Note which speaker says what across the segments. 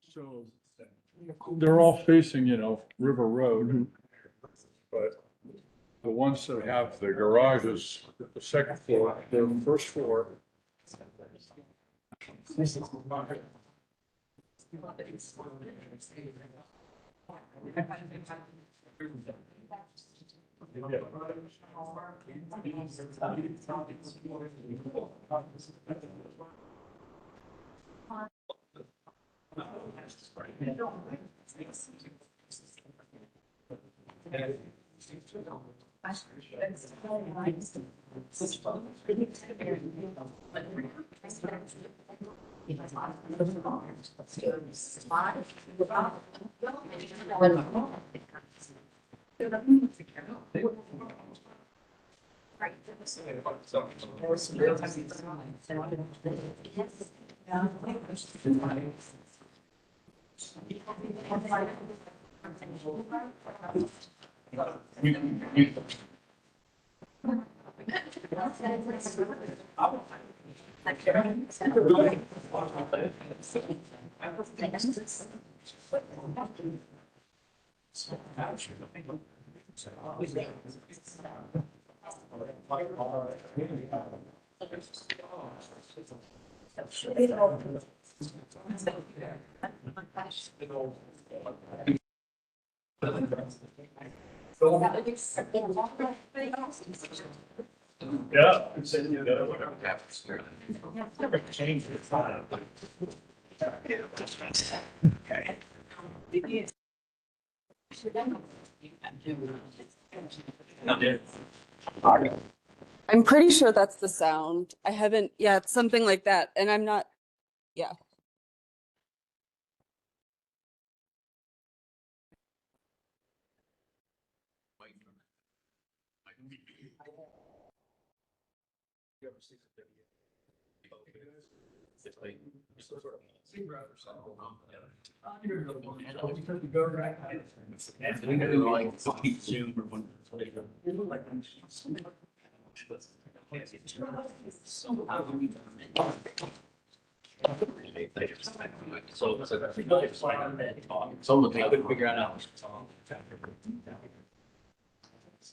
Speaker 1: So they're all facing, River Road, but the ones that have the garages, the second floor, the first floor. Yeah.
Speaker 2: I'm pretty sure that's the sound. I haven't, yeah, it's something like that. And I'm not, yeah.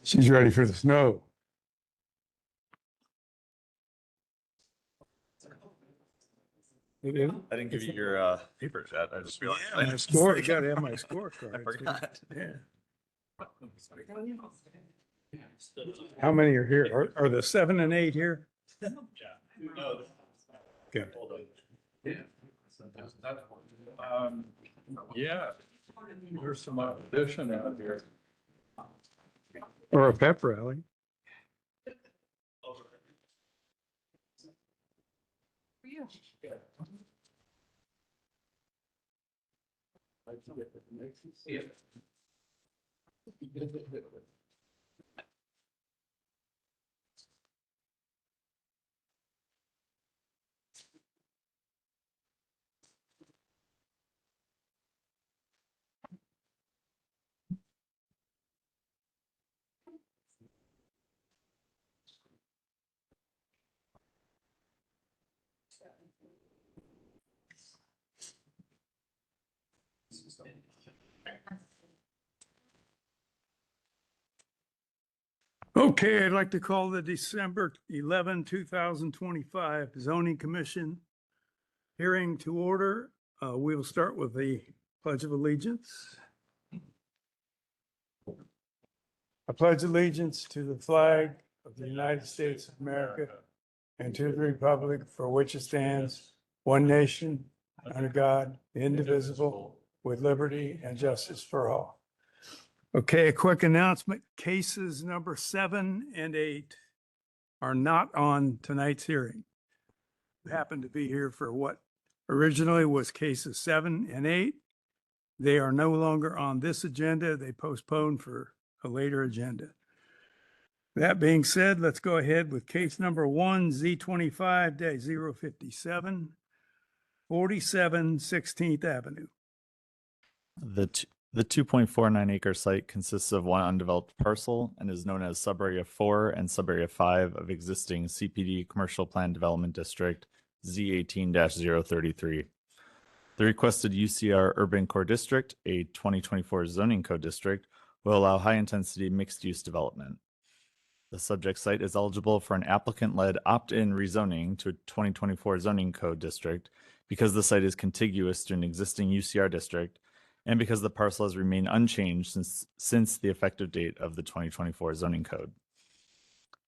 Speaker 3: She's ready for the snow. It is?
Speaker 4: I didn't give you your papers yet. I just realized.
Speaker 3: Yeah, my score, you gotta have my scorecard.
Speaker 4: I forgot.
Speaker 3: Yeah. How many are here? Are the 7 and 8 here? Okay.
Speaker 1: Yeah, there's some addition out here.
Speaker 3: Or a pep rally. Okay, I'd like to call the December 11, 2025 zoning commission hearing to order. We'll start with the Pledge of Allegiance. I pledge allegiance to the flag of the United States of America and to the republic for which it stands, one nation, under God, indivisible, with liberty and justice for all. Okay, a quick announcement. Cases number 7 and 8 are not on tonight's hearing. We happen to be here for what originally was cases 7 and 8. They are no longer on this agenda. They postponed for a later agenda. That being said, let's go ahead with case number 1, Z25-057, 47 16th Avenue.
Speaker 4: The The 2.49 acre site consists of one undeveloped parcel and is known as Subarea 4 and Subarea 5 of existing CPD Commercial Plan Development District Z18-033. The requested UCR Urban Core District, a 2024 zoning code district, will allow high-intensity mixed-use development. The subject site is eligible for an applicant-led opt-in rezoning to a 2024 zoning code district because the site is contiguous to an existing UCR district and because the parcel has remained unchanged since the effective date of the 2024 zoning code.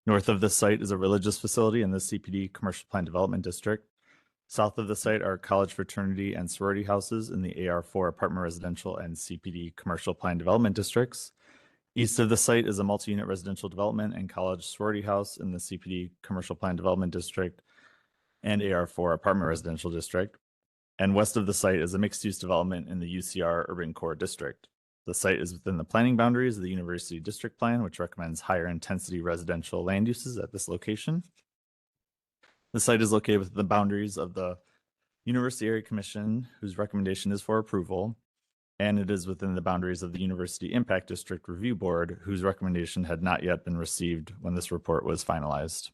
Speaker 4: North of the site is a religious facility in the CPD Commercial Plan Development District. South of the site are college fraternity and sorority houses in the AR4 apartment residential and CPD Commercial Plan Development Districts. East of the site is a multi-unit residential development and college sorority house in the CPD Commercial Plan Development District and AR4 apartment residential district. And west of the site is a mixed-use development in the UCR Urban Core District. The site is within the planning boundaries of the University District Plan, which recommends higher intensity residential land uses at this location. The site is located within the boundaries of the University Area Commission, whose recommendation is for approval, and it is within the boundaries of the University Impact District Review Board, whose recommendation had not yet been received when this report was finalized.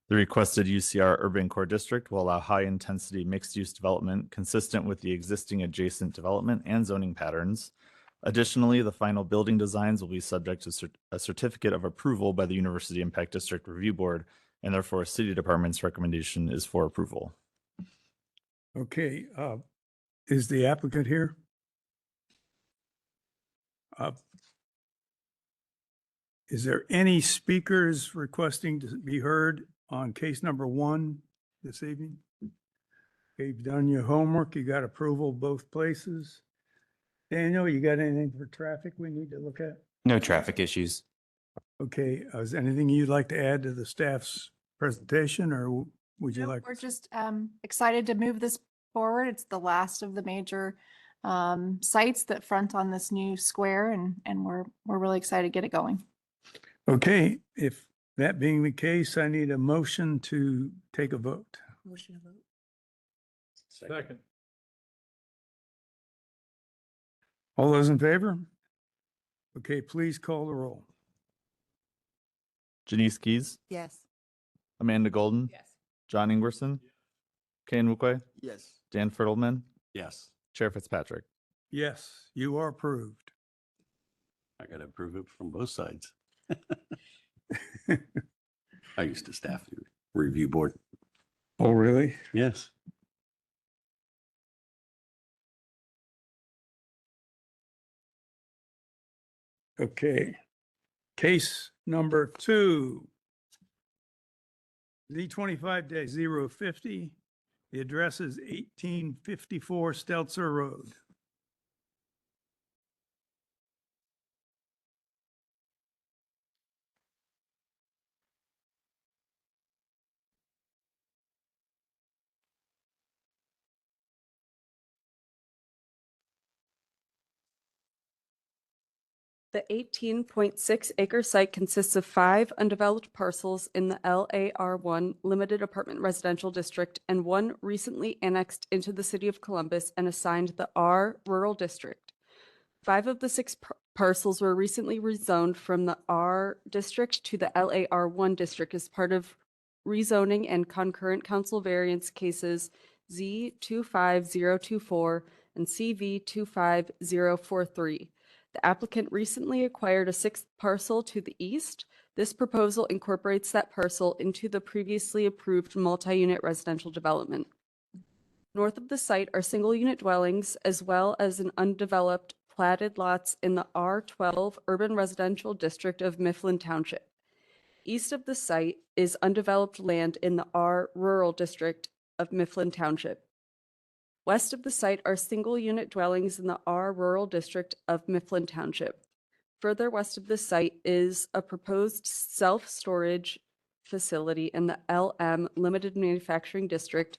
Speaker 4: The requested UCR Urban Core District will allow high-intensity mixed-use development consistent with the existing adjacent development and zoning patterns. Additionally, the final building designs will be subject to a certificate of approval by the University Impact District Review Board, and therefore City Department's recommendation is for approval.
Speaker 3: Okay, is the applicant here? Is there any speakers requesting to be heard on case number 1 this evening? Okay, you've done your homework, you got approval both places. Daniel, you got anything for traffic we need to look at?
Speaker 5: No traffic issues.
Speaker 3: Okay, is there anything you'd like to add to the staff's presentation, or would you
Speaker 6: Nope,
Speaker 3: like?
Speaker 6: we're just excited to move this forward. It's the last of the major sites that front on this new square, and we're really excited to get it going.
Speaker 3: Okay, if that being the case, I need a motion to take a vote.
Speaker 2: Motion to vote.
Speaker 1: Second.
Speaker 3: All those in favor? Okay, please call the roll.
Speaker 4: Janice Keys,
Speaker 2: Yes.
Speaker 4: Amanda Golden,
Speaker 2: Yes.
Speaker 4: John Ingwerson, Kane Wukwe,
Speaker 5: Yes.
Speaker 4: Dan Fertelman,
Speaker 5: Yes.
Speaker 4: Chair Fitzpatrick.
Speaker 3: Yes, you are approved.
Speaker 7: I gotta approve it from both sides. I used to staff the review board.
Speaker 3: Oh, really?
Speaker 7: Yes.
Speaker 3: Okay. Case number 2. Z25-050. The address is 1854 Stelzer Road.
Speaker 2: The 18.6 acre site consists of 5 undeveloped parcels in the LAR1 Limited Apartment Residential District and 1 recently annexed into the city of Columbus and assigned the R Rural District. 5 of the 6 parcels were recently rezoned from the R District to the LAR1 District as part of rezoning and concurrent council variance cases Z25024 and CV25043. The applicant recently acquired a 6th parcel to the east. This proposal incorporates that parcel into the previously approved multi-unit residential development. North of the site are single-unit dwellings as well as an undeveloped platted lots in the R12 Urban Residential District of Mifflin Township. East of the site is undeveloped land in the R Rural District of Mifflin Township. West of the site are single-unit dwellings in the R Rural District of Mifflin Township. Further west of the site is a proposed self-storage facility in the LM Limited Manufacturing District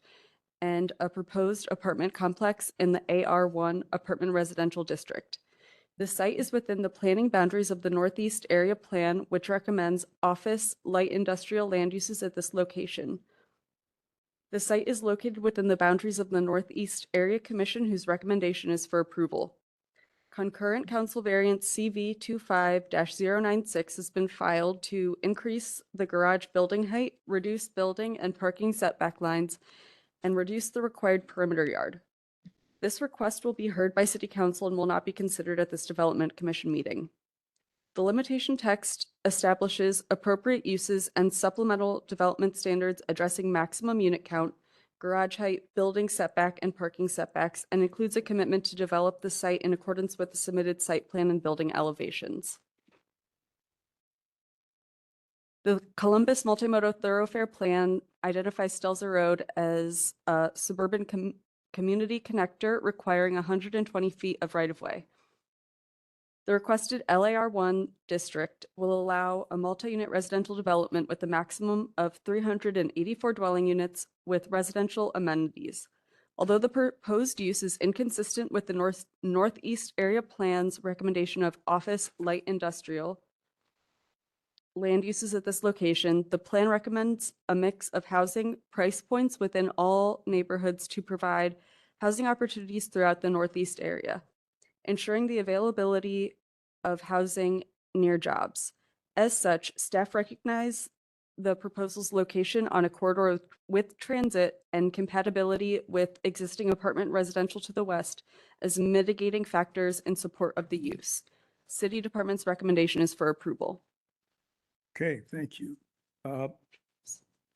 Speaker 2: and a proposed apartment complex in the AR1 Apartment Residential District. The site is within the planning boundaries of the Northeast Area Plan, which recommends office, light industrial land uses at this location. The site is located within the boundaries of the Northeast Area Commission, whose recommendation is for approval. Concurrent council variance CV 25-096 has been filed to increase the garage building height, reduce building and parking setback lines, and reduce the required perimeter yard. This request will be heard by City Council and will not be considered at this Development Commission meeting. The limitation text establishes appropriate uses and supplemental development standards addressing maximum unit count, garage height, building setback, and parking setbacks, and includes a commitment to develop the site in accordance with the submitted site plan and building elevations. The Columbus Multimodal Thoroughfare Plan identifies Stelzer Road as a suburban community connector requiring 120 feet of right-of-way. The requested LAR1 district will allow a multi-unit residential development with a maximum of 384 dwelling units with residential amenities. Although the proposed use is inconsistent with the Northeast Area Plan's recommendation of office light industrial land uses at this location, the plan recommends a mix of housing price points within all neighborhoods to provide housing opportunities throughout the Northeast area, ensuring the availability of housing near jobs. As such, staff recognize the proposal's location on a corridor with transit and compatibility with existing apartment residential to the west as mitigating factors in support of the use. City Department's recommendation is for approval.
Speaker 3: Okay, thank you.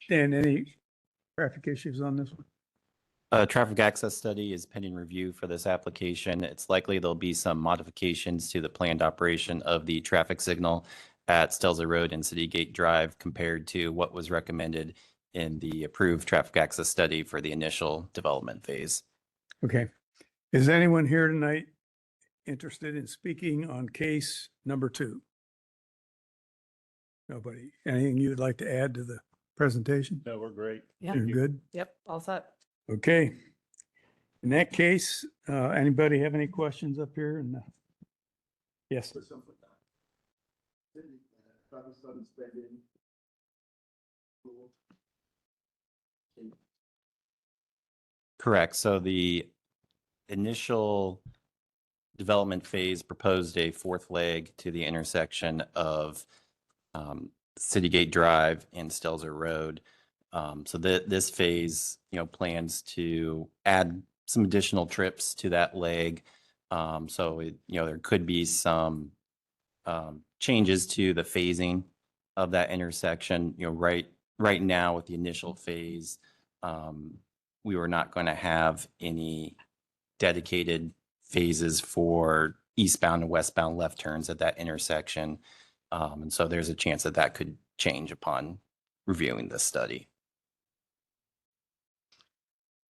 Speaker 3: Dan, any traffic issues on this one?
Speaker 5: Traffic access study is pending review for this application. It's likely there'll be some modifications to the planned operation of the traffic signal at Stelzer Road and City Gate Drive compared to what was recommended in the approved traffic access study for the initial development phase.
Speaker 3: Okay. Is anyone here tonight interested in speaking on case number 2? Nobody. Anything you'd like to add to the presentation?
Speaker 1: No, we're great.
Speaker 2: Yeah.
Speaker 3: You're good?
Speaker 2: Yep, all set.
Speaker 3: Okay. In that case, anybody have any questions up here? And yes.
Speaker 5: Correct. So the initial development phase proposed a fourth leg to the intersection of City Gate Drive and Stelzer Road. So this phase, plans to add some additional trips to that leg. So there could be some changes to the phasing of that intersection. Right now with the initial phase, we were not going to have any dedicated phases for eastbound and westbound left turns at that intersection. And so there's a chance that that could change upon reviewing this study.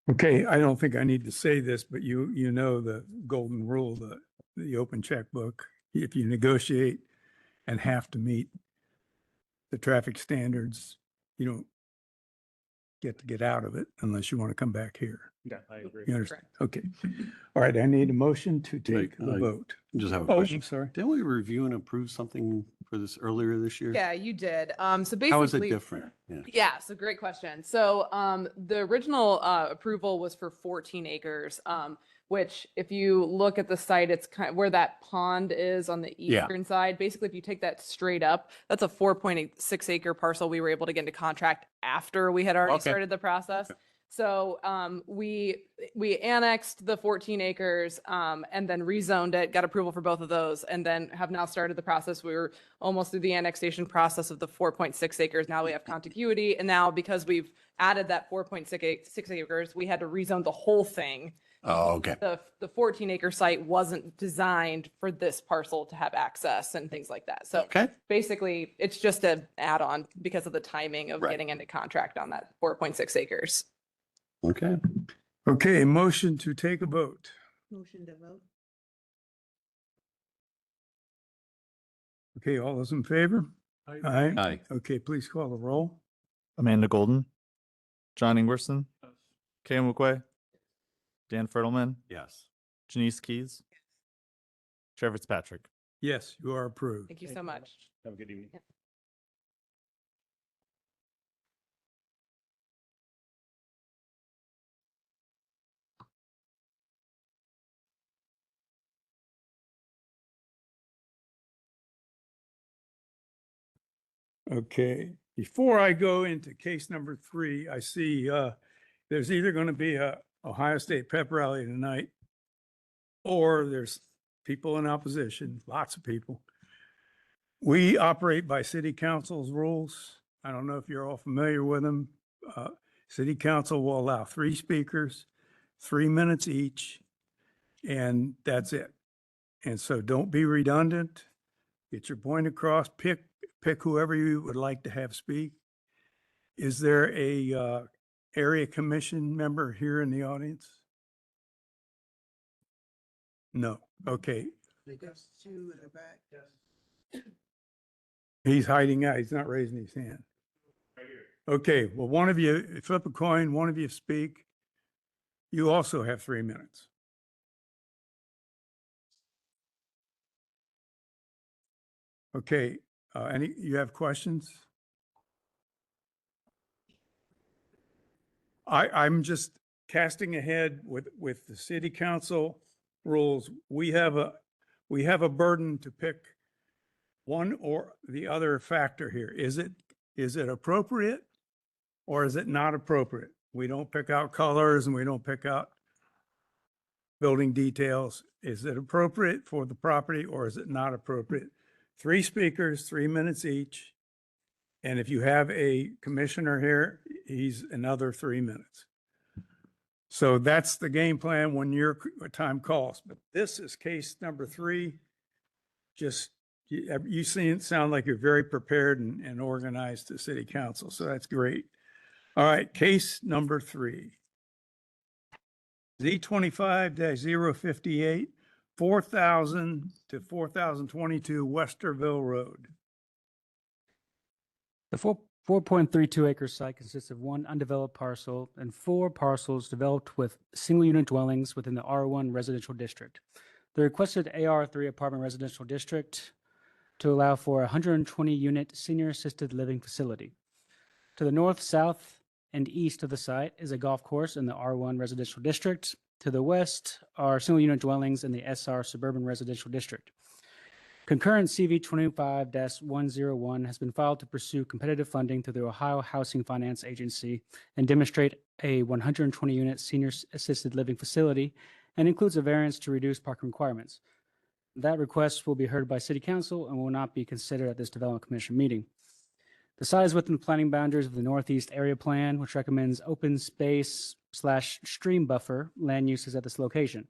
Speaker 3: Okay, I don't think I need to say this, but you know the golden rule, the open checkbook. If you negotiate and have to meet the traffic standards, you don't get out of it unless you want to come back here.
Speaker 1: Yeah, I agree.
Speaker 3: You understand? Okay. All right, I need a motion to take the
Speaker 7: Wait,
Speaker 3: vote.
Speaker 7: Just have a
Speaker 3: Oh,
Speaker 7: question.
Speaker 3: I'm sorry.
Speaker 7: Didn't we review and approve something for this earlier this year?
Speaker 8: Yeah, you did. So basically.
Speaker 7: How is it different? Yeah.
Speaker 8: Yeah, so great question. So the original approval was for 14 acres, which if you look at the site, it's kind of where that pond is on the
Speaker 7: Yeah.
Speaker 8: eastern side. Basically, if you take that straight up, that's a 4.6 acre parcel we were able to get into contract after we had already
Speaker 7: Okay.
Speaker 8: started the process. So we annexed the 14 acres and then rezoned it, got approval for both of those, and then have now started the process. We were almost through the annexation process of the 4.6 acres. Now we have contiguity. And now because we've added that 4.6 acres, we had to rezone the whole thing.
Speaker 7: Oh, okay.
Speaker 8: The 14 acre site wasn't designed for this parcel to have access and things like that. So
Speaker 7: Okay.
Speaker 8: basically, it's just an add-on because of the timing of
Speaker 7: Right.
Speaker 8: getting into contract on that 4.6 acres.
Speaker 7: Okay.
Speaker 3: Okay, motion to take a vote.
Speaker 9: Motion to vote.
Speaker 3: Okay, all those in favor? Aye.
Speaker 7: Aye.
Speaker 3: Okay, please call the roll.
Speaker 4: Amanda Golden, John Ingwerson, Kay Mukwe, Dan Fertelman,
Speaker 7: Yes.
Speaker 4: Janice Keys, Chair Fitzpatrick.
Speaker 3: Yes, you are approved.
Speaker 8: Thank you so much.
Speaker 1: Have a good evening.
Speaker 3: Okay, before I go into case number 3, I see there's either going to be a Ohio State pep rally tonight, or there's people in opposition, lots of people. We operate by city council's rules. I don't know if you're all familiar with them. City council will allow 3 speakers, 3 minutes each, and that's it. And so don't be redundant. Get your point across. Pick whoever you would like to have speak. Is there a area commission member here in the audience? No. Okay. He's hiding out. He's not raising his hand. Okay, well, one of you flip a coin, one of you speak. You also have 3 minutes. Okay, you have questions? I'm just casting ahead with the city council rules. We have a burden to pick one or the other factor here. Is it appropriate or is it not appropriate? We don't pick out colors and we don't pick out building details. Is it appropriate for the property or is it not appropriate? 3 speakers, 3 minutes each. And if you have a commissioner here, he's another 3 minutes. So that's the game plan when your time calls. But this is case number 3. Just, you sound like you're very prepared and organized to city council. So that's great. All right, case number 3. Z25-058, 4,000 to 4,022 Westerville Road.
Speaker 9: The 4.32 acre site consists of 1 undeveloped parcel and 4 parcels developed with single unit dwellings within the R1 residential district. The requested AR3 apartment residential district to allow for a 120 unit senior assisted living facility. To the north, south, and east of the site is a golf course in the R1 residential district. To the west are single unit dwellings in the SR suburban residential district. Concurrent CV 25-101 has been filed to pursue competitive funding through the Ohio Housing Finance Agency and demonstrate a 120 unit senior assisted living facility and includes a variance to reduce parking requirements. That request will be heard by City Council and will not be considered at this Development Commission meeting. The site is within the planning boundaries of the Northeast Area Plan, which recommends open space / stream buffer land uses at this location.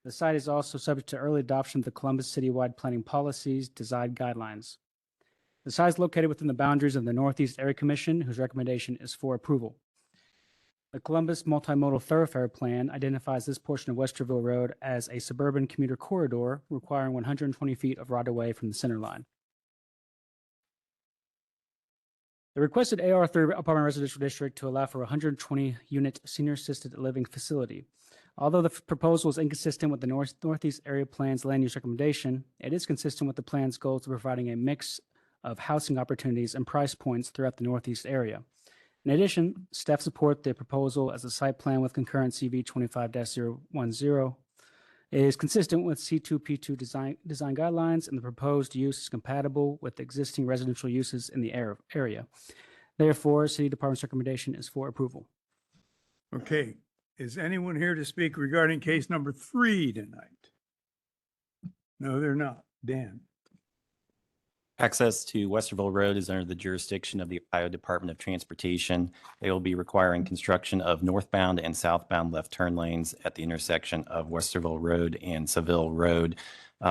Speaker 9: The site is also subject to early adoption of the Columbus Citywide Planning Policies Design Guidelines. The site is located within the boundaries of the Northeast Area Commission, whose recommendation is for approval. The Columbus Multimodal Thoroughfare Plan identifies this portion of Westerville Road as a suburban commuter corridor requiring 120 feet of right-of-way from the center line. The requested AR3 apartment residential district to allow for a 120 unit senior assisted living facility. Although the proposal is inconsistent with the Northeast Area Plan's land use recommendation, it is consistent with the plan's goals of providing a mix of housing opportunities and price points throughout the Northeast area. In addition, staff support the proposal as a site plan with concurrent CV 25-010. It is consistent with C2P2 design guidelines, and the proposed use is compatible with existing residential uses in the area. Therefore, City Department's recommendation is for approval.
Speaker 3: Okay, is anyone here to speak regarding case number 3 tonight? No, they're not. Dan.
Speaker 5: Access to Westerville Road is under the jurisdiction of the Ohio Department of Transportation. They will be requiring construction of northbound and southbound left turn lanes at the intersection of Westerville Road and Seville Road.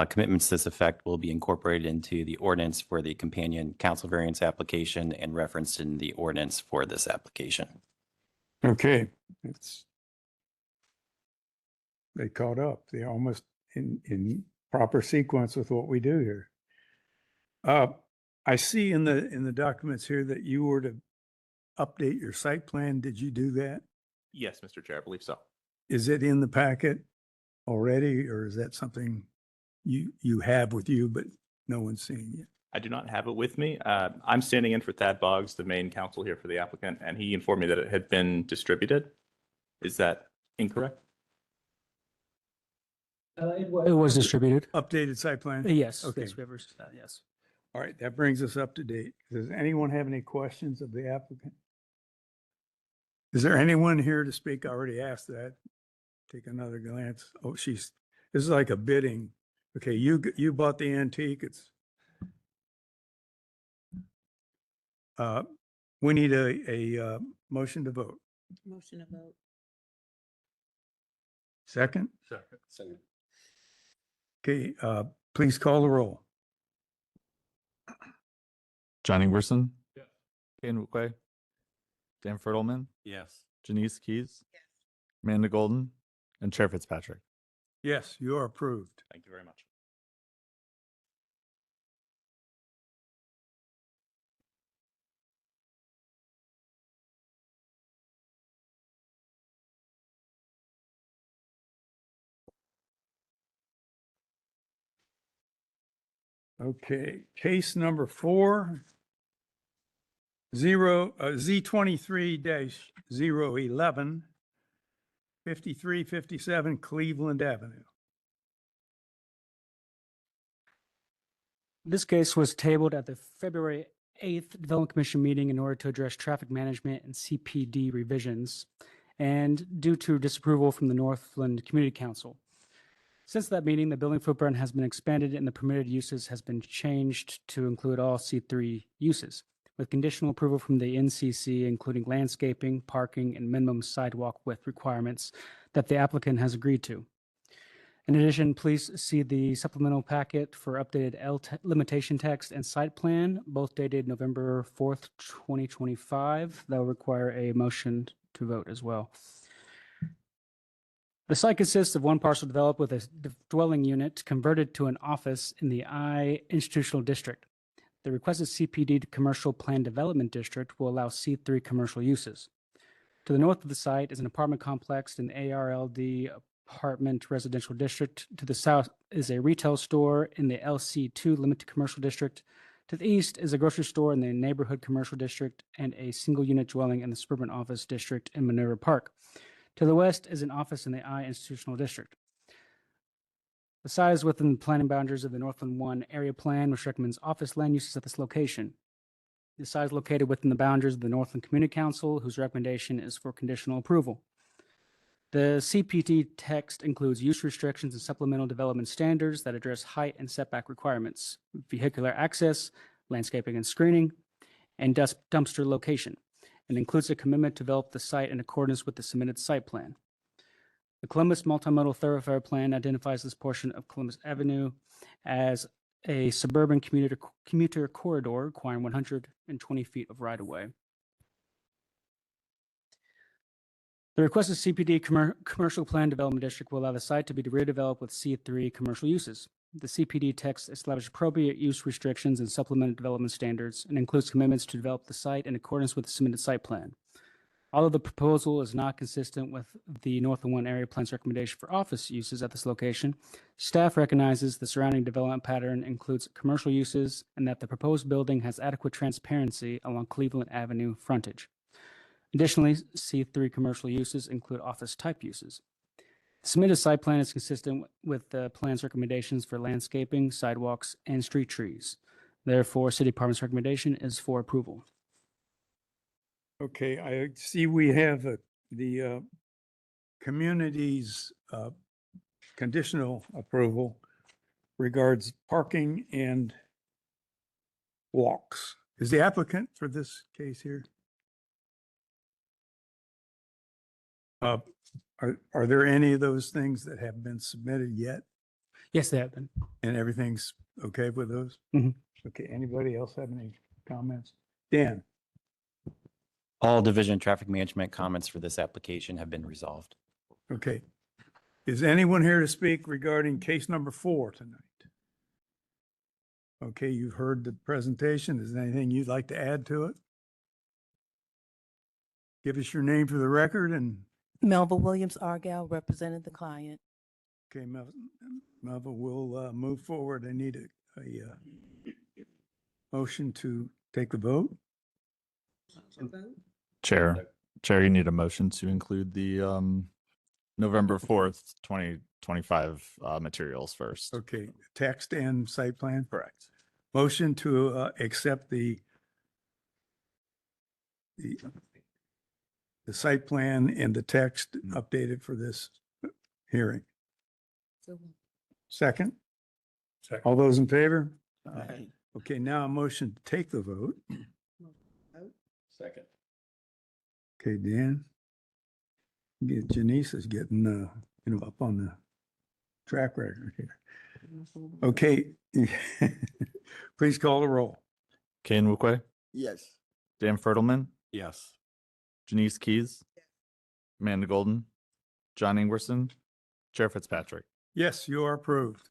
Speaker 5: Commitments to this effect will be incorporated into the ordinance for the companion council variance application and referenced in the ordinance for this application.
Speaker 3: Okay, they caught up. They're almost in proper sequence with what we do here. I see in the documents here that you were to update your site plan. Did you do that?
Speaker 10: Yes, Mr. Chair, I believe so.
Speaker 3: Is it in the packet already, or is that something you have with you, but no one's seen yet?
Speaker 10: I do not have it with me. I'm standing in for Thad Boggs, the main counsel here for the applicant, and he informed me that it had been distributed. Is that incorrect?
Speaker 9: It was distributed.
Speaker 3: Updated site plan?
Speaker 9: Yes.
Speaker 3: Okay.
Speaker 9: Yes, we have received that, yes.
Speaker 3: All right, that brings us up to date. Does anyone have any questions of the applicant? Is there anyone here to speak? I already asked that. Take another glance. Oh, this is like a bidding. Okay, you bought the antique. We need a motion to vote.
Speaker 11: Motion to vote.
Speaker 3: Second?
Speaker 1: Second.
Speaker 3: Okay, please call the roll.
Speaker 4: John Ingverson.
Speaker 1: Yes.
Speaker 4: Kane Wukwe. Dan Fertelman.
Speaker 7: Yes.
Speaker 4: Janice Keys. Amanda Golden. And Chair Fitzpatrick.
Speaker 3: Yes, you are approved.
Speaker 10: Thank you very much.
Speaker 3: Okay, case number Z23-011, 5357 Cleveland Avenue.
Speaker 9: This case was tabled at the February 8th Development Commission meeting in order to address traffic management and CPD revisions, and due to disapproval from the Northland Community Council. Since that meeting, the building footprint has been expanded and the permitted uses has been changed to include all C3 uses, with conditional approval from the NCC, including landscaping, parking, and minimum sidewalk width requirements that the applicant has agreed to. In addition, please see the supplemental packet for updated limitation text and site plan, both dated November 4th, 2025. That will require a motion to vote as well. The site consists of one parcel developed with a dwelling unit converted to an office in the I institutional district. The requested CPD commercial plan development district will allow C3 commercial uses. To the north of the site is an apartment complex in the ARLD apartment residential district. To the south is a retail store in the LC2 limited commercial district. To the east is a grocery store in the neighborhood commercial district and a single unit dwelling in the suburban office district in Minerva Park. To the west is an office in the I institutional district. The site is within the planning boundaries of the Northland 1 area plan, which recommends office land uses at this location. The site is located within the boundaries of the Northland Community Council, whose recommendation is for conditional approval. The CPD text includes use restrictions and supplemental development standards that address height and setback requirements, vehicular access, landscaping and screening, and dumpster location, and includes a commitment to develop the site in accordance with the submitted site plan. The Columbus Multimodal Thoroughfare Plan identifies this portion of Columbus Avenue as a suburban commuter corridor requiring 120 feet of right-of-way. The requested CPD commercial plan development district will allow the site to be redeveloped with C3 commercial uses. The CPD text establishes appropriate use restrictions and supplemental development standards and includes commitments to develop the site in accordance with the submitted site plan. Although the proposal is not consistent with the Northland 1 area plan's recommendation for office uses at this location, staff recognizes the surrounding development pattern includes commercial uses and that the proposed building has adequate transparency along Cleveland Avenue frontage. Additionally, C3 commercial uses include office type uses. The submitted site plan is consistent with the plan's recommendations for landscaping, sidewalks, and street trees. Therefore, City Department's recommendation is for approval.
Speaker 3: Okay, I see we have the community's conditional approval regards parking and walks. Is the applicant for this case here? Are there any of those things that have been submitted yet?
Speaker 9: Yes, they have been.
Speaker 3: And everything's okay with those?
Speaker 9: Mhm.
Speaker 3: Okay, anybody else have any comments? Dan?
Speaker 5: All division traffic management comments for this application have been resolved.
Speaker 3: Okay. Is anyone here to speak regarding case number 4 tonight? Okay, you've heard the presentation. Is there anything you'd like to add to it? Give us your name for the record and,
Speaker 11: Melva Williams Argyle represented the client.
Speaker 3: okay, Melva, we'll move forward. I need a motion to take the vote.
Speaker 4: Chair, you need a motion to include the November 4th, 2025 materials first.
Speaker 3: Okay, text and site plan.
Speaker 4: Correct.
Speaker 3: Motion to accept the site plan and the text updated for this hearing. Second?
Speaker 1: Second.
Speaker 3: All those in favor?
Speaker 7: Aye.
Speaker 3: Okay, now a motion to take the vote.
Speaker 1: Second.
Speaker 3: Okay, Dan? Janice is getting, up on the track record here. Okay. Please call the roll.
Speaker 4: Kane Wukwe,
Speaker 7: Yes.
Speaker 4: Dan Fertelman,
Speaker 7: Yes.
Speaker 4: Janice Keys, Amanda Golden, John Ingwerson, Chair Fitzpatrick.
Speaker 3: Yes, you are approved.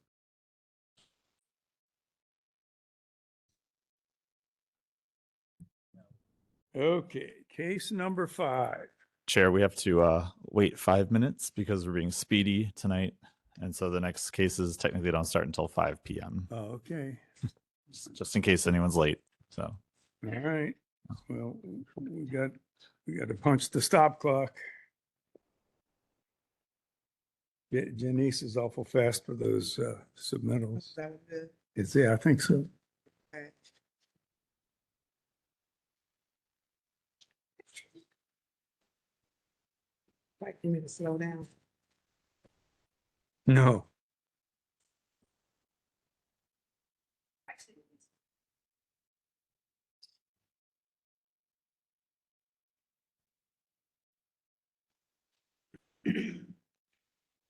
Speaker 3: Okay, case number 5.
Speaker 4: Chair, we have to wait 5 minutes because we're being speedy tonight. And so the next cases technically don't start until 5 p.m.
Speaker 3: Okay,
Speaker 4: just in case anyone's late. So
Speaker 3: all right. Well, we got to punch the stop clock. Janice is awful fast for those submittals. Yeah, I think so.
Speaker 11: Like you need to slow down.
Speaker 3: No.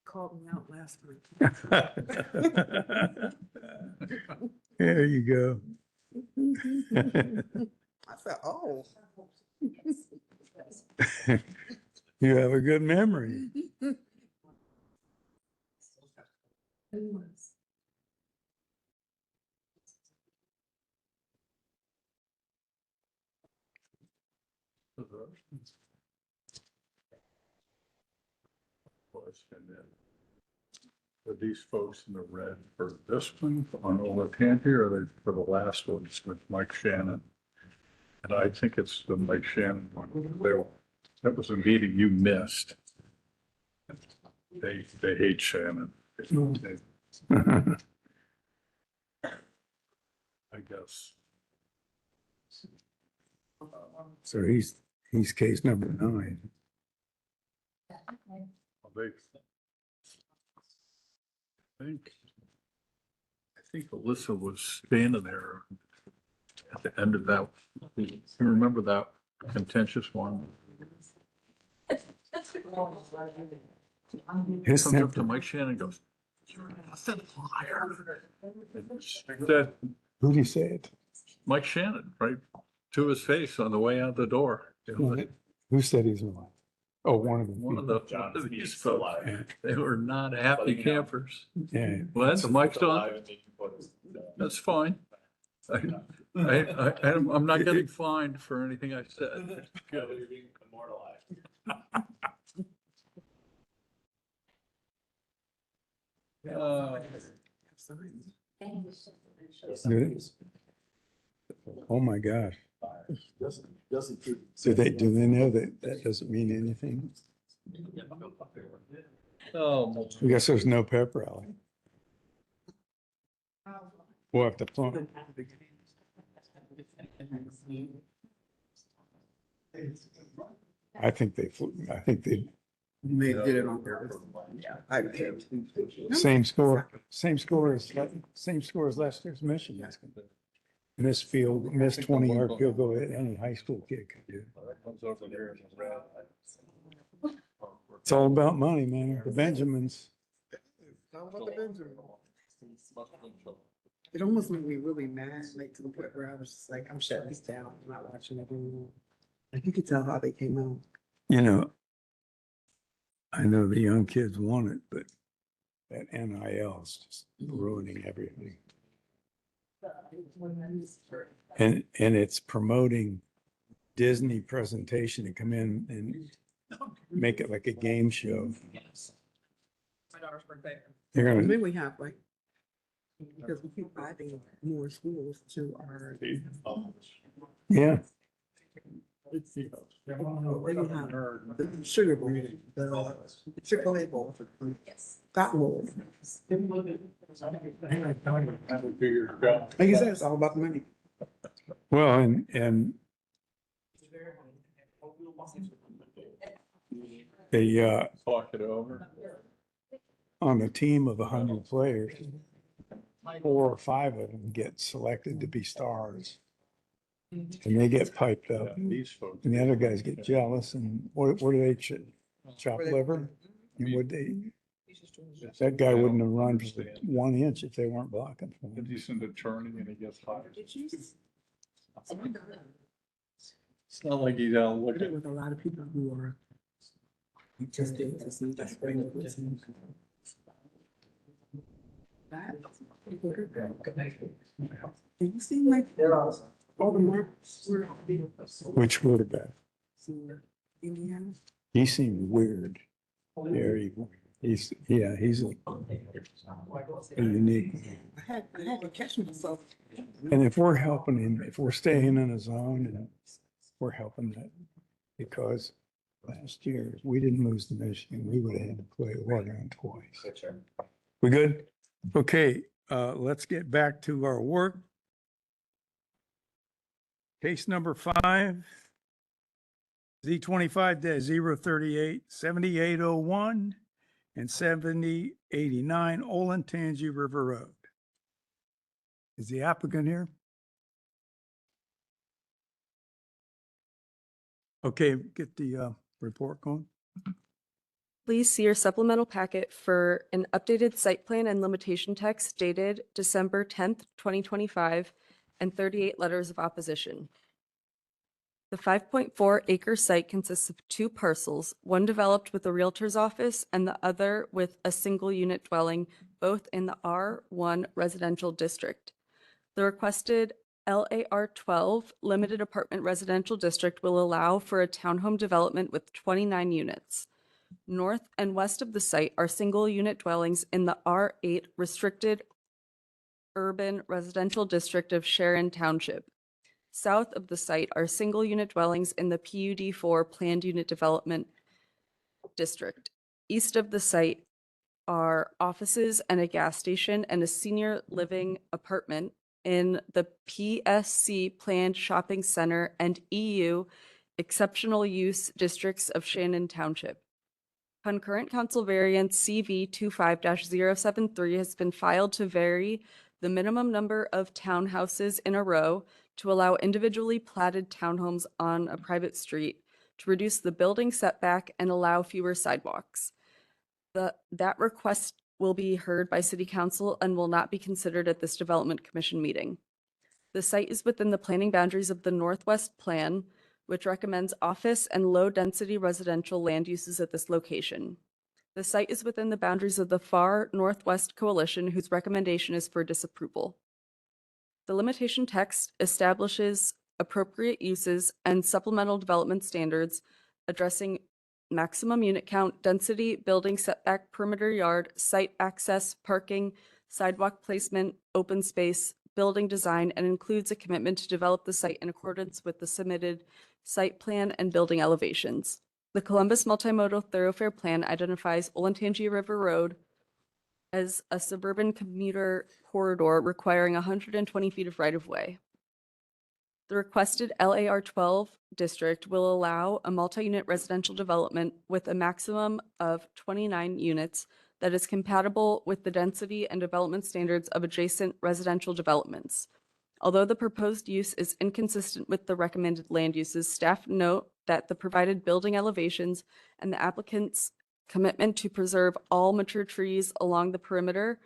Speaker 11: Called me out last week.
Speaker 3: There you go.
Speaker 11: I said, oh.
Speaker 3: You have a good memory.
Speaker 1: And then are these folks in the red for this one on the left hand here, or are they for the last one with Mike Shannon? And I think it's the Mike Shannon one. That was a meeting you missed. They hate Shannon. I guess.
Speaker 3: So he's case number 9.
Speaker 1: They, I think Alyssa was standing there at the end of that. You remember that contentious one?
Speaker 3: His
Speaker 1: Comes up to
Speaker 3: temper.
Speaker 1: Mike Shannon and goes, "You're a liar." That
Speaker 3: Who did he say it?
Speaker 1: Mike Shannon, right to his face on the way out the door.
Speaker 3: Who said he's a liar? Oh, one of them.
Speaker 1: One of these folks, they were not happy campers.
Speaker 3: Yeah.
Speaker 1: Well, that's Mike's on. That's fine. I'm not getting fined for anything I said.
Speaker 3: Oh, my gosh. Do they know that that doesn't mean anything?
Speaker 1: Oh,
Speaker 3: I guess there's no pep rally. We'll have to phone. I think they
Speaker 11: They did it on purpose. I did.
Speaker 3: same score as last year's Michigan. Missed 20-yard field goal that any high school kid could do. It's all about money, man. The Benjamins.
Speaker 11: It almost made me really mad, like to the point where I was just like, I'm shutting this down. I'm not watching it anymore. Like you could tell how they came out.
Speaker 3: You know, I know the young kids want it, but that NIL is just ruining everything. And it's promoting Disney presentation to come in and make it like a game show.
Speaker 11: My daughter's birthday.
Speaker 3: They're gonna,
Speaker 11: Maybe we have like, because we keep adding more schools to our.
Speaker 3: yeah.
Speaker 11: The sugar bowl, the Chick-fil-A bowl. Yes. That mold. Like you said, it's all about the money.
Speaker 3: Well, and they,
Speaker 1: Talk it over.
Speaker 3: on a team of 100 players, 4 or 5 of them get selected to be stars. And they get piped
Speaker 1: Yeah,
Speaker 3: up.
Speaker 1: these folks.
Speaker 3: And the other guys get jealous and what do they chop liver? And would they, that guy wouldn't have run for 1 inch if they weren't blocking for
Speaker 1: A
Speaker 3: him.
Speaker 1: decent attorney and he gets hired.
Speaker 11: Did you?
Speaker 1: It's not like he's out
Speaker 11: I did
Speaker 1: looking.
Speaker 11: with a lot of people who are interested to see the spring of this. And you seem like all the marks were
Speaker 3: Which quarterback?
Speaker 11: Indiana.
Speaker 3: He seemed weird. Very, he's a unique.
Speaker 11: I had to catch myself.
Speaker 3: And if we're helping him, if we're staying in a zone and we're helping that, because last year we didn't lose to Michigan, we would have had to play Oregon twice. We good? Okay, let's get back to our work. Case number 5, Z25-038, 7801 and 7089 Olentangy River Road. Is the applicant here? Okay, get the report going.
Speaker 2: Please see your supplemental packet for an updated site plan and limitation text dated December 10th, 2025, and 38 letters of opposition. The 5.4 acre site consists of 2 parcels, one developed with a realtor's office and the other with a single unit dwelling, both in the R1 residential district. The requested LAR 12 limited apartment residential district will allow for a townhome development with 29 units. North and west of the site are single unit dwellings in the R8 restricted urban residential district of Sharon Township. South of the site are single unit dwellings in the PUD4 planned unit development district. East of the site are offices and a gas station and a senior living apartment in the PSC planned shopping center and EU exceptional use districts of Shannon Township. Concurrent council variance CV 25-073 has been filed to vary the minimum number of townhouses in a row to allow individually platted townhomes on a private street to reduce the building setback and allow fewer sidewalks. That request will be heard by City Council and will not be considered at this Development Commission meeting. The site is within the planning boundaries of the Northwest Plan, which recommends office and low-density residential land uses at this location. The site is within the boundaries of the Far Northwest Coalition, whose recommendation is for disapproval. The limitation text establishes appropriate uses and supplemental development standards addressing maximum unit count, density, building setback, perimeter yard, site access, parking, sidewalk placement, open space, building design, and includes a commitment to develop the site in accordance with the submitted site plan and building elevations. The Columbus Multimodal Thoroughfare Plan identifies Olentangy River Road as a suburban commuter corridor requiring 120 feet of right-of-way. The requested LAR 12 district will allow a multi-unit residential development with a maximum of 29 units that is compatible with the density and development standards of adjacent residential developments. Although the proposed use is inconsistent with the recommended land uses, staff note that the provided building elevations and the applicant's commitment to preserve all mature trees along the perimeter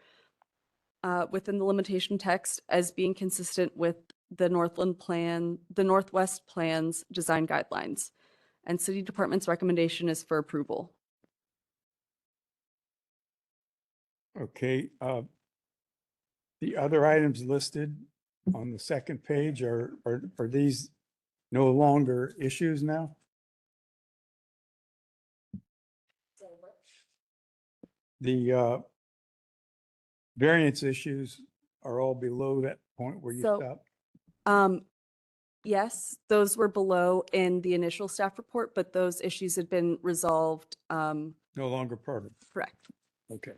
Speaker 2: within the limitation text as being consistent with the Northwest Plan's design guidelines. And City Department's recommendation is for approval.
Speaker 3: Okay, the other items listed on the second page are these no longer issues now? The variance issues are all below that point where you
Speaker 2: So,
Speaker 3: stop.
Speaker 2: Yes, those were below in the initial staff report, but those issues had been resolved.
Speaker 3: No longer part of it.
Speaker 2: Correct.
Speaker 3: Okay.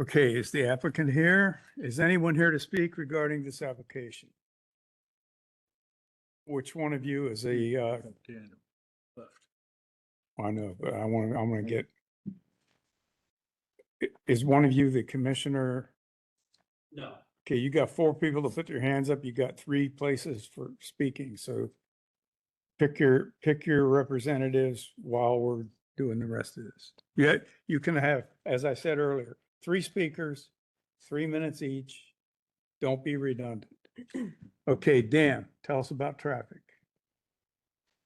Speaker 3: Okay, is the applicant here? Is anyone here to speak regarding this application? Which one of you is
Speaker 1: Daniel left.
Speaker 3: I know, but I'm gonna get. Is one of you the commissioner?
Speaker 7: No.
Speaker 3: Okay, you got 4 people to put their hands up. You got 3 places for speaking, so pick your representatives while we're doing the rest of this. Yeah, you can have, as I said earlier, 3 speakers, 3 minutes each. Don't be redundant. Okay, Dan, tell us about traffic.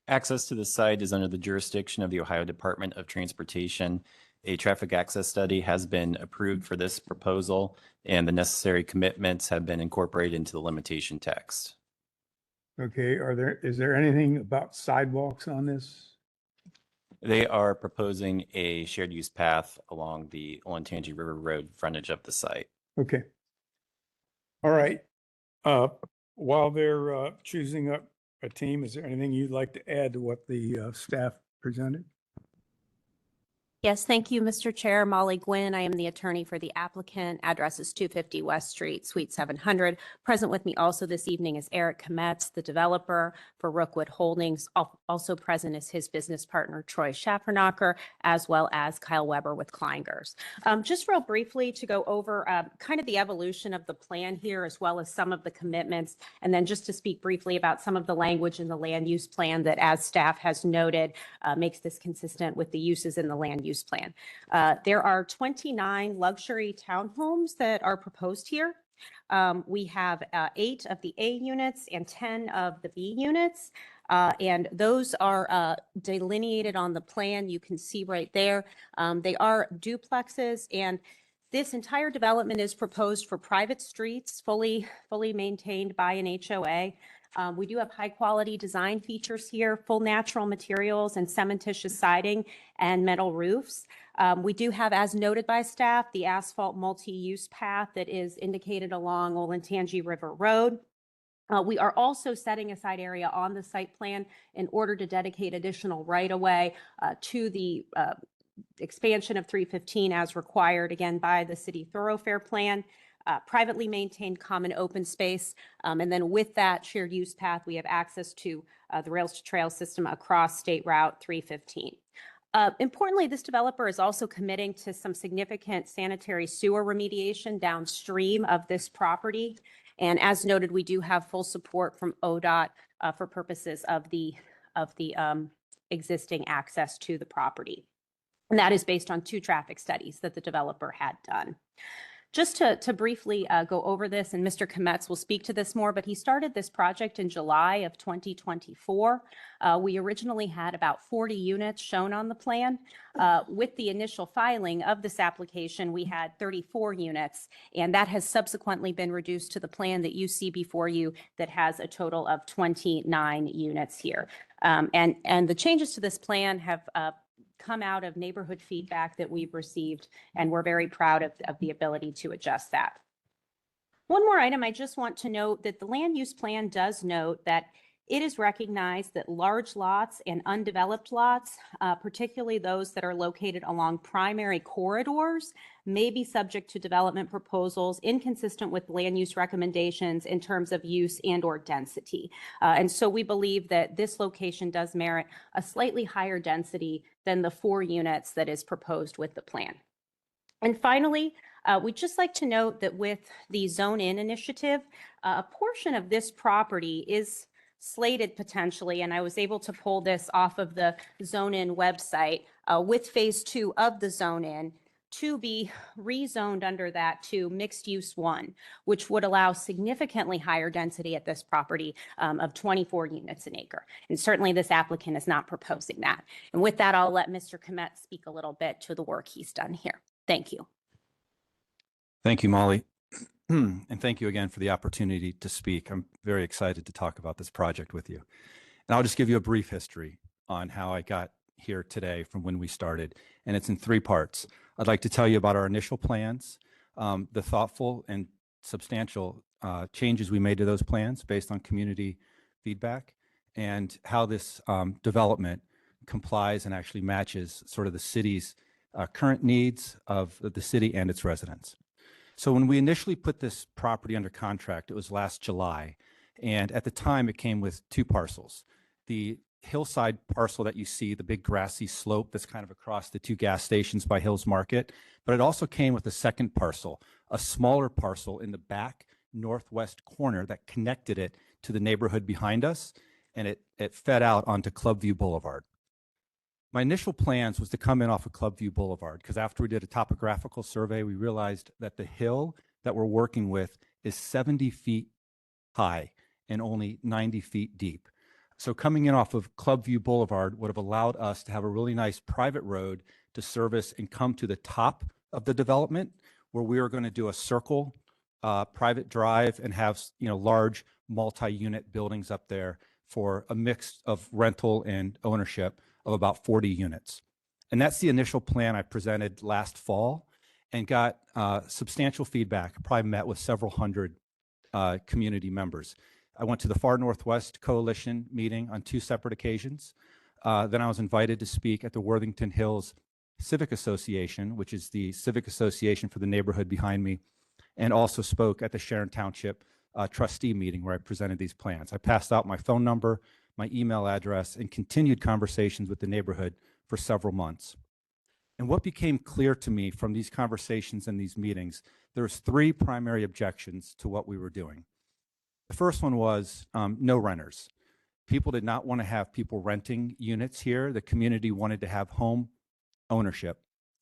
Speaker 5: Access to the site is under the jurisdiction of the Ohio Department of Transportation. A traffic access study has been approved for this proposal, and the necessary commitments have been incorporated into the limitation text.
Speaker 3: Okay, is there anything about sidewalks on this?
Speaker 5: They are proposing a shared use path along the Olentangy River Road frontage of the site.
Speaker 3: Okay. All right. While they're choosing up a team, is there anything you'd like to add to what the staff presented?
Speaker 12: Yes, thank you, Mr. Chair. Molly Gwynn. I am the attorney for the applicant. Address is 250 West Street, Suite 700. Present with me also this evening is Eric Kometz, the developer for Rookwood Holdings. Also present is his business partner, Troy Schaffernacher, as well as Kyle Weber with Kleingers. Just real briefly to go over kind of the evolution of the plan here, as well as some of the commitments, and then just to speak briefly about some of the language in the land use plan that, as staff has noted, makes this consistent with the uses in the land use plan. There are 29 luxury townhomes that are proposed here. We have 8 of the A units and 10 of the B units. And those are delineated on the plan. You can see right there. They are duplexes, and this entire development is proposed for private streets, fully maintained by an HOA. We do have high quality design features here, full natural materials and cementitious siding and metal roofs. We do have, as noted by staff, the asphalt multi-use path that is indicated along Olentangy River Road. We are also setting aside area on the site plan in order to dedicate additional right-of-way to the expansion of 315 as required, again, by the city thoroughfare plan. Privately maintained common open space. And then with that shared use path, we have access to the rails to trail system across State Route 315. Importantly, this developer is also committing to some significant sanitary sewer remediation downstream of this property. And as noted, we do have full support from ODOT for purposes of the existing access to the property. And that is based on 2 traffic studies that the developer had done. Just to briefly go over this, and Mr. Kometz will speak to this more, but he started this project in July of 2024. We originally had about 40 units shown on the plan. With the initial filing of this application, we had 34 units, and that has subsequently been reduced to the plan that you see before you that has a total of 29 units here. And the changes to this plan have come out of neighborhood feedback that we've received, and we're very proud of the ability to adjust that. One more item, I just want to note that the land use plan does note that it is recognized that large lots and undeveloped lots, particularly those that are located along primary corridors, may be subject to development proposals inconsistent with land use recommendations in terms of use and/or density. And so we believe that this location does merit a slightly higher density than the 4 units that is proposed with the plan. And finally, we'd just like to note that with the Zone In initiative, a portion of this property is slated potentially, and I was able to pull this off of the Zone In website, with phase 2 of the Zone In to be rezoned under that to mixed use 1, which would allow significantly higher density at this property of 24 units an acre. And certainly this applicant is not proposing that. And with that, I'll let Mr. Kometz speak a little bit to the work he's done here. Thank you.
Speaker 13: Thank you, Molly. And thank you again for the opportunity to speak. I'm very excited to talk about this project with you. And I'll just give you a brief history on how I got here today from when we started. And it's in 3 parts. I'd like to tell you about our initial plans, the thoughtful and substantial changes we made to those plans based on community feedback, and how this development complies and actually matches sort of the city's current needs of the city and its residents. So when we initially put this property under contract, it was last July. And at the time, it came with two parcels. The hillside parcel that you see, the big grassy slope that's kind of across the two gas stations by Hills Market. But it also came with a second parcel, a smaller parcel in the back northwest corner that connected it to the neighborhood behind us. And it fed out onto Clubview Boulevard. My initial plans was to come in off of Clubview Boulevard, because after we did a topographical survey, we realized that the hill that we're working with is 70 feet high and only 90 feet deep. So coming in off of Clubview Boulevard would have allowed us to have a really nice private road to service and come to the top of the development, where we are going to do a circle private drive and have large multi-unit buildings up there for a mix of rental and ownership of about 40 units. And that's the initial plan I presented last fall and got substantial feedback. I probably met with several hundred community members. I went to the Far Northwest Coalition meeting on 2 separate occasions. Then I was invited to speak at the Worthington Hills Civic Association, which is the civic association for the neighborhood behind me, and also spoke at the Sharon Township trustee meeting where I presented these plans. I passed out my phone number, my email address, and continued conversations with the neighborhood for several months. And what became clear to me from these conversations and these meetings, there's 3 primary objections to what we were doing. The first one was no renters. People did not want to have people renting units here. The community wanted to have home ownership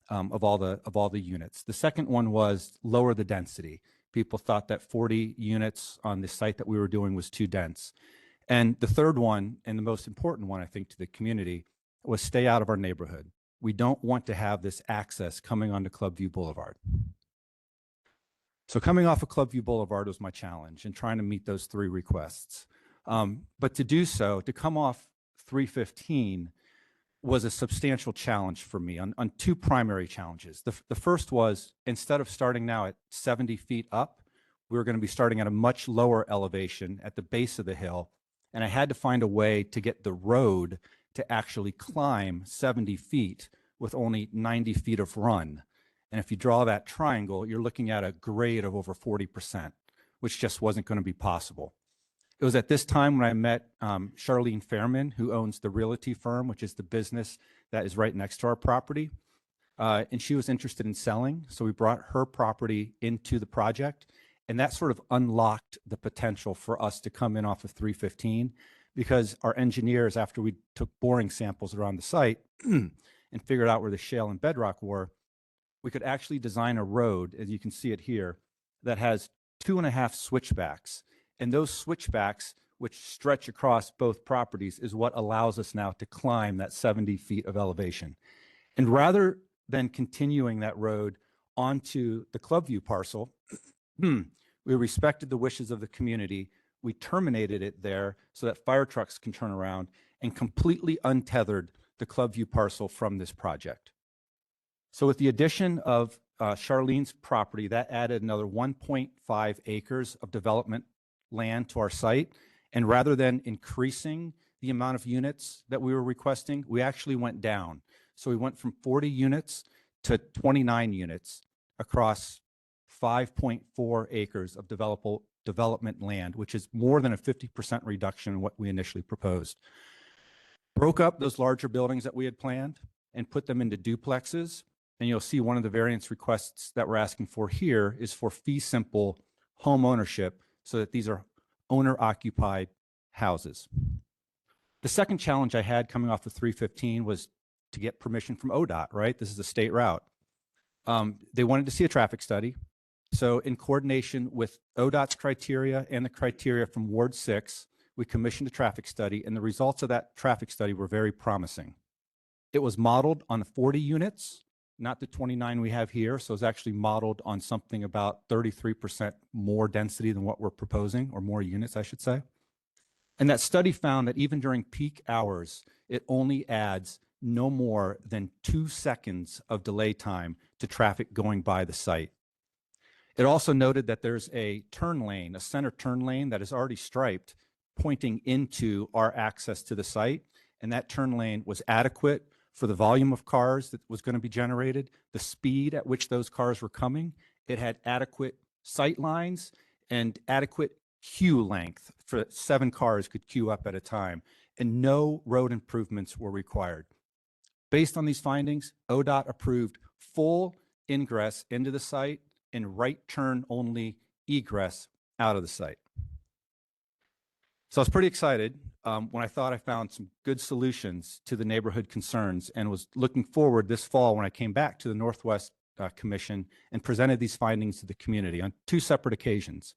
Speaker 13: of all the units. The second one was lower the density. People thought that 40 units on the site that we were doing was too dense. And the third one, and the most important one, I think, to the community, was stay out of our neighborhood. We don't want to have this access coming onto Clubview Boulevard. So coming off of Clubview Boulevard was my challenge in trying to meet those 3 requests. But to do so, to come off 315 was a substantial challenge for me on 2 primary challenges. The first was, instead of starting now at 70 feet up, we were going to be starting at a much lower elevation at the base of the hill. And I had to find a way to get the road to actually climb 70 feet with only 90 feet of run. And if you draw that triangle, you're looking at a grade of over 40%, which just wasn't going to be possible. It was at this time when I met Charlene Fairman, who owns the Realty Firm, which is the business that is right next to our property. And she was interested in selling. So we brought her property into the project. And that sort of unlocked the potential for us to come in off of 315, because our engineers, after we took boring samples around the site and figured out where the shale and bedrock were, we could actually design a road, as you can see it here, that has 2.5 switchbacks. And those switchbacks, which stretch across both properties, is what allows us now to climb that 70 feet of elevation. And rather than continuing that road onto the Clubview parcel, we respected the wishes of the community. We terminated it there so that fire trucks can turn around, and completely untethered the Clubview parcel from this project. So with the addition of Charlene's property, that added another 1.5 acres of development land to our site. And rather than increasing the amount of units that we were requesting, we actually went down. So we went from 40 units to 29 units across 5.4 acres of development land, which is more than a 50% reduction in what we initially proposed. Broke up those larger buildings that we had planned and put them into duplexes. And you'll see one of the variance requests that we're asking for here is for fee simple home ownership, so that these are owner occupied houses. The second challenge I had coming off of 315 was to get permission from ODOT, right? This is a state route. They wanted to see a traffic study. So in coordination with ODOT's criteria and the criteria from Ward 6, we commissioned a traffic study, and the results of that traffic study were very promising. It was modeled on 40 units, not the 29 we have here. So it's actually modeled on something about 33% more density than what we're proposing, or more units, I should say. And that study found that even during peak hours, it only adds no more than 2 seconds of delay time to traffic going by the site. It also noted that there's a turn lane, a center turn lane that is already striped pointing into our access to the site. And that turn lane was adequate for the volume of cars that was going to be generated, the speed at which those cars were coming. It had adequate sight lines and adequate queue length for 7 cars could queue up at a time, and no road improvements were required. Based on these findings, ODOT approved full ingress into the site and right turn only egress out of the site. So I was pretty excited when I thought I found some good solutions to the neighborhood concerns, and was looking forward this fall when I came back to the Northwest Commission and presented these findings to the community on 2 separate occasions.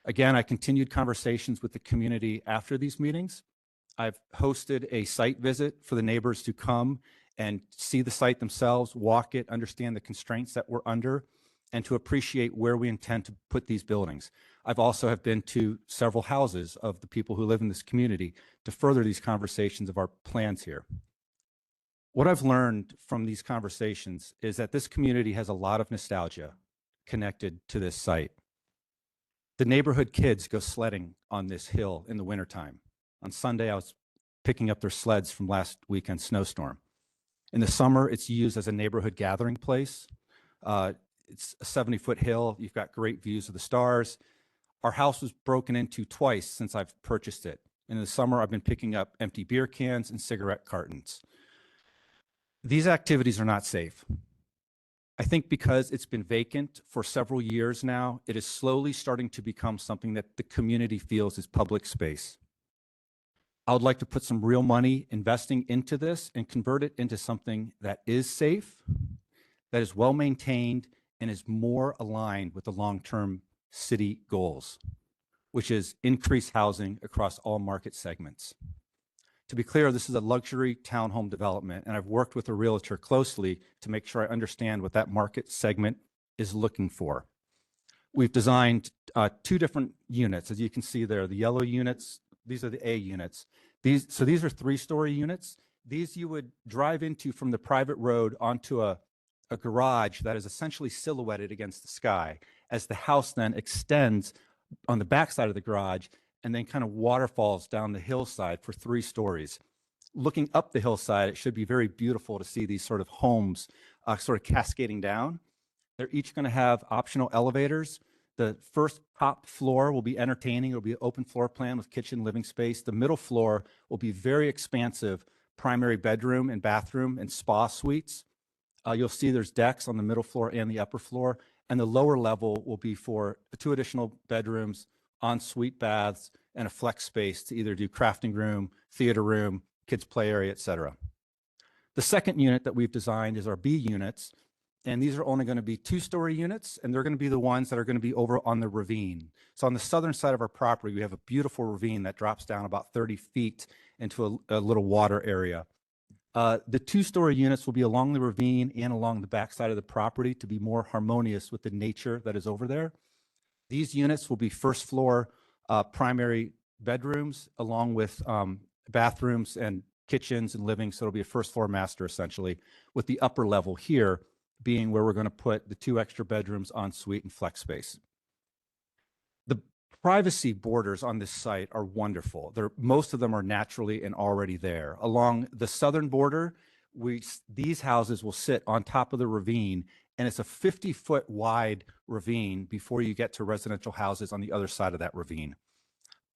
Speaker 13: Again, I continued conversations with the community after these meetings. I've hosted a site visit for the neighbors to come and see the site themselves, walk it, understand the constraints that we're under, and to appreciate where we intend to put these buildings. I've also have been to several houses of the people who live in this community to further these conversations of our plans here. What I've learned from these conversations is that this community has a lot of nostalgia connected to this site. The neighborhood kids go sledding on this hill in the wintertime. On Sunday, I was picking up their sleds from last weekend's snowstorm. In the summer, it's used as a neighborhood gathering place. It's a 70-foot hill. You've got great views of the stars. Our house was broken into twice since I've purchased it. In the summer, I've been picking up empty beer cans and cigarette cartons. These activities are not safe. I think because it's been vacant for several years now, it is slowly starting to become something that the community feels is public space. I would like to put some real money investing into this and convert it into something that is safe, that is well maintained, and is more aligned with the long-term city goals, which is increased housing across all market segments. To be clear, this is a luxury townhome development, and I've worked with a realtor closely to make sure I understand what that market segment is looking for. We've designed 2 different units. As you can see there, the yellow units, these are the A units. These are 3-story units. These you would drive into from the private road onto a garage that is essentially silhouetted against the sky, as the house then extends on the backside of the garage and then kind of waterfalls down the hillside for 3 stories. Looking up the hillside, it should be very beautiful to see these sort of homes sort of cascading down. They're each going to have optional elevators. The first top floor will be entertaining. It'll be an open floor plan with kitchen, living space. The middle floor will be very expansive primary bedroom and bathroom and spa suites. You'll see there's decks on the middle floor and the upper floor. And the lower level will be for 2 additional bedrooms, ensuite baths, and a flex space to either do crafting room, theater room, kids play area, etc. The second unit that we've designed is our B units. And these are only going to be 2-story units, and they're going to be the ones that are going to be over on the ravine. So on the southern side of our property, we have a beautiful ravine that drops down about 30 feet into a little water area. The 2-story units will be along the ravine and along the backside of the property to be more harmonious with the nature that is over there. These units will be first floor primary bedrooms along with bathrooms and kitchens and living. So it'll be a first floor master essentially, with the upper level here being where we're going to put the 2 extra bedrooms, ensuite, and flex space. The privacy borders on this site are wonderful. Most of them are naturally and already there. Along the southern border, these houses will sit on top of the ravine, and it's a 50-foot wide ravine before you get to residential houses on the other side of that ravine.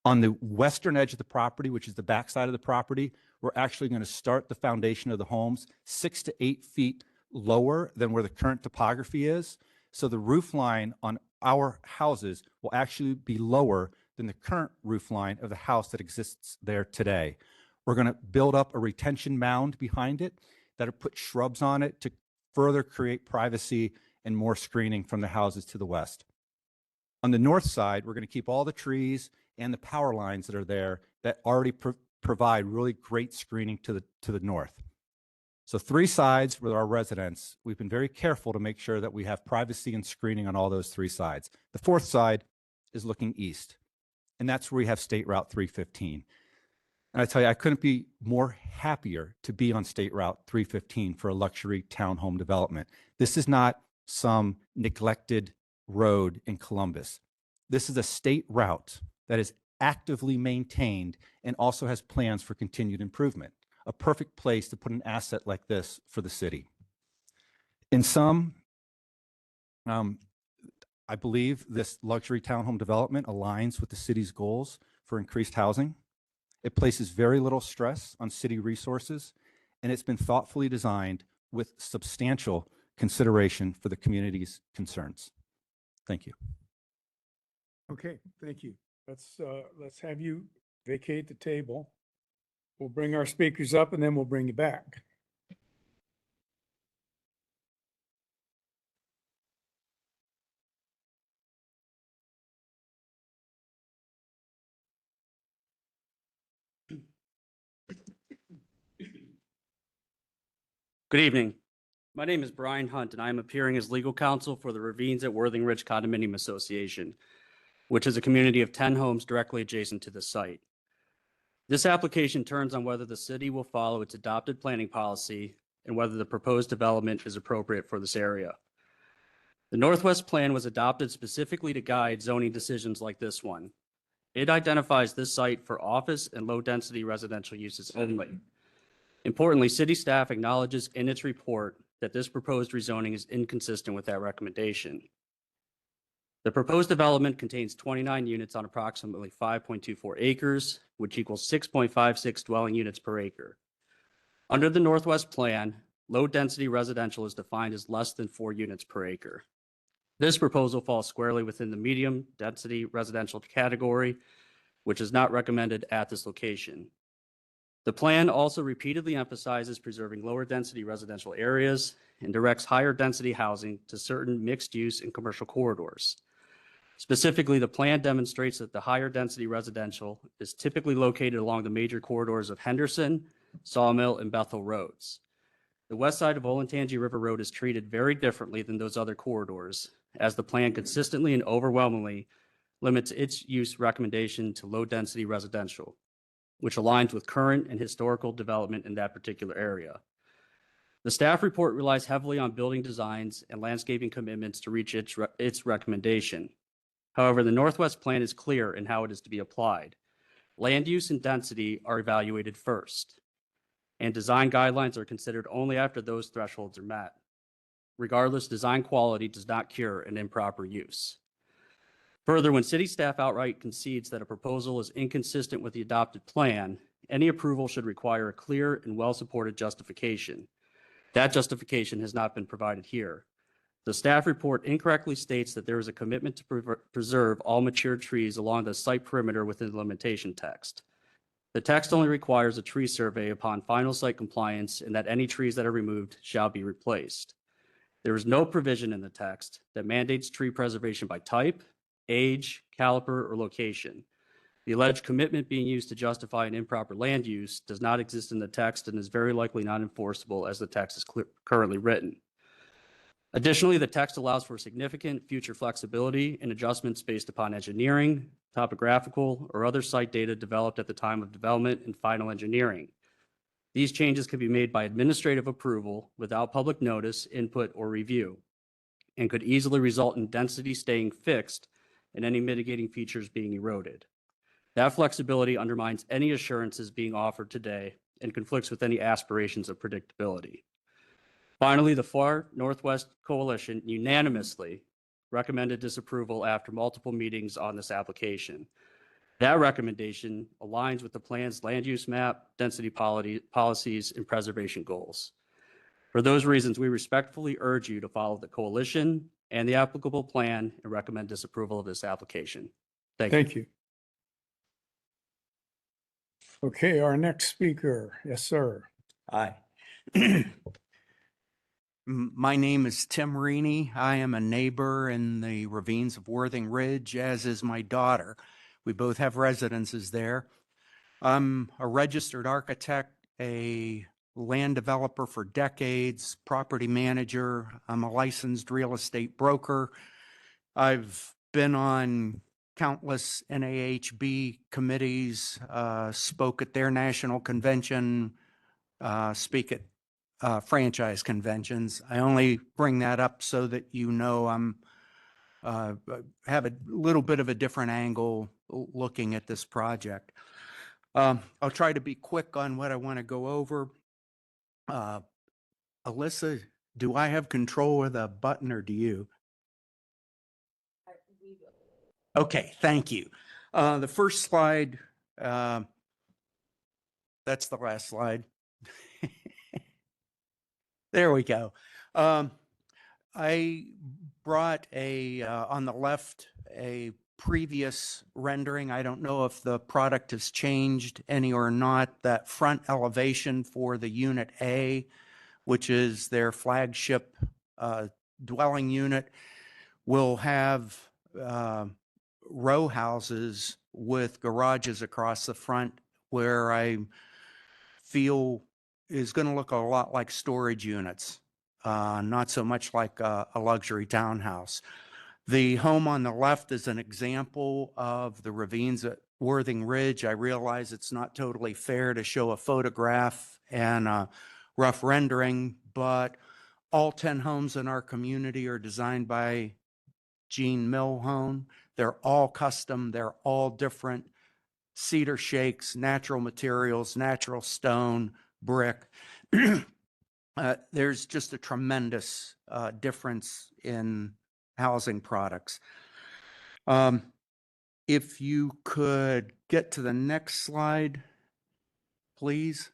Speaker 13: On the western edge of the property, which is the backside of the property, we're actually going to start the foundation of the homes 6 to 8 feet lower than where the current topography is. So the roof line on our houses will actually be lower than the current roof line of the house that exists there today. We're going to build up a retention mound behind it that'll put shrubs on it to further create privacy and more screening from the houses to the west. On the north side, we're going to keep all the trees and the power lines that are there that already provide really great screening to the north. So 3 sides with our residents. We've been very careful to make sure that we have privacy and screening on all those 3 sides. The 4th side is looking east, and that's where we have State Route 315. And I tell you, I couldn't be more happier to be on State Route 315 for a luxury townhome development. This is not some neglected Road in Columbus. This is a state route that is actively maintained and also has plans for continued improvement. A perfect place to put an asset like this for the city. In sum, I believe this luxury townhome development aligns with the city's goals for increased housing. It places very little stress on city resources, and it's been thoughtfully designed with substantial consideration for the community's concerns. Thank you.
Speaker 3: Okay, thank you. Let's have you vacate the table. We'll bring our speakers up and then we'll bring you back.
Speaker 14: Good evening. My name is Brian Hunt, and I am appearing as legal counsel for the Ravines at Worthing Ridge Condominium Association, which is a community of 10 homes directly adjacent to the site. This application turns on whether the city will follow its adopted planning policy and whether the proposed development is appropriate for this area. The Northwest Plan was adopted specifically to guide zoning decisions like this one. It identifies this site for office and low-density residential uses only. Importantly, city staff acknowledges in its report that this proposed rezoning is inconsistent with that recommendation. The proposed development contains 29 units on approximately 5.24 acres, which equals 6.56 dwelling units per acre. Under the Northwest Plan, low-density residential is defined as less than 4 units per acre. This proposal falls squarely within the medium-density residential category, which is not recommended at this location. The plan also repeatedly emphasizes preserving lower density residential areas and directs higher density housing to certain mixed use and commercial corridors. Specifically, the plan demonstrates that the higher density residential is typically located along the major corridors of Henderson, Sawmill, and Bethel roads. The west side of Olentangy River Road is treated very differently than those other corridors, as the plan consistently and overwhelmingly limits its use recommendation to low density residential, which aligns with current and historical development in that particular area. The staff report relies heavily on building designs and landscaping commitments to reach its recommendation. However, the Northwest Plan is clear in how it is to be applied. Land use and density are evaluated first, and design guidelines are considered only after those thresholds are met. Regardless, design quality does not cure an improper use. Further, when city staff outright concedes that a proposal is inconsistent with the adopted plan, any approval should require a clear and well-supported justification. That justification has not been provided here. The staff report incorrectly states that there is a commitment to preserve all mature trees along the site perimeter within the limitation text. The text only requires a tree survey upon final site compliance and that any trees that are removed shall be replaced. There is no provision in the text that mandates tree preservation by type, age, caliper, or location. The alleged commitment being used to justify an improper land use does not exist in the text and is very likely not enforceable as the text is currently written. Additionally, the text allows for significant future flexibility and adjustments based upon engineering, topographical, or other site data developed at the time of development and final engineering. These changes can be made by administrative approval without public notice, input, or review, and could easily result in density staying fixed and any mitigating features being eroded. That flexibility undermines any assurances being offered today and conflicts with any aspirations of predictability. Finally, the Far Northwest Coalition unanimously recommended disapproval after multiple meetings on this application. That recommendation aligns with the plan's land use map, density policies, and preservation goals. For those reasons, we respectfully urge you to follow the coalition and the applicable plan and recommend disapproval of this application. Thank you.
Speaker 3: Thank you. Okay, our next speaker. Yes, sir.
Speaker 15: Hi. My name is Tim Reaney. I am a neighbor in the ravines of Worthing Ridge, as is my daughter. We both have residences there. I'm a registered architect, a land developer for decades, property manager. I'm a licensed real estate broker. I've been on countless NAHB committees, spoke at their national convention, speak at franchise conventions. I only bring that up so that you know I'm have a little bit of a different angle looking at this project. I'll try to be quick on what I want to go over. Alyssa, do I have control of the button or do you? Okay, thank you. The first slide, that's the last slide. There we go. I brought on the left, a previous rendering. I don't know if the product has changed any or not. That front elevation for the Unit A, which is their flagship dwelling unit, will have row houses with garages across the front, where I feel is going to look a lot like storage units, not so much like a luxury townhouse. The home on the left is an example of the ravines at Worthing Ridge. I realize it's not totally fair to show a photograph and a rough rendering, but all 10 homes in our community are designed by Gene Milhone. They're all custom. They're all different cedar shakes, natural materials, natural stone, brick. There's just a tremendous difference in housing products. If you could get to the next slide, please.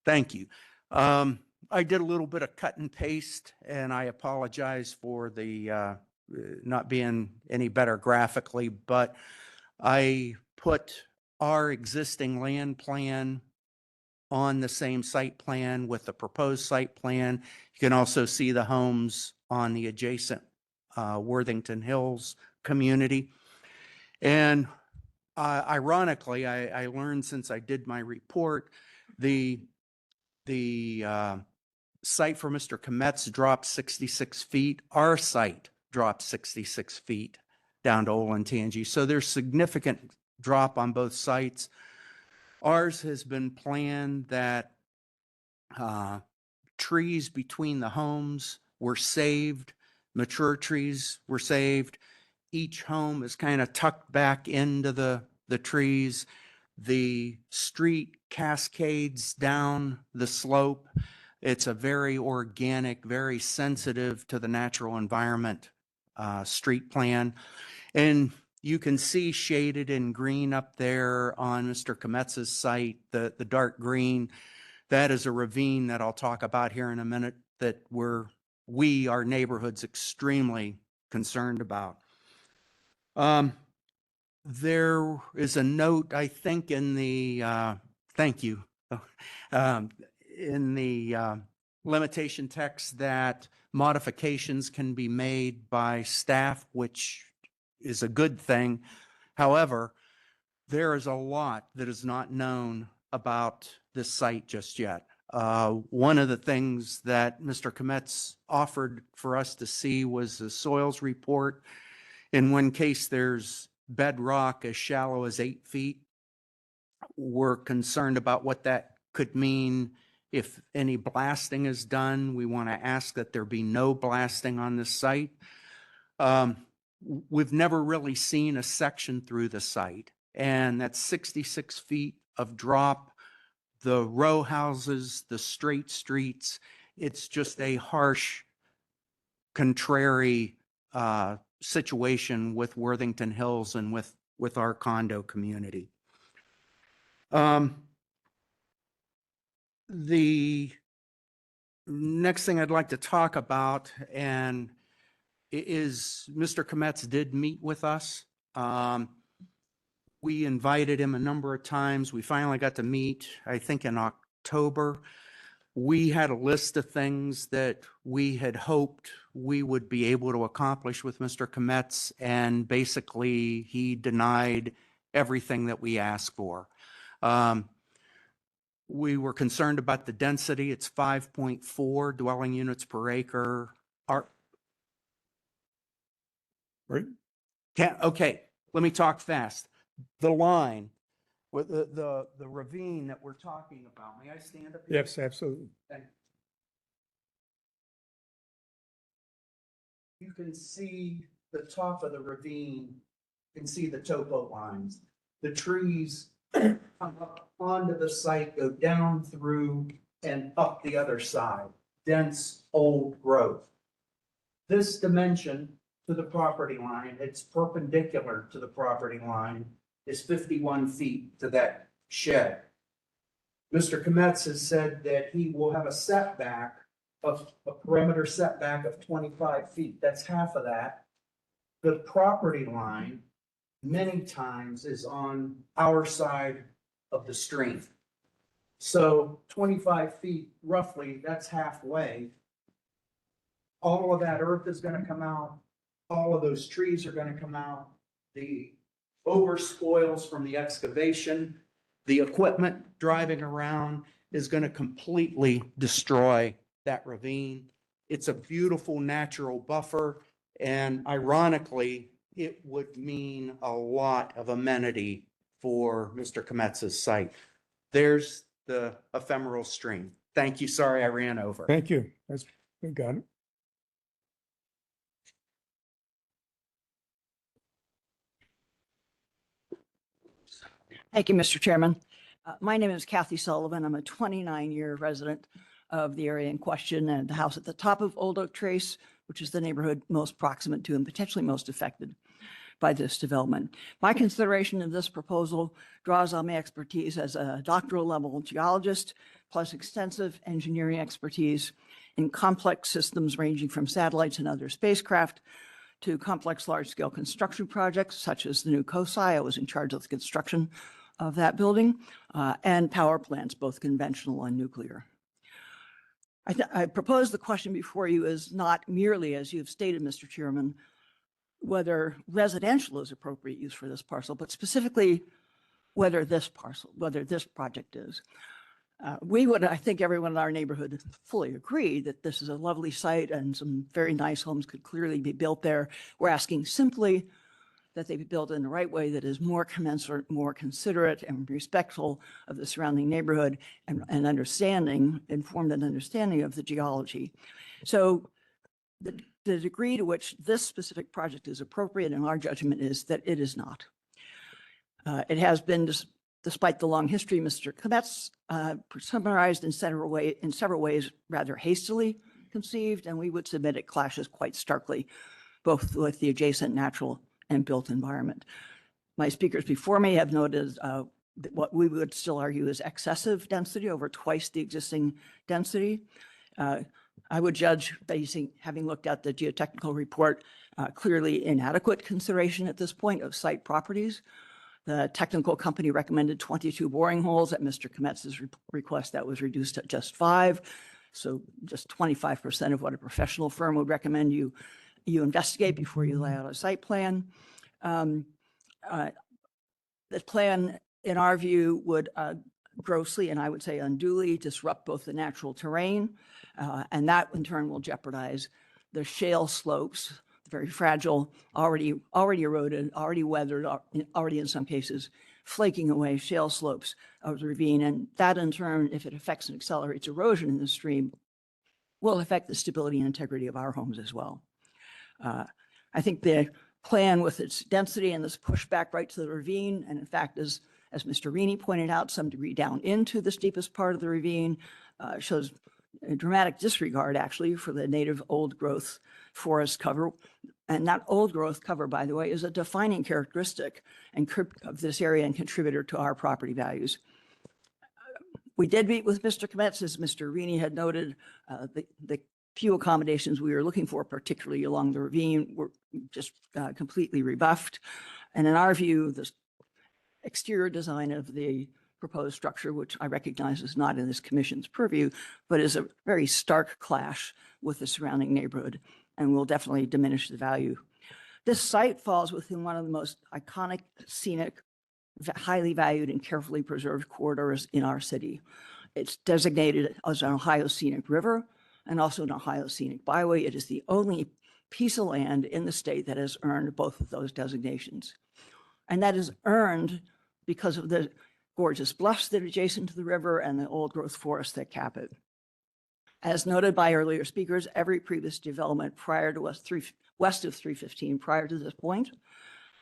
Speaker 15: Thank you. I did a little bit of cut and paste, and I apologize for the not being any better graphically, but I put our existing land plan on the same site plan with the proposed site plan. You can also see the homes on the adjacent Worthington Hills community. And ironically, I learned since I did my report, the site for Mr. Kometz dropped 66 feet. Our site dropped 66 feet down to Olentangy. So there's significant drop on both sites. Ours has been planned that trees between the homes were saved, mature trees were saved. Each home is kind of tucked back into the trees. The street cascades down the slope. It's a very organic, very sensitive to the natural environment street plan. And you can see shaded in green up there on Mr. Kometz's site, the dark green. That is a ravine that I'll talk about here in a minute that our neighborhood's extremely concerned about. There is a note, I think, in the, thank you, in the limitation text that modifications can be made by staff, which is a good thing. However, there is a lot that is not known about this site just yet. One of the things that Mr. Kometz offered for us to see was the soils report. In one case, there's bedrock as shallow as 8 feet. We're concerned about what that could mean if any blasting is done. We want to ask that there be no blasting on this site. We've never really seen a section through the site, and that's 66 feet of drop, the row houses, the straight streets. It's just a harsh, contrary situation with Worthington Hills and with our condo community. The next thing I'd like to talk about is Mr. Kometz did meet with us. We invited him a number of times. We finally got to meet, I think, in October. We had a list of things that we had hoped we would be able to accomplish with Mr. Kometz, and basically he denied everything that we asked for. We were concerned about the density. It's 5.4 dwelling units per acre. Okay, let me talk fast. The line with the ravine that we're talking about. May I stand up here?
Speaker 3: Yes, absolutely.
Speaker 15: Thank you. you can see the top of the ravine, you can see the topo lines. The trees come up onto the site, go down through and up the other side, dense old growth. This dimension to the property line, it's perpendicular to the property line, is 51 feet to that shed. Mr. Kometz has said that he will have a setback of a perimeter setback of 25 feet. That's half of that. The property line many times is on our side of the stream. So 25 feet roughly, that's halfway. All of that earth is going to come out. All of those trees are going to come out. The overspoils from the excavation, the equipment driving around is going to completely destroy that ravine. It's a beautiful natural buffer, and ironically, it would mean a lot of amenity for Mr. Kometz's site. There's the ephemeral stream. Thank you. Sorry, I ran over.
Speaker 3: Thank you. That's, we got it.
Speaker 11: Thank you, Mr. Chairman. My name is Kathy Sullivan. I'm a 29-year resident of the area in question and the house at the top of Old Oak Trace, which is the neighborhood most proximate to and potentially most affected by this development. My consideration of this proposal draws on my expertise as a doctoral level geologist, plus extensive engineering expertise in complex systems ranging from satellites and other spacecraft to complex large-scale construction projects such as the new COSI. I was in charge of the construction of that building, and power plants, both conventional and nuclear. I propose the question before you is not merely, as you've stated, Mr. Chairman, whether residential is appropriate use for this parcel, but specifically whether this project is. We would, I think everyone in our neighborhood fully agree that this is a lovely site and some very nice homes could clearly be built there. We're asking simply that they be built in the right way that is more commensurate, more considerate and respectful of the surrounding neighborhood and informed and understanding of the geology. So the degree to which this specific project is appropriate in our judgment is that it is not. It has been, despite the long history, Mr. Kometz summarized in several ways rather hastily conceived, and we would submit it clashes quite starkly, both with the adjacent natural and built environment. My speakers before me have noted what we would still argue is excessive density, over twice the existing density. I would judge, having looked at the geotechnical report, clearly inadequate consideration at this point of site properties. The technical company recommended 22 boring holes. At Mr. Kometz's request, that was reduced to just 5. So just 25% of what a professional firm would recommend you investigate before you lay out a site plan. The plan, in our view, would grossly, and I would say unduly, disrupt both the natural terrain, and that in turn will jeopardize the shale slopes, very fragile, already eroded, already weathered, already in some cases flaking away shale slopes of the ravine. And that in turn, if it affects and accelerates erosion in the stream, will affect the stability and integrity of our homes as well. I think the plan with its density and this pushback right to the ravine, and in fact, as Mr. Rini pointed out, some degree down into the steepest part of the ravine, shows a dramatic disregard actually for the native old growth forest cover. And that old growth cover, by the way, is a defining characteristic of this area and contributor to our property values. We did meet with Mr. Kometz, as Mr. Rini had noted. The few accommodations we were looking for, particularly along the ravine, were just completely rebuffed. And in our view, the exterior design of the proposed structure, which I recognize is not in this commission's purview, but is a very stark clash with the surrounding neighborhood and will definitely diminish the value. This site falls within one of the most iconic, scenic, highly valued and carefully preserved corridors in our city. It's designated as an Ohio Scenic River and also an Ohio Scenic Byway. It is the only piece of land in the state that has earned both of those designations. And that is earned because of the gorgeous bluffs that are adjacent to the river and the old growth forests that cap it. As noted by earlier speakers, every previous development prior to us, west of 315 prior to this point,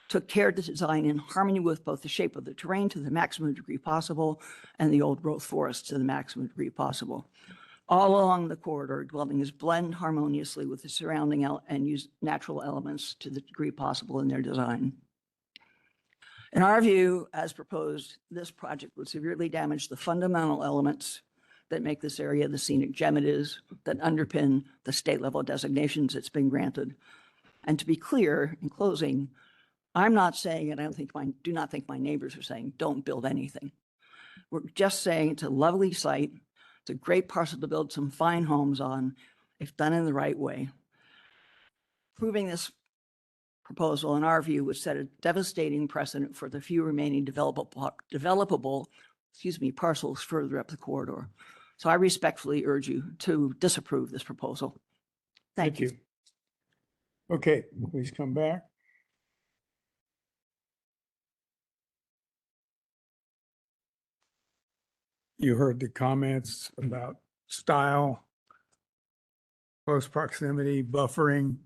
Speaker 11: took care to design in harmony with both the shape of the terrain to the maximum degree possible and the old growth forest to the maximum degree possible. All along the corridor, dwellings blend harmoniously with the surrounding and use natural elements to the degree possible in their design. In our view, as proposed, this project would severely damage the fundamental elements that make this area the scenic gem it is, that underpin the state level designations it's been granted. And to be clear, in closing, I'm not saying, and do not think my neighbors are saying, don't build anything. We're just saying it's a lovely site. It's a great parcel to build some fine homes on, if done in the right way. Approving this proposal, in our view, would set a devastating precedent for the few remaining developable parcels further up the corridor. So I respectfully urge you to disapprove this proposal. Thank you.
Speaker 3: Okay, please come back. You heard the comments about style, close proximity, buffering.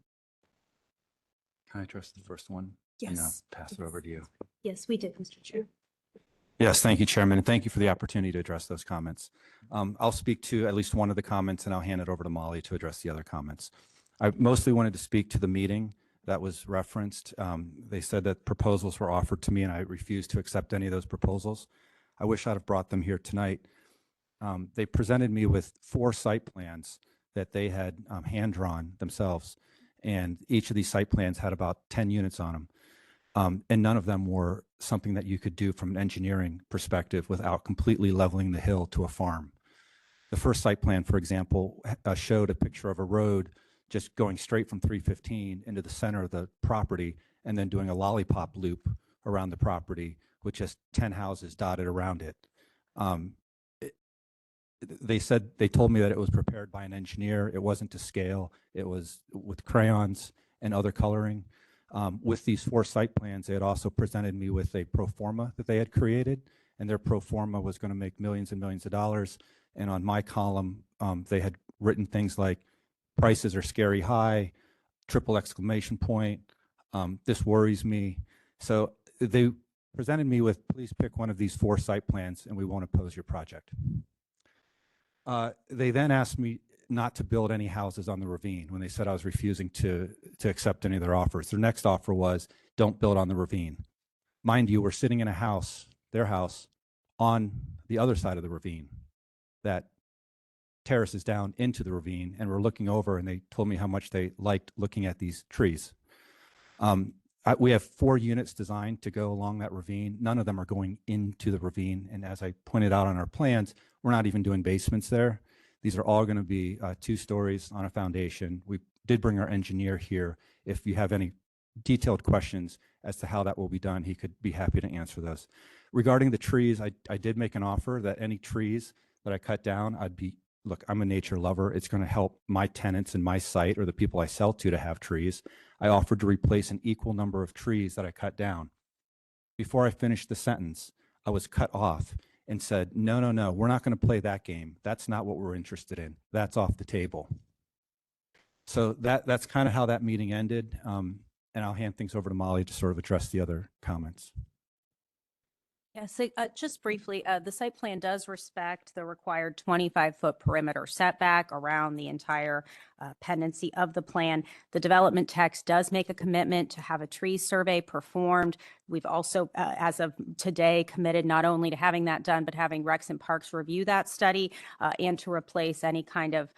Speaker 13: Can I address the first one? And
Speaker 12: Yes.
Speaker 13: pass it over to you.
Speaker 12: Yes, we did, Mr. Chair.
Speaker 13: Yes, thank you, Chairman, and thank you for the opportunity to address those comments. I'll speak to at least one of the comments, and I'll hand it over to Molly to address the other comments. I mostly wanted to speak to the meeting that was referenced. They said that proposals were offered to me, and I refused to accept any of those proposals. I wish I'd have brought them here tonight. They presented me with 4 site plans that they had hand-drawn themselves, and each of these site plans had about 10 units on them. And none of them were something that you could do from an engineering perspective without completely leveling the hill to a farm. The first site plan, for example, showed a picture of a road just going straight from 315 into the center of the property and then doing a lollipop loop around the property with just 10 houses dotted around it. They told me that it was prepared by an engineer. It wasn't to scale. It was with crayons and other coloring. With these 4 site plans, they had also presented me with a pro forma that they had created, and their pro forma was going to make millions and millions of dollars. And on my column, they had written things like, prices are scary high, triple exclamation point, this worries me. So they presented me with, please pick one of these 4 site plans and we won't oppose your project. They then asked me not to build any houses on the ravine when they said I was refusing to accept any of their offers. Their next offer was, don't build on the ravine. Mind you, we're sitting in a house, their house, on the other side of the ravine that terraces down into the ravine, and we're looking over, and they told me how much they liked looking at these trees. We have 4 units designed to go along that ravine. None of them are going into the ravine, and as I pointed out on our plans, we're not even doing basements there. These are all going to be 2 stories on a foundation. We did bring our engineer here. If you have any detailed questions as to how that will be done, he could be happy to answer those. Regarding the trees, I did make an offer that any trees that I cut down, look, I'm a nature lover. It's going to help my tenants and my site or the people I sell to have trees. I offered to replace an equal number of trees that I cut down. Before I finished the sentence, I was cut off and said, no, we're not going to play that game. That's not what we're interested in. That's off the table. So that's kind of how that meeting ended. And I'll hand things over to Molly to sort of address the other comments.
Speaker 12: Yes, just briefly, the site plan does respect the required 25-foot perimeter setback around the entire pendency of the plan. The development text does make a commitment to have a tree survey performed. We've also, as of today, committed not only to having that done, but having Rex and Parks review that study and to replace any kind of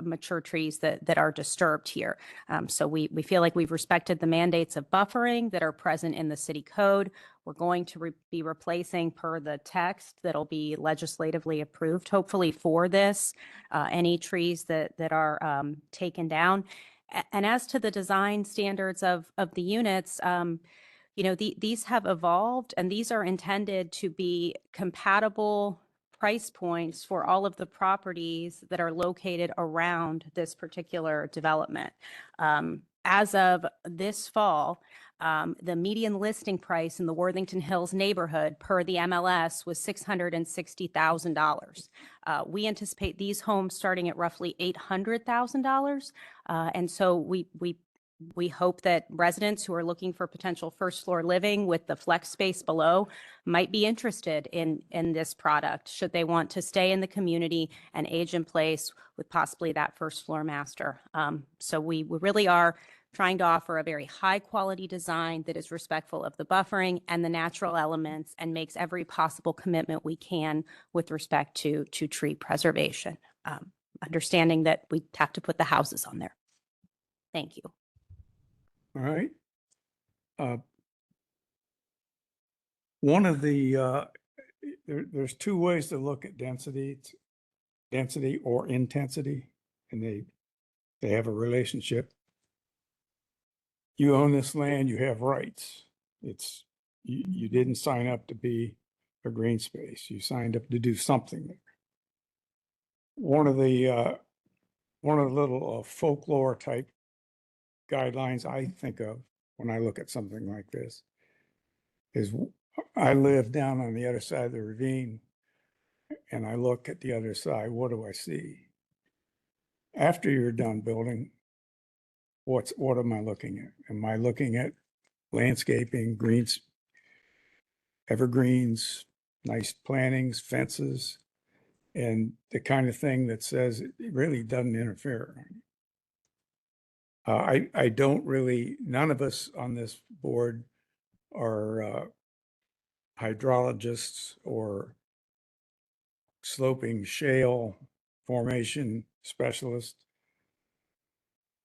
Speaker 12: mature trees that are disturbed here. So we feel like we've respected the mandates of buffering that are present in the city code. We're going to be replacing, per the text that'll be legislatively approved, hopefully for this, any trees that are taken down. And as to the design standards of the units, these have evolved, and these are intended to be compatible price points for all of the properties that are located around this particular development. As of this fall, the median listing price in the Worthington Hills neighborhood per the MLS was $660,000. We anticipate these homes starting at roughly $800,000. And so we We hope that residents who are looking for potential first floor living with the flex space below might be interested in this product, should they want to stay in the community and age in place with possibly that first floor master. So we really are trying to offer a very high quality design that is respectful of the buffering and the natural elements and makes every possible commitment we can with respect to tree preservation. Understanding that we have to put the houses on there. Thank you.
Speaker 3: All right. One of the, there's two ways to look at density. It's density or intensity, and they have a relationship. You own this land, you have rights. It's, you didn't sign up to be a green space. You signed up to do something there. One of the little folklore type guidelines I think of when I look at something like this is I live down on the other side of the ravine and I look at the other side. What do I see? After you're done building, what am I looking at? Am I looking at landscaping, greens, evergreens, nice plantings, fences, and the kind of thing that says it really doesn't interfere? I don't really, none of us on this board are hydrologists or sloping shale formation specialists.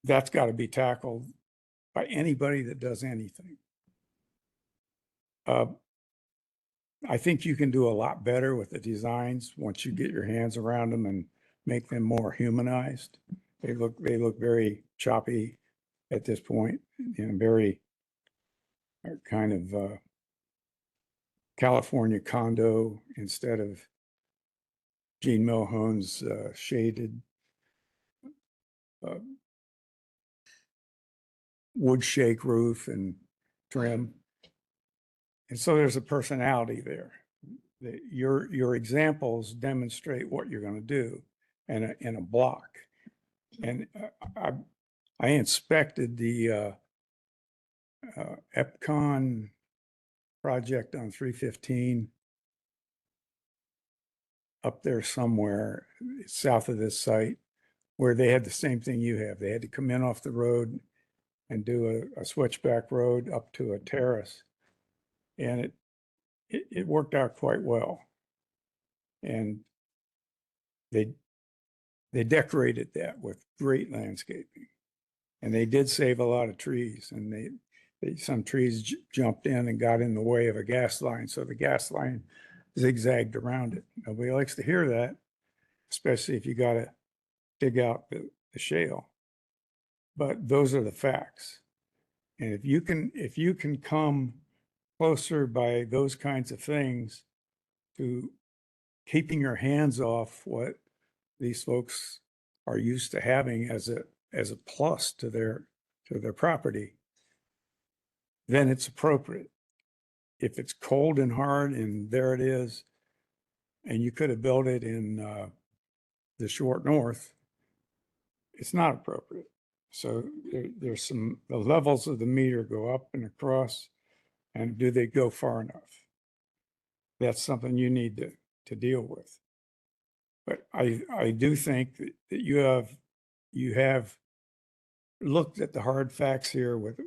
Speaker 3: That's got to be tackled by anybody that does anything. I think you can do a lot better with the designs once you get your hands around them and make them more humanized. They look very choppy at this point, very kind of California condo instead of Gene Milhone's shaded wood shake roof and trim. And so there's a personality there. Your examples demonstrate what you're going to do in a block. And I inspected the EPCON project on 315 up there somewhere south of this site, where they had the same thing you have. They had to come in off the road and do a switchback road up to a terrace. And it worked out quite well. And they decorated that with great landscaping. And they did save a lot of trees, and some trees jumped in and got in the way of a gas line. So the gas line zigzagged around it. Nobody likes to hear that, especially if you got to dig out the shale. But those are the facts. And if you can come closer by those kinds of things to keeping your hands off what these folks are used to having as a plus to their property, then it's appropriate. If it's cold and hard and there it is, and you could have built it in the short north, it's not appropriate. So there's the levels of the meter go up and across, and do they go far enough? That's something you need to deal with. But I do think that you have looked at the hard facts here with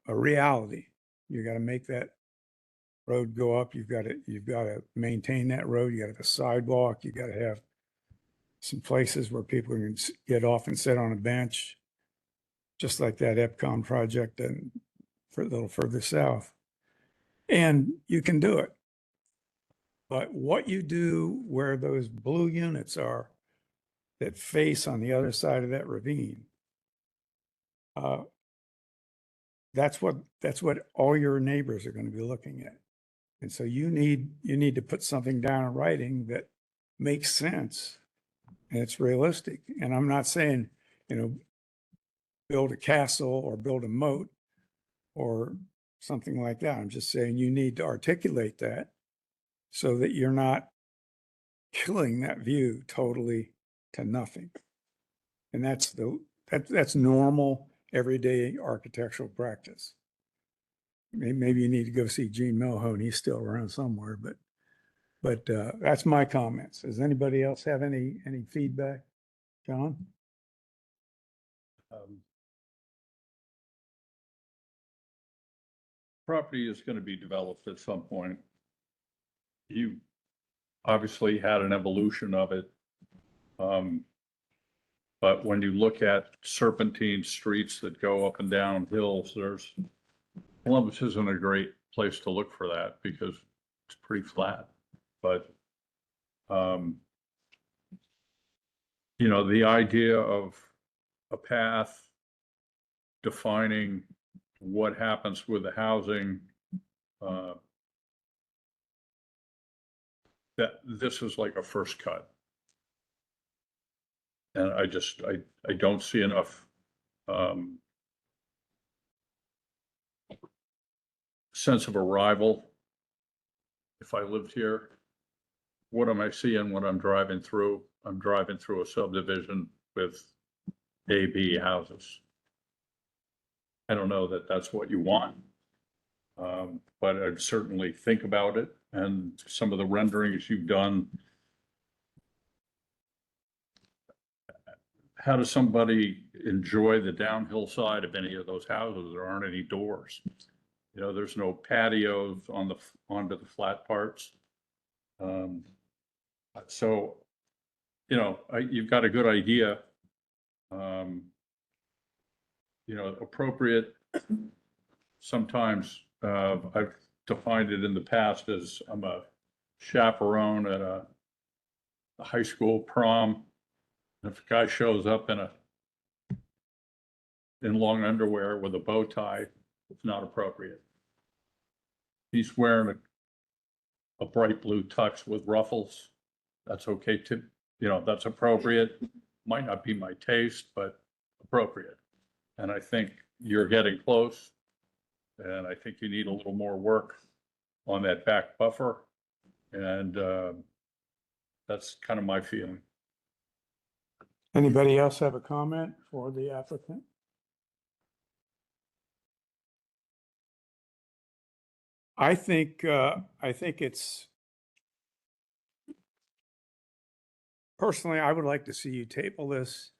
Speaker 3: a reality. You got to make that road go up. You've got to maintain that road. You got to have a sidewalk. You got to have some places where people can get off and sit on a bench, just like that EPCON project and for a little further south. And you can do it. But what you do where those blue units are that face on the other side of that ravine, that's what all your neighbors are going to be looking at. And so you need to put something down in writing that makes sense and it's realistic. And I'm not saying, build a castle or build a moat or something like that. I'm just saying you need to articulate that so that you're not killing that view totally to nothing. And that's that's normal, everyday architectural practice. Maybe you need to go see Gene Milhone. He's still around somewhere, but that's my comments. Does anybody else have any feedback? John?
Speaker 1: Property is going to be developed at some point. You obviously had an evolution of it. But when you look at serpentine streets that go up and down hills, Columbus isn't a great place to look for that because it's pretty flat. But, you know, the idea of a path defining what happens with the housing, that this is like a first cut. And I don't see enough sense of arrival. If I lived here, what am I seeing when I'm driving through? I'm driving through a subdivision with A, B houses. I don't know that that's what you want. But I'd certainly think about it, and some of the renderings you've done. How does somebody enjoy the downhill side of any of those houses? There aren't any doors. You know, there's no patios onto the flat parts. So, you know, you've got a good idea. You know, appropriate. Sometimes I've defined it in the past as I'm a chaperone at a high school prom. If a guy shows up in long underwear with a bow tie, it's not appropriate. He's wearing a bright blue tux with ruffles. That's okay too. You know, that's appropriate. Might not be my taste, but appropriate. And I think you're getting close. And I think you need a little more work on that back buffer. And that's kind of my feeling.
Speaker 3: Anybody else have a comment for the applicant? I think it's, personally, I would like to see you table this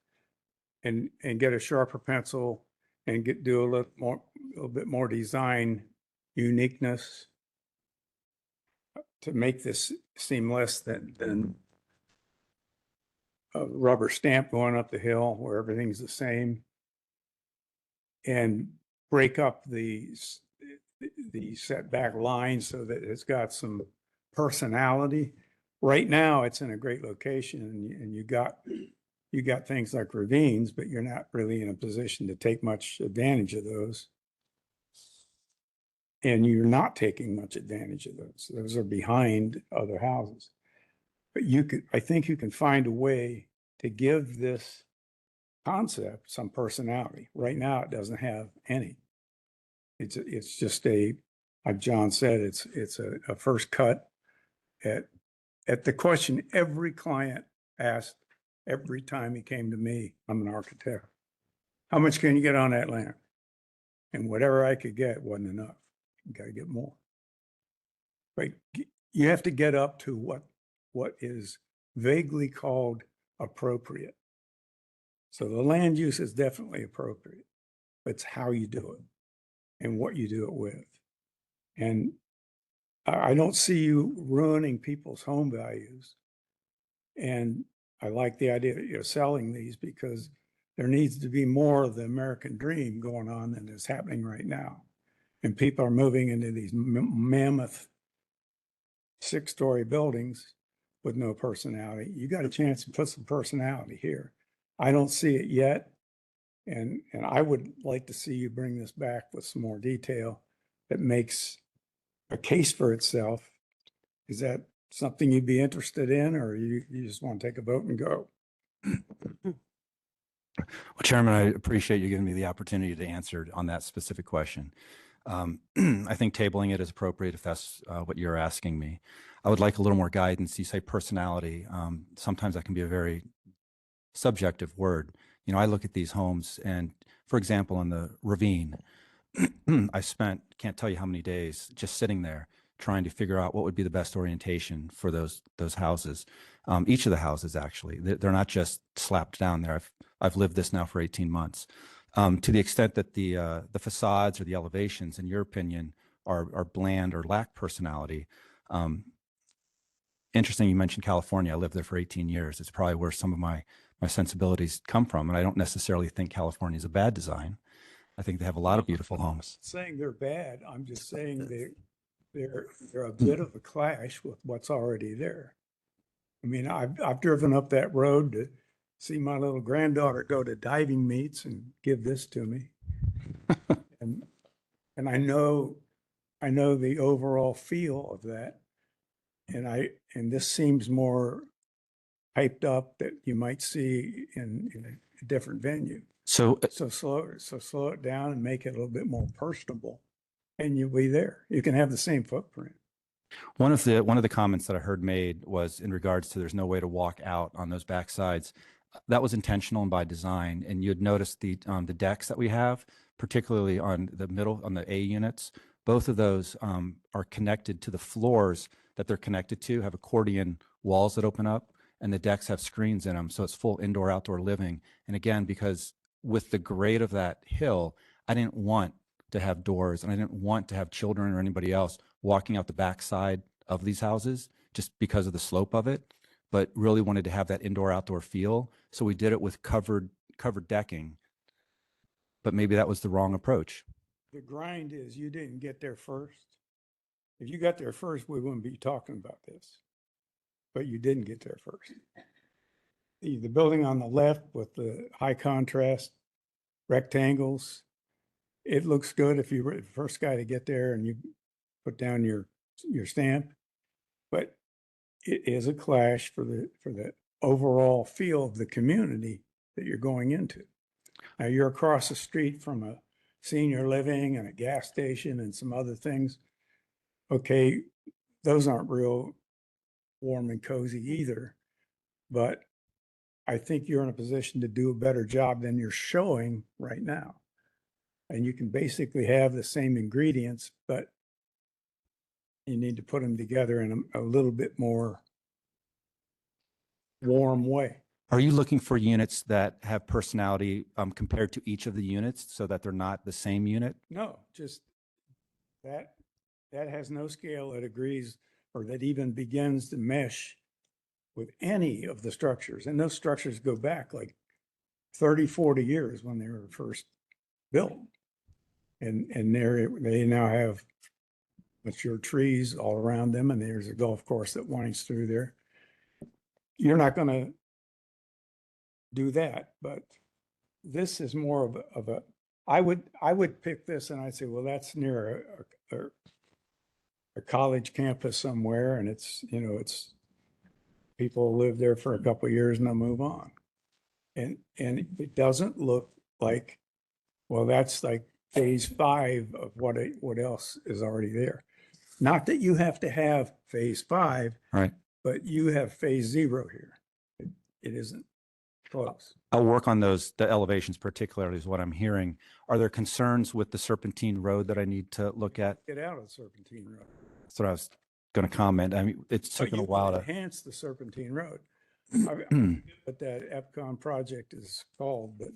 Speaker 3: and get a sharper pencil and do a little bit more design uniqueness to make this seem less than a rubber stamp going up the hill where everything's the same, and break up the setback line so that it's got some personality. Right now, it's in a great location, and you got things like ravines, but you're not really in a position to take much advantage of those. And you're not taking much advantage of those. Those are behind other houses. But I think you can find a way to give this concept some personality. Right now, it doesn't have any. It's just like John said, it's a first cut at the question every client asked every time he came to me. I'm an architect. How much can you get on that land? And whatever I could get wasn't enough. You got to get more. But you have to get up to what is vaguely called appropriate. So the land use is definitely appropriate. It's how you do it and what you do it with. And I don't see you ruining people's home values. And I like the idea that you're selling these, because there needs to be more of the American dream going on than is happening right now. And people are moving into these mammoth 6-story buildings with no personality. You got a chance to put some personality here. I don't see it yet. And I would like to see you bring this back with some more detail that makes a case for itself. Is that something you'd be interested in, or you just want to take a vote and go?
Speaker 13: Well, Chairman, I appreciate you giving me the opportunity to answer on that specific question. I think tabling it is appropriate if that's what you're asking me. I would like a little more guidance. You say personality. Sometimes that can be a very subjective word. You know, I look at these homes and, for example, on the ravine, I spent, can't tell you how many days just sitting there trying to figure out what would be the best orientation for those houses. Each of the houses, actually, they're not just slapped down there. I've lived this now for 18 months. To the extent that the facades or the elevations, in your opinion, are bland or lack personality. Interesting, you mentioned California. I lived there for 18 years. It's probably where some of my sensibilities come from, and I don't necessarily think California is a bad design. I think they have a lot of beautiful homes.
Speaker 3: Saying they're bad, I'm just saying they're a bit of a clash with what's already there. I mean, I've driven up that road to see my little granddaughter go to diving meets and give this to me. and I know the overall feel of that. And this seems more hyped up that you might see in a different venue.
Speaker 13: So
Speaker 3: slow it down and make it a little bit more personable, and you'll be there. You can have the same footprint.
Speaker 13: one of the comments that I heard made was in regards to there's no way to walk out on those back sides. That was intentional and by design. And you'd notice the decks that we have, particularly on the middle, on the A units, both of those are connected to the floors that they're connected to, have accordion walls that open up, and the decks have screens in them. So it's full indoor, outdoor living. And again, because with the grade of that hill, I didn't want to have doors, and I didn't want to have children or anybody else walking out the backside of these houses just because of the slope of it, but really wanted to have that indoor, outdoor feel. So we did it with covered decking, but maybe that was the wrong approach.
Speaker 3: The grind is you didn't get there first. If you got there first, we wouldn't be talking about this. But you didn't get there first. The building on the left with the high contrast rectangles, it looks good if you were the first guy to get there and you put down your stamp. But it is a clash for the overall feel of the community that you're going into. Now you're across the street from a senior living and a gas station and some other things. Okay, those aren't real warm and cozy either, but I think you're in a position to do a better job than you're showing right now. And you can basically have the same ingredients, but you need to put them together in a little bit more warm way.
Speaker 13: Are you looking for units that have personality compared to each of the units so that they're not the same unit?
Speaker 3: No, just that has no scale that agrees or that even begins to mesh with any of the structures. And those structures go back like 30, 40 years when they were first built. And they now have mature trees all around them, and there's a golf course that winds through there. You're not going to do that, but this is more of a I would pick this and I'd say, well, that's near a college campus somewhere, and it's people live there for a couple of years and they'll move on. And it doesn't look like, well, that's like phase 5 of what else is already there. Not that you have to have phase 5,
Speaker 13: right?
Speaker 3: But you have phase 0 here. It isn't close.
Speaker 13: I'll work on the elevations particularly is what I'm hearing. Are there concerns with the Serpentine Road that I need to look at?
Speaker 3: Get out of the Serpentine Road.
Speaker 13: That's what I was going to comment. I mean, it's taken a while to
Speaker 3: enhance the Serpentine Road. I mean, what that EPCON project is called, but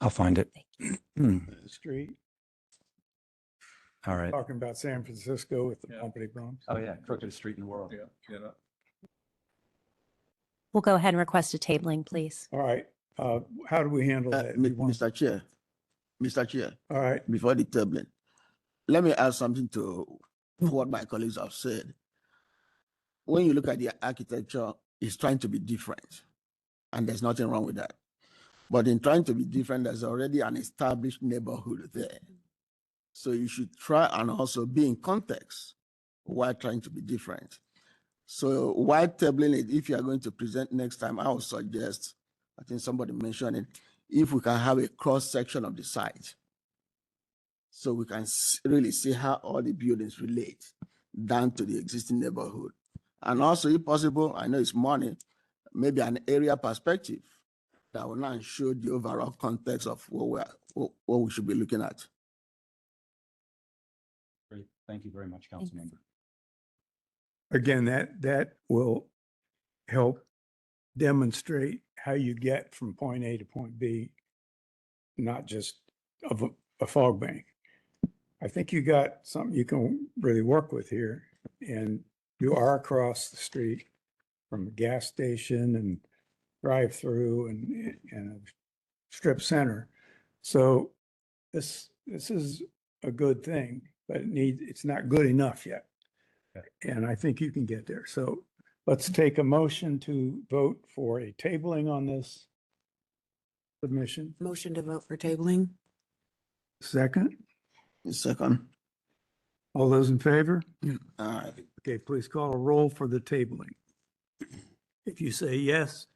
Speaker 13: I'll find it.
Speaker 3: the street.
Speaker 13: All right.
Speaker 3: Talking about San Francisco with the bumpity bumps.
Speaker 13: Oh yeah, crookedest street in the world.
Speaker 1: Yeah.
Speaker 12: We'll go ahead and request a tabling, please.
Speaker 3: All right. How do we handle that?
Speaker 16: Mr. Chair.
Speaker 3: All right.
Speaker 16: Before the tabling, let me add something to what my colleagues have said. When you look at the architecture, it's trying to be different, and there's nothing wrong with that. But in trying to be different, there's already an established neighborhood there. So you should try and also be in context while trying to be different. So while tabling it, if you are going to present next time, I would suggest, I think somebody mentioned it, if we can have a cross section of the site, so we can really see how all the buildings relate down to the existing neighborhood. And also, if possible, I know it's money, maybe an area perspective that will now show the overall context of what we should be looking at.
Speaker 13: Great. Thank you very much, Councilmember.
Speaker 3: Again, that will help demonstrate how you get from point A to point B, not just of a fog bank. I think you got something you can really work with here, and you are across the street from a gas station and drive-through and a strip center. So this is a good thing, but it's not good enough yet. And I think you can get there. So let's take a motion to vote for a tabling on this submission.
Speaker 17: Motion to vote for tabling?
Speaker 3: Second,
Speaker 16: Second.
Speaker 3: all those in favor?
Speaker 16: All right.
Speaker 3: Okay, please call a roll for the tabling. If you say yes,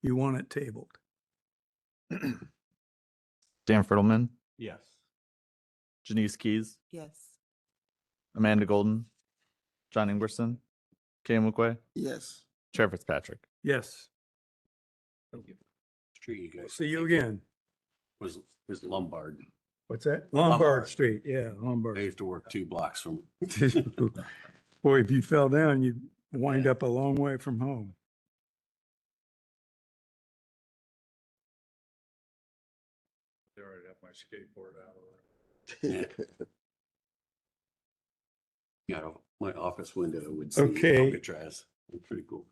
Speaker 3: you want it tabled.
Speaker 4: Dan Friedleman,
Speaker 7: Yes.
Speaker 4: Janice Keys,
Speaker 17: Yes.
Speaker 4: Amanda Golden, John Ingwerson, Kay Mukwe,
Speaker 16: Yes.
Speaker 4: Chair Fitzpatrick.
Speaker 3: Yes,
Speaker 7: Street you guys.
Speaker 3: see you again.
Speaker 7: Was Lombard.
Speaker 3: What's that? Lombard Street, yeah, Lombard.
Speaker 7: I used to work 2 blocks from.
Speaker 3: Boy, if you fell down, you'd wind up a long way from home.
Speaker 1: There, I'd have my skateboard out of there.
Speaker 7: Yeah, my office window would see
Speaker 3: Okay.
Speaker 7: Alcatraz. Pretty cool.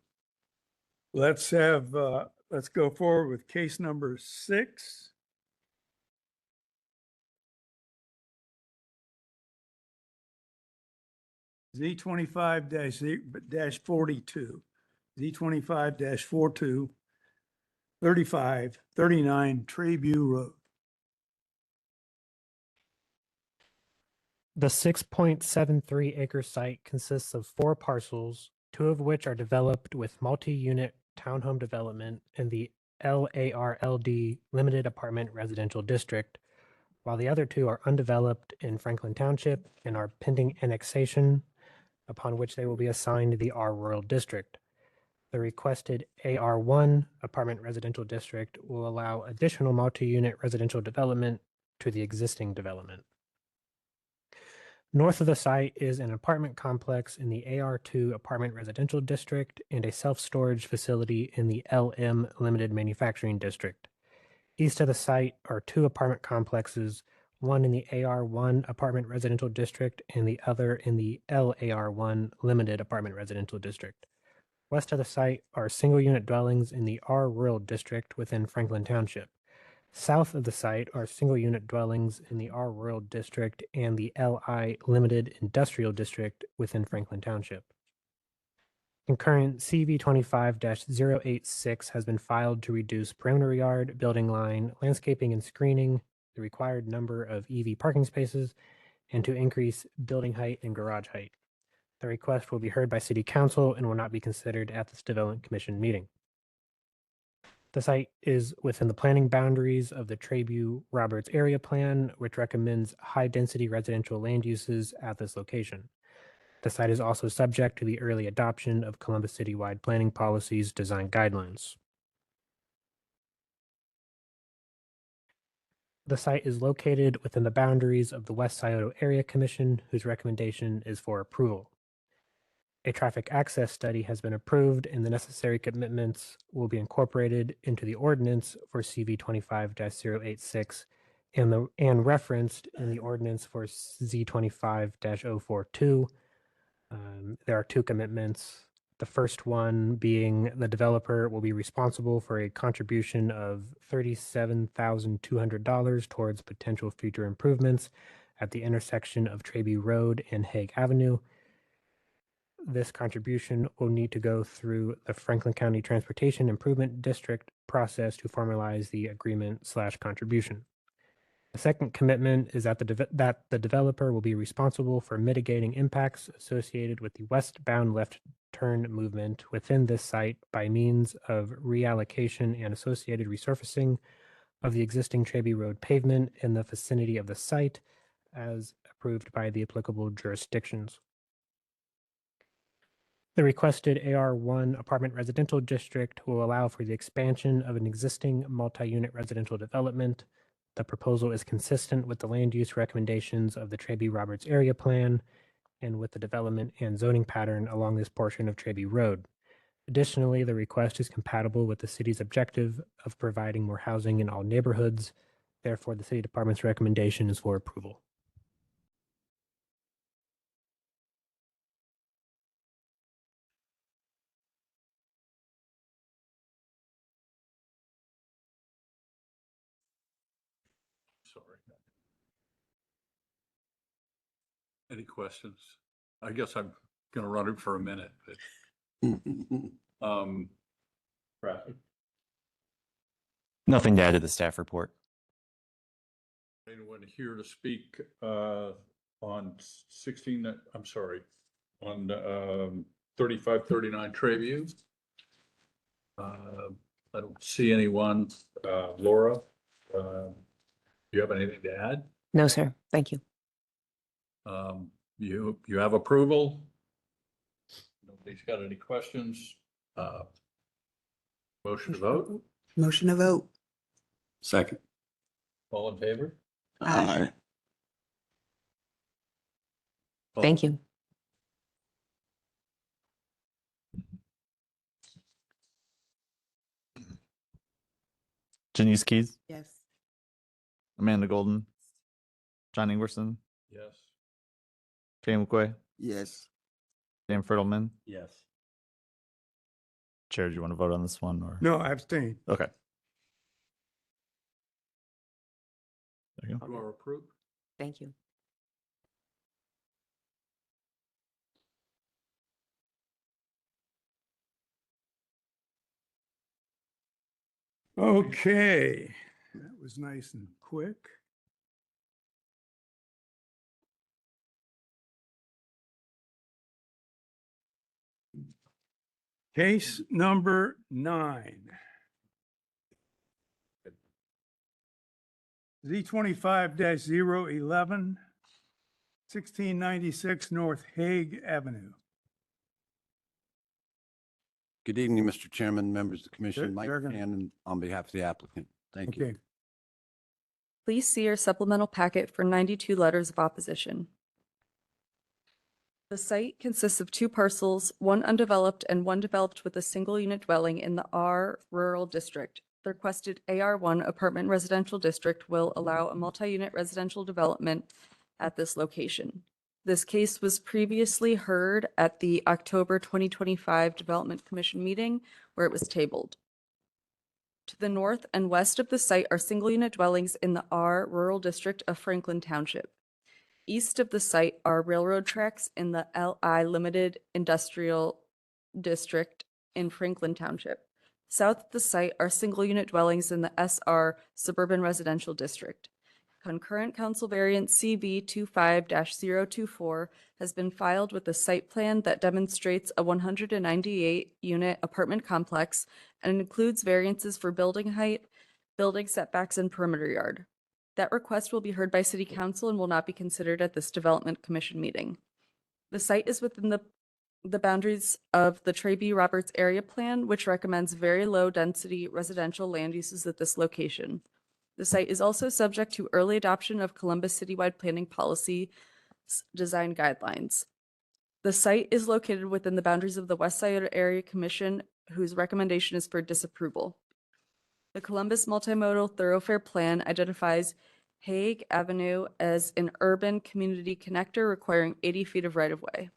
Speaker 3: Let's go forward with case number 6. Z25-42, Z25-42, 3539 Treeview Road.
Speaker 18: The 6.73 acre site consists of 4 parcels, 2 of which are developed with multi-unit townhome development in the LARLD Limited Apartment Residential District, while the other 2 are undeveloped in Franklin Township and are pending annexation, upon which they will be assigned the R Rural District. The requested AR1 Apartment Residential District will allow additional multi-unit residential development to the existing development. North of the site is an apartment complex in the AR2 Apartment Residential District and a self-storage facility in the LM Limited Manufacturing District. East of the site are 2 apartment complexes, one in the AR1 Apartment Residential District and the other in the LAR1 Limited Apartment Residential District. West of the site are single-unit dwellings in the R Rural District within Franklin Township. South of the site are single-unit dwellings in the R Rural District and the LI Limited Industrial District within Franklin Township. Concurrent CV 25-086 has been filed to reduce perimeter yard, building line, landscaping and screening, the required number of EV parking spaces, and to increase building height and garage height. The request will be heard by City Council and will not be considered at this Development Commission meeting. The site is within the planning boundaries of the Trabue Roberts Area Plan, which recommends high-density residential land uses at this location. The site is also subject to the early adoption of Columbus City-wide planning policies design guidelines. The site is located within the boundaries of the West Scioto Area Commission, whose recommendation is for approval. A traffic access study has been approved and the necessary commitments will be incorporated into the ordinance for CV 25-086 and referenced in the ordinance for Z25-042. There are 2 commitments. The first one being the developer will be responsible for a contribution of $37,200 towards potential future improvements at the intersection of Trabue Road and Hague Avenue. This contribution will need to go through the Franklin County Transportation Improvement District process to formalize the agreement/contribution. The second commitment is that the developer will be responsible for mitigating impacts associated with the westbound left turn movement within this site by means of reallocation and associated resurfacing of the existing Trabue Road pavement in the vicinity of the site as approved by the applicable jurisdictions. The requested AR1 apartment residential district will allow for the expansion of an existing multi-unit residential development. The proposal is consistent with the land use recommendations of the Traby Roberts Area Plan and with the development and zoning pattern along this portion of Traby Road. Additionally, the request is compatible with the city's objective of providing more housing in all neighborhoods. Therefore, the city department's recommendation is for approval.
Speaker 1: Sorry. Any questions? I guess I'm gonna run it for a minute, but, Bradley,
Speaker 5: Nothing to add to the staff report.
Speaker 1: anyone here to speak, on 16, I'm sorry, on, 3539 Trayview? I don't see anyone. Laura, do you have anything to add?
Speaker 17: No, sir. Thank you.
Speaker 1: You have approval? Nobody's got any questions? Motion to vote?
Speaker 17: Motion to vote.
Speaker 7: Second.
Speaker 1: All in favor?
Speaker 16: Aye.
Speaker 17: Thank you.
Speaker 4: Janice Keys,
Speaker 17: Yes.
Speaker 4: Amanda Golden, John Ingwerson,
Speaker 1: Yes.
Speaker 4: Jay McQuay,
Speaker 16: Yes.
Speaker 4: Dan Fertelman.
Speaker 7: Yes.
Speaker 4: Chair, do you want to vote on this one or?
Speaker 3: No, I abstain.
Speaker 4: Okay. There you go.
Speaker 1: You are approved?
Speaker 17: Thank you.
Speaker 3: Okay, that was nice and quick. Case number 9. Z25-011, 1696 North Hague Avenue.
Speaker 7: Good evening, Mr. Chairman, members of the commission. Mike
Speaker 3: They're gonna-
Speaker 7: Shannon on behalf of the applicant. Thank you.
Speaker 3: Okay,
Speaker 2: Please see your supplemental packet for 92 letters of opposition. The site consists of 2 parcels, one undeveloped and one developed with a single unit dwelling in the R Rural District. The requested AR1 apartment residential district will allow a multi-unit residential development at this location. This case was previously heard at the October 2025 Development Commission meeting where it was tabled. To the north and west of the site are single-unit dwellings in the R Rural District of Franklin Township. East of the site are railroad tracks in the LI Limited Industrial District in Franklin Township. South of the site are single-unit dwellings in the SR Suburban Residential District. Concurrent Council Variant CB 25-024 has been filed with a site plan that demonstrates a 198-unit apartment complex and includes variances for building height, building setbacks, and perimeter yard. That request will be heard by City Council and will not be considered at this Development Commission meeting. The site is within the boundaries of the Traby Roberts Area Plan, which recommends very low-density residential land uses at this location. The site is also subject to early adoption of Columbus Citywide Planning Policy design guidelines. The site is located within the boundaries of the West Side Area Commission, whose recommendation is for disapproval. The Columbus Multimodal Thoroughfare Plan identifies Hague Avenue as an urban community connector requiring 80 feet of right-of-way.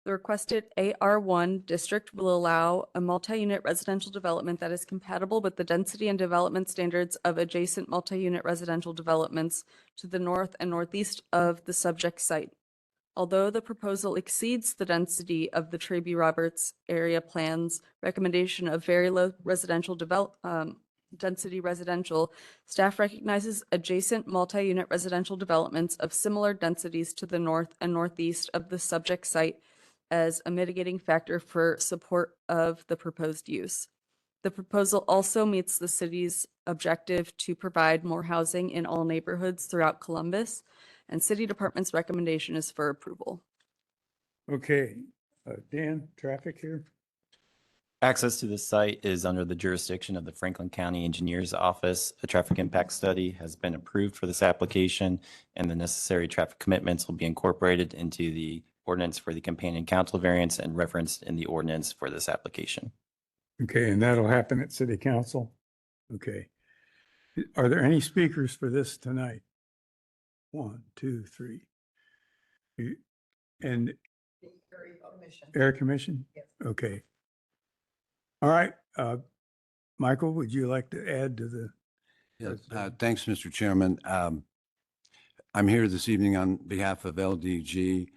Speaker 2: The requested AR1 district will allow a multi-unit residential development that is compatible with the density and development standards of adjacent multi-unit residential developments to the north and northeast of the subject site. Although the proposal exceeds the density of the Traby Roberts Area Plan's recommendation of very low residential density residential, staff recognizes adjacent multi-unit residential developments of similar densities to the north and northeast of the subject site as a mitigating factor for support of the proposed use. The proposal also meets the city's objective to provide more housing in all neighborhoods throughout Columbus, and City Department's recommendation is for approval.
Speaker 3: Okay, Dan, traffic here?
Speaker 5: Access to this site is under the jurisdiction of the Franklin County Engineers Office. A traffic impact study has been approved for this application, and the necessary traffic commitments will be incorporated into the ordinance for the companion council variance and referenced in the ordinance for this application.
Speaker 3: Okay, and that'll happen at city council? Okay. Are there any speakers for this tonight? 1, 2, 3. And Area Commission? Okay. All right, Michael, would you like to add to the?
Speaker 7: Yeah, thanks, Mr. Chairman. I'm here this evening on behalf of LDG.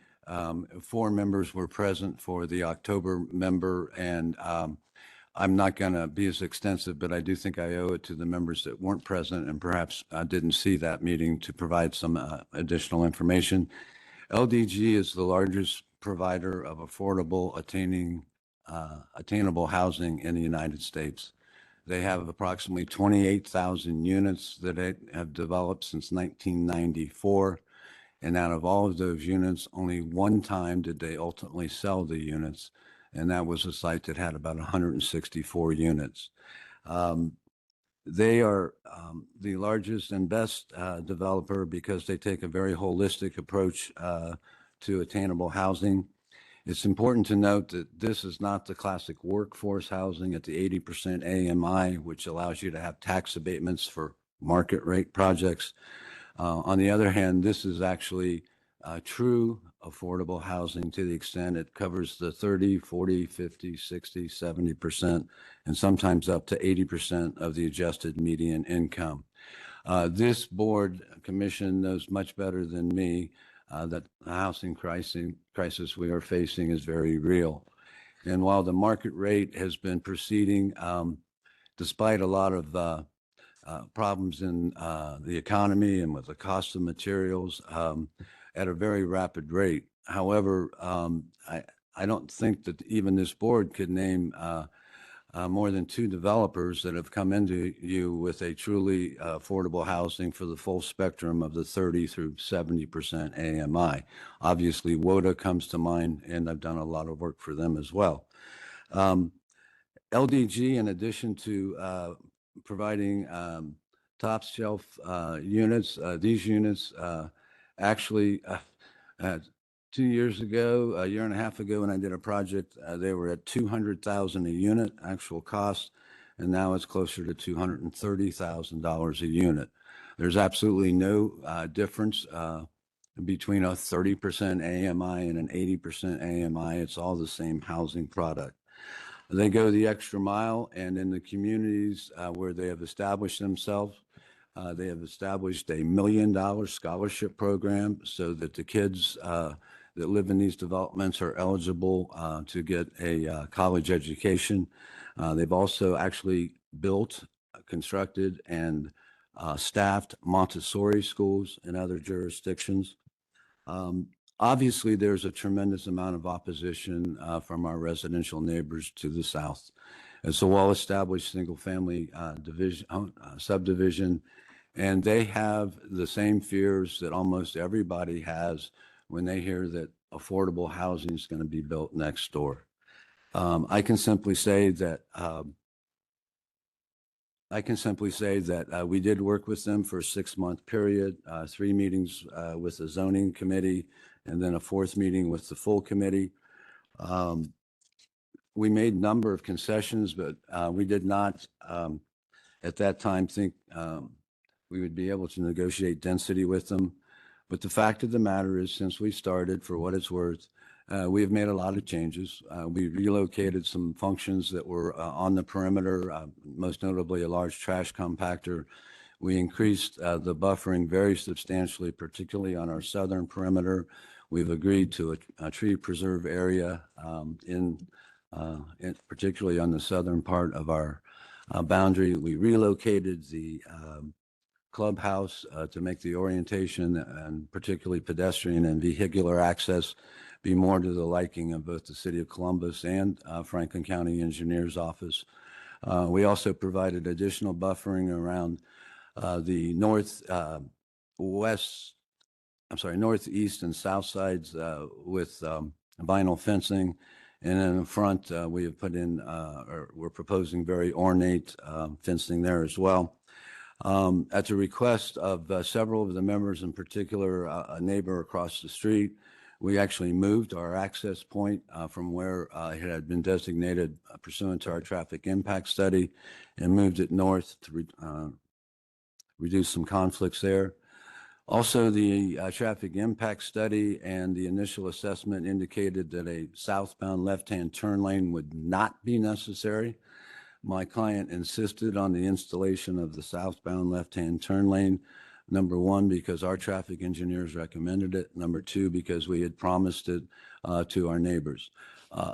Speaker 7: 4 members were present for the October member, and I'm not going to be as extensive, but I do think I owe it to the members that weren't present and perhaps didn't see that meeting to provide some additional information. LDG is the largest provider of affordable, attainable housing in the United States. They have approximately 28,000 units that they have developed since 1994. And out of all of those units, only one time did they ultimately sell the units. And that was a site that had about 164 units. They are the largest and best developer because they take a very holistic approach to attainable housing. It's important to note that this is not the classic workforce housing at the 80% AMI, which allows you to have tax abatements for market rate projects. On the other hand, this is actually true affordable housing to the extent it covers the 30, 40, 50, 60, 70%, and sometimes up to 80% of the adjusted median income. This board commission knows much better than me that the housing crisis we are facing is very real. And while the market rate has been proceeding, despite a lot of problems in the economy and with the cost of materials at a very rapid rate. However, I don't think that even this board could name more than 2 developers that have come into you with a truly affordable housing for the full spectrum of the 30 through 70% AMI. Obviously, WODA comes to mind, and I've done a lot of work for them as well. LDG, in addition to providing top shelf units, these units actually 2 years ago, a year and a half ago, when I did a project, they were at $200,000 a unit actual cost, and now it's closer to $230,000 a unit. There's absolutely no difference between a 30% AMI and an 80% AMI. It's all the same housing product. They go the extra mile, and in the communities where they have established themselves, they have established a $1 million scholarship program so that the kids that live in these developments are eligible to get a college education. They've also actually built, constructed, and staffed Montessori schools in other jurisdictions. Obviously, there's a tremendous amount of opposition from our residential neighbors to the south. It's a well-established single-family subdivision, and they have the same fears that almost everybody has when they hear that affordable housing is going to be built next door. I can simply say that we did work with them for a 6-month period, 3 meetings with the zoning committee, and then a 4th meeting with the full committee. We made a number of concessions, but we did not at that time think we would be able to negotiate density with them. But the fact of the matter is, since we started, for what it's worth, we have made a lot of changes. We relocated some functions that were on the perimeter, most notably a large trash compactor. We increased the buffering very substantially, particularly on our southern perimeter. We've agreed to a tree preserve area particularly on the southern part of our boundary. We relocated the clubhouse to make the orientation and particularly pedestrian and vehicular access be more to the liking of both the City of Columbus and Franklin County Engineers Office. We also provided additional buffering around the northeast and south sides with vinyl fencing. And in the front, we have put in, or we're proposing very ornate fencing there as well. At the request of several of the members, in particular, a neighbor across the street, we actually moved our access point from where it had been designated pursuant to our traffic impact study and moved it north to reduce some conflicts there. Also, the traffic impact study and the initial assessment indicated that a southbound left-hand turn lane would not be necessary. My client insisted on the installation of the southbound left-hand turn lane. Number one, because our traffic engineers recommended it. Number two, because we had promised it to our neighbors.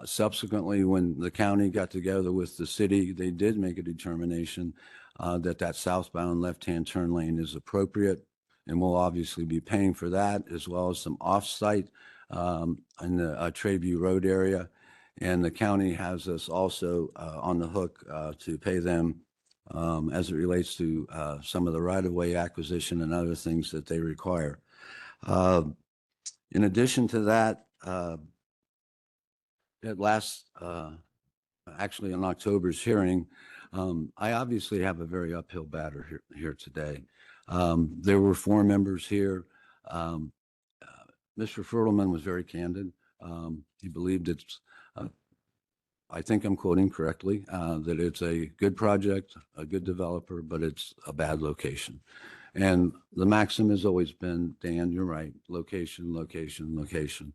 Speaker 7: Subsequently, when the county got together with the city, they did make a determination that that southbound left-hand turn lane is appropriate, and we'll obviously be paying for that, as well as some off-site in the Trayview Road area. And the county has us also on the hook to pay them as it relates to some of the right-of-way acquisition and other things that they require. In addition to that, at last, actually in October's hearing, I obviously have a very uphill battle here today. There were 4 members here. Mr. Fertelman was very candid. He believed it's, I think I'm quoting correctly, that it's a good project, a good developer, but it's a bad location. And the maxim has always been, Dan, you're right, location, location, location.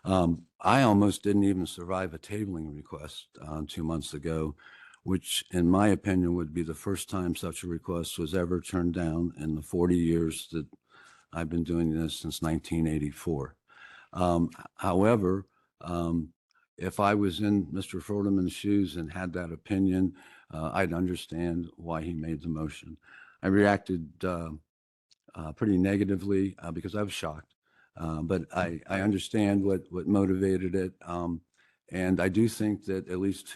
Speaker 7: I almost didn't even survive a tabling request 2 months ago, which in my opinion would be the first time such a request was ever turned down in the 40 years that I've been doing this, since 1984. However, if I was in Mr. Fertelman's shoes and had that opinion, I'd understand why he made the motion. I reacted pretty negatively because I was shocked, but I understand what motivated it. And I do think that at least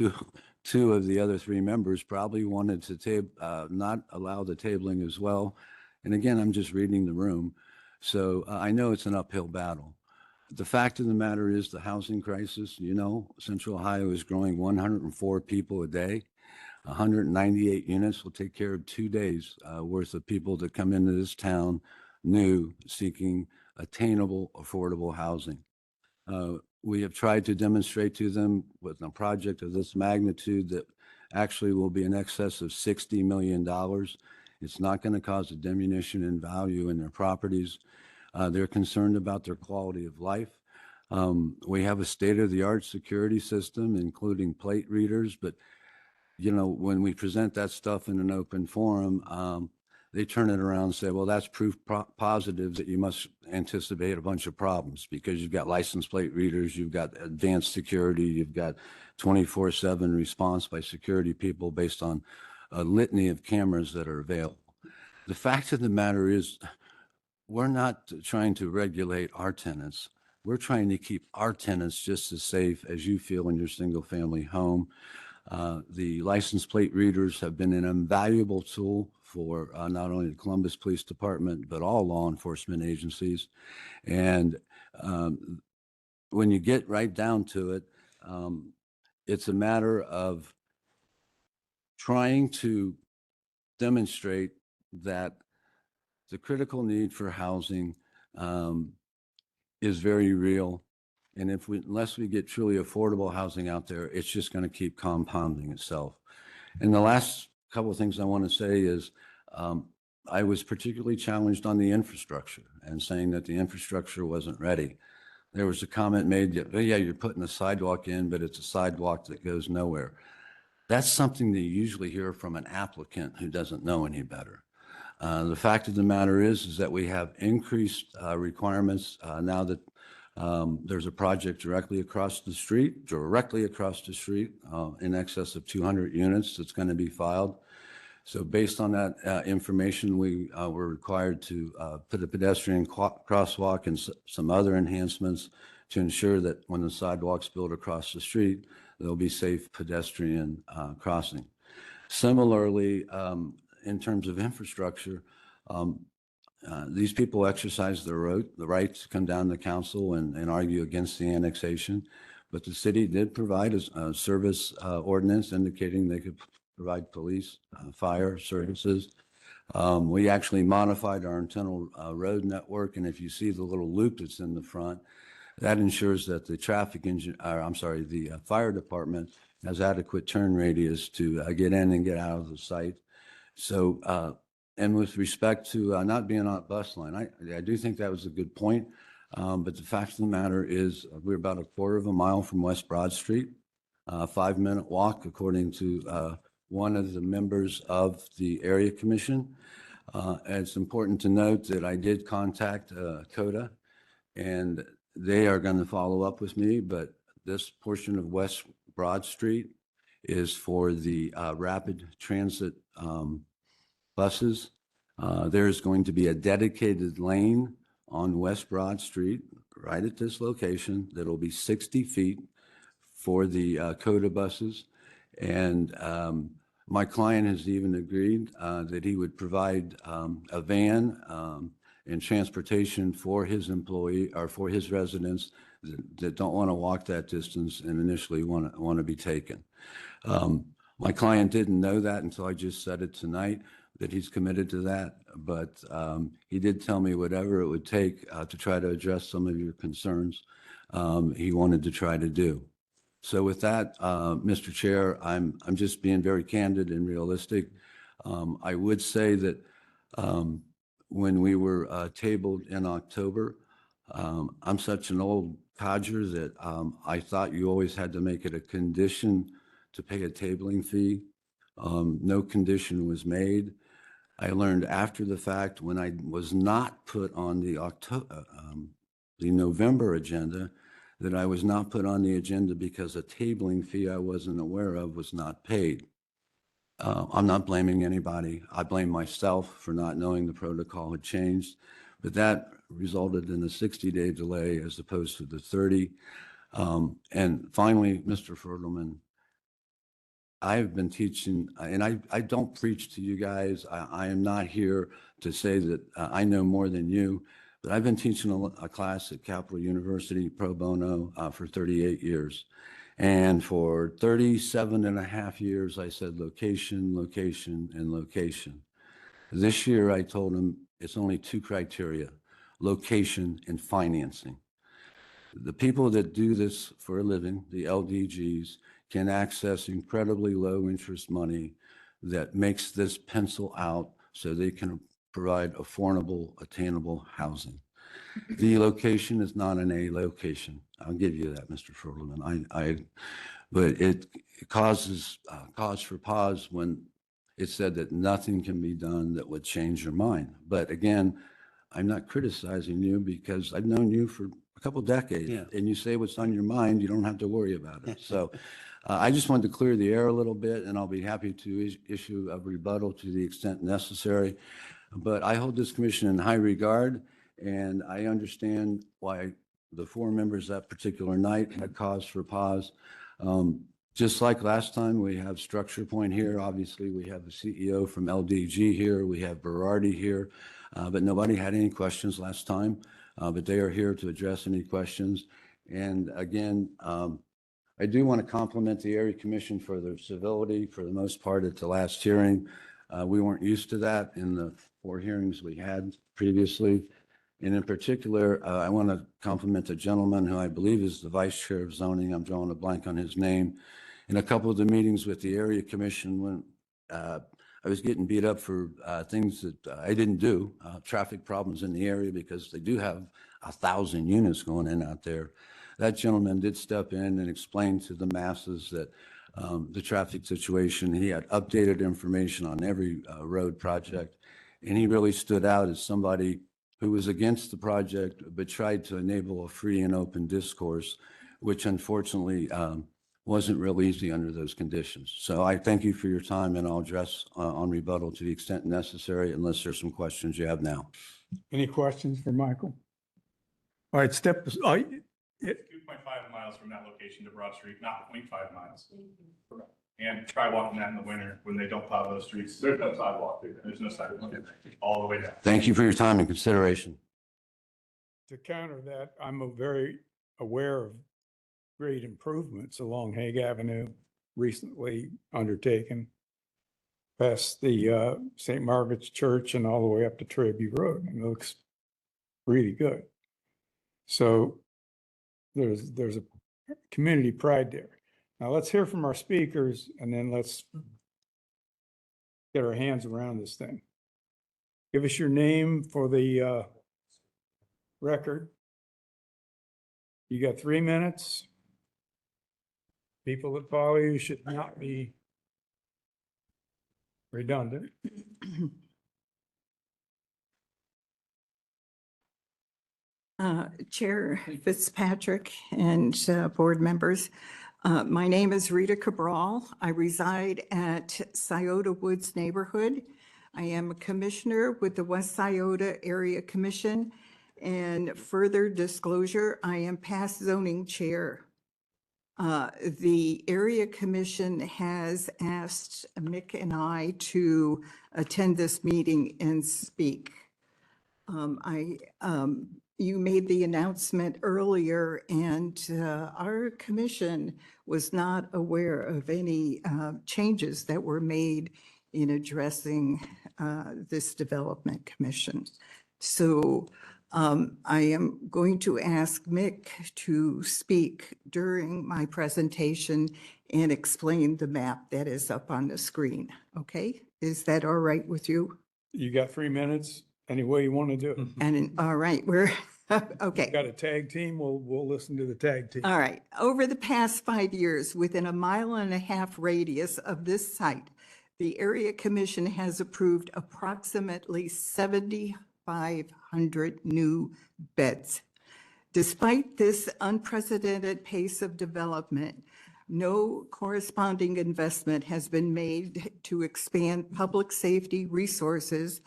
Speaker 7: two of the other 3 members probably wanted to not allow the tabling as well. And again, I'm just reading the room. So I know it's an uphill battle. The fact of the matter is the housing crisis, you know, Central Ohio is growing 104 people a day. 198 units will take care of 2 days worth of people that come into this town new, seeking attainable, affordable housing. We have tried to demonstrate to them with a project of this magnitude that actually will be in excess of $60 million. It's not going to cause a diminution in value in their properties. They're concerned about their quality of life. We have a state-of-the-art security system, including plate readers, but you know, when we present that stuff in an open forum, they turn it around and say, well, that's proof positive that you must anticipate a bunch of problems because you've got license plate readers, you've got advanced security, you've got 24/7 response by security people based on a litany of cameras that are available. The fact of the matter is, we're not trying to regulate our tenants. We're trying to keep our tenants just as safe as you feel in your single-family home. The license plate readers have been an invaluable tool for not only the Columbus Police Department, but all law enforcement agencies. And when you get right down to it, it's a matter of trying to demonstrate that the critical need for housing is very real. And unless we get truly affordable housing out there, it's just going to keep compounding itself. And the last couple of things I want to say is I was particularly challenged on the infrastructure and saying that the infrastructure wasn't ready. There was a comment made that, oh, yeah, you're putting a sidewalk in, but it's a sidewalk that goes nowhere. That's something that you usually hear from an applicant who doesn't know any better. The fact of the matter is that we have increased requirements now that there's a project directly across the street, in excess of 200 units that's going to be filed. So based on that information, we were required to put a pedestrian crosswalk and some other enhancements to ensure that when the sidewalk's built across the street, there'll be safe pedestrian crossing. Similarly, in terms of infrastructure, These people exercise their the right to come down to council and argue against the annexation. But the city did provide a service ordinance indicating they could provide police, fire services. We actually modified our internal road network, and if you see the little loop that's in the front, that ensures that the the fire department has adequate turn radius to get in and get out of the site. So, and with respect to not being on a bus line, I do think that was a good point. But the fact of the matter is we're about a quarter of a mile from West Broad Street, 5-minute walk, according to one of the members of the area commission. And it's important to note that I did contact CODA, and they are going to follow up with me, but this portion of West Broad Street is for the rapid transit buses. There's going to be a dedicated lane on West Broad Street, right at this location, that'll be 60 feet for the CODA buses. And my client has even agreed that he would provide a van and transportation for his employee or for his residents that don't want to walk that distance and initially want to be taken. My client didn't know that until I just said it tonight, that he's committed to that, but he did tell me whatever it would take to try to address some of your concerns, he wanted to try to do. So with that, Mr. Chair, I'm just being very candid and realistic. I would say that when we were tabled in October, I'm such an old codger that I thought you always had to make it a condition to pay a tabling fee. No condition was made. I learned after the fact when I was not put on the November agenda that I was not put on the agenda because a tabling fee I wasn't aware of was not paid. I'm not blaming anybody. I blame myself for not knowing the protocol had changed, but that resulted in a 60-day delay as opposed to the 30. And finally, Mr. Fertelman, I've been teaching, and I don't preach to you guys. I am not here to say that I know more than you, but I've been teaching a class at Capital University pro bono for 38 years. And for 37 and a half years, I said location, location, and location. This year, I told them it's only 2 criteria, location and financing. The people that do this for a living, the LDGs, can access incredibly low interest money that makes this pencil out so they can provide affordable, attainable housing. The location is not an A location. I'll give you that, Mr. Fertelman. But it causes cause for pause when it said that nothing can be done that would change your mind. But again, I'm not criticizing you because I've known you for a couple decades, and you say what's on your mind, you don't have to worry about it. So I just wanted to clear the air a little bit, and I'll be happy to issue a rebuttal to the extent necessary. But I hold this commission in high regard, and I understand why the 4 members that particular night had cause for pause. Just like last time, we have Structure Point here. Obviously, we have the CEO from LDG here. We have Berardi here, but nobody had any questions last time. But they are here to address any questions. And again, I do want to compliment the Area Commission for their civility for the most part at the last hearing. We weren't used to that in the 4 hearings we had previously. And in particular, I want to compliment a gentleman who I believe is the Vice Chair of Zoning. I'm drawing a blank on his name. In a couple of the meetings with the Area Commission, when I was getting beat up for things that I didn't do, traffic problems in the area because they do have 1,000 units going in out there. That gentleman did step in and explain to the masses that the traffic situation. He had updated information on every road project, and he really stood out as somebody who was against the project but tried to enable a free and open discourse, which unfortunately wasn't real easy under those conditions. So I thank you for your time, and I'll address on rebuttal to the extent necessary unless there's some questions you have now.
Speaker 3: Any questions for Michael? All right,
Speaker 10: 2.5 miles from that location to Broad Street, not 0.5 miles. And and try walking that in the winter when they don't plow those streets. There's no sidewalk there. There's no sidewalk all the way down.
Speaker 7: Thank you for your time and consideration.
Speaker 3: To counter that, I'm very aware of great improvements along Hague Avenue recently undertaken past the St. Margaret's Church and all the way up to Tribute Road. And it looks really good. So there's a community pride there. Now let's hear from our speakers and then let's get our hands around this thing. Give us your name for the record. You got 3 minutes. People that follow you should not be redundant.
Speaker 19: Chair Fitzpatrick and board members, my name is Rita Cabral. I reside at Scioto Woods neighborhood. I am a commissioner with the West Scioto Area Commission. And further disclosure, I am past zoning chair. The area commission has asked Mick and I to attend this meeting and speak. You made the announcement earlier and our commission was not aware of any changes that were made in addressing this development commission. So I am going to ask Mick to speak during my presentation and explain the map that is up on the screen. Okay, is that all right with you?
Speaker 3: You got 3 minutes, any way you want to do it.
Speaker 19: And all right, we're okay.
Speaker 3: Got a tag team, we'll listen to the tag team.
Speaker 19: All right. Over the past 5 years, within a 1.5 mile radius of this site, the Area Commission has approved approximately 7,500 new beds. Despite this unprecedented pace of development, no corresponding investment has been made to expand public safety resources,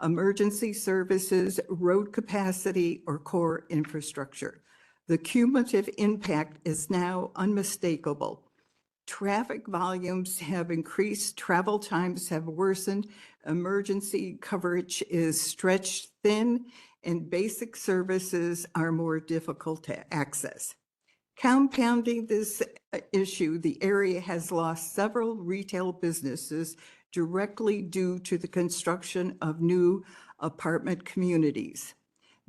Speaker 19: emergency services, road capacity, or core infrastructure. The cumulative impact is now unmistakable. Traffic volumes have increased, travel times have worsened, emergency coverage is stretched thin, and basic services are more difficult to access. Compounding this issue, the area has lost several retail businesses directly due to the construction of new apartment communities.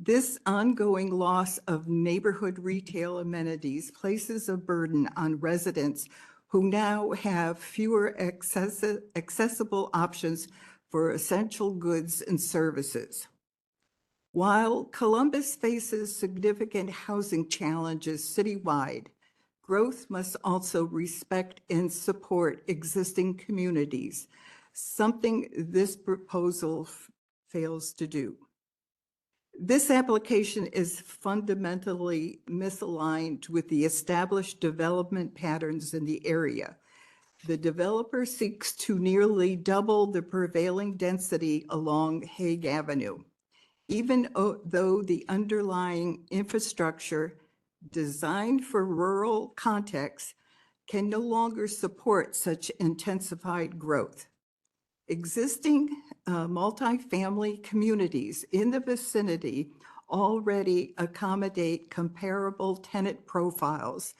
Speaker 19: This ongoing loss of neighborhood retail amenities places a burden on residents who now have fewer accessible options for essential goods and services. While Columbus faces significant housing challenges citywide, growth must also respect and support existing communities, something this proposal fails to do. This application is fundamentally misaligned with the established development patterns in the area. The developer seeks to nearly double the prevailing density along Hague Avenue, even though the underlying infrastructure designed for rural contexts can no longer support such intensified growth. Existing multifamily communities in the vicinity already accommodate comparable tenant profiles,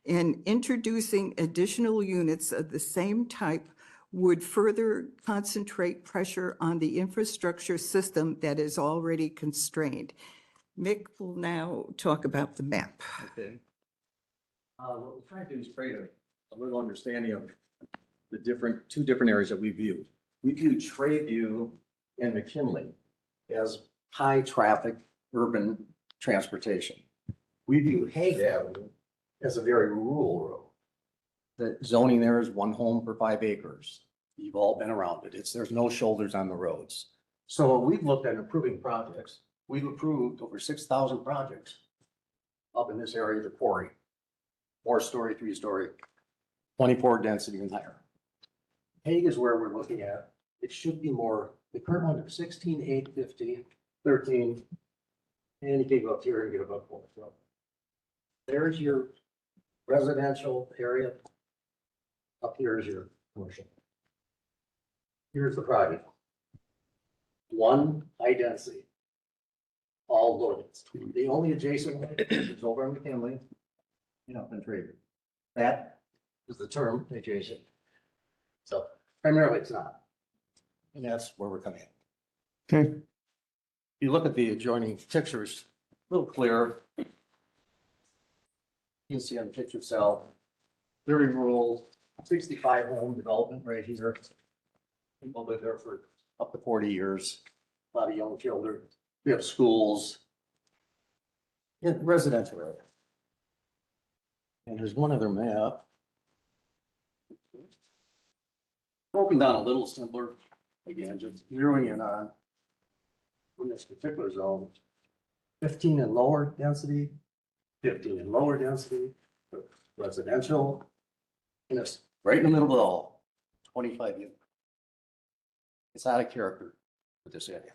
Speaker 19: and introducing additional units of the same type would further concentrate pressure on the infrastructure system that is already constrained. Mick will now talk about the map.
Speaker 20: Okay. What we're trying to do is create a little understanding of the two different areas that we view. We view Trayview and McKinley as high traffic urban transportation. We view Hague Avenue as a very rural road. The zoning there is 1 home per 5 acres. You've all been around it. There's no shoulders on the roads. So we've looked at improving projects. We've approved over 6,000 projects up in this area of the quarry. 4-story, 3-story, 24 density and higher. Hague is where we're looking at. It should be more, the current one is 16,850, 13, and you can go up here and get about 4. So there's your residential area. Up here is your commercial. Here's the project. One high density. All loadings. The only adjacent one is over in McKinley. You know, in Trader. That is the term adjacent. So primarily it's not. And that's where we're coming in.
Speaker 3: Okay.
Speaker 20: If you look at the adjoining pictures, a little clearer. You can see on the picture cell, very rural, 65 home development right here. People live there for up to 40 years. A lot of young children. We have schools. In residential area. And there's one other map. Broken down a little simpler. Again, just zeroing in on this particular zone. 15 in lower density, 15 in lower density, residential. And it's right in the middle of it all, 25 units. It's out of character with this area.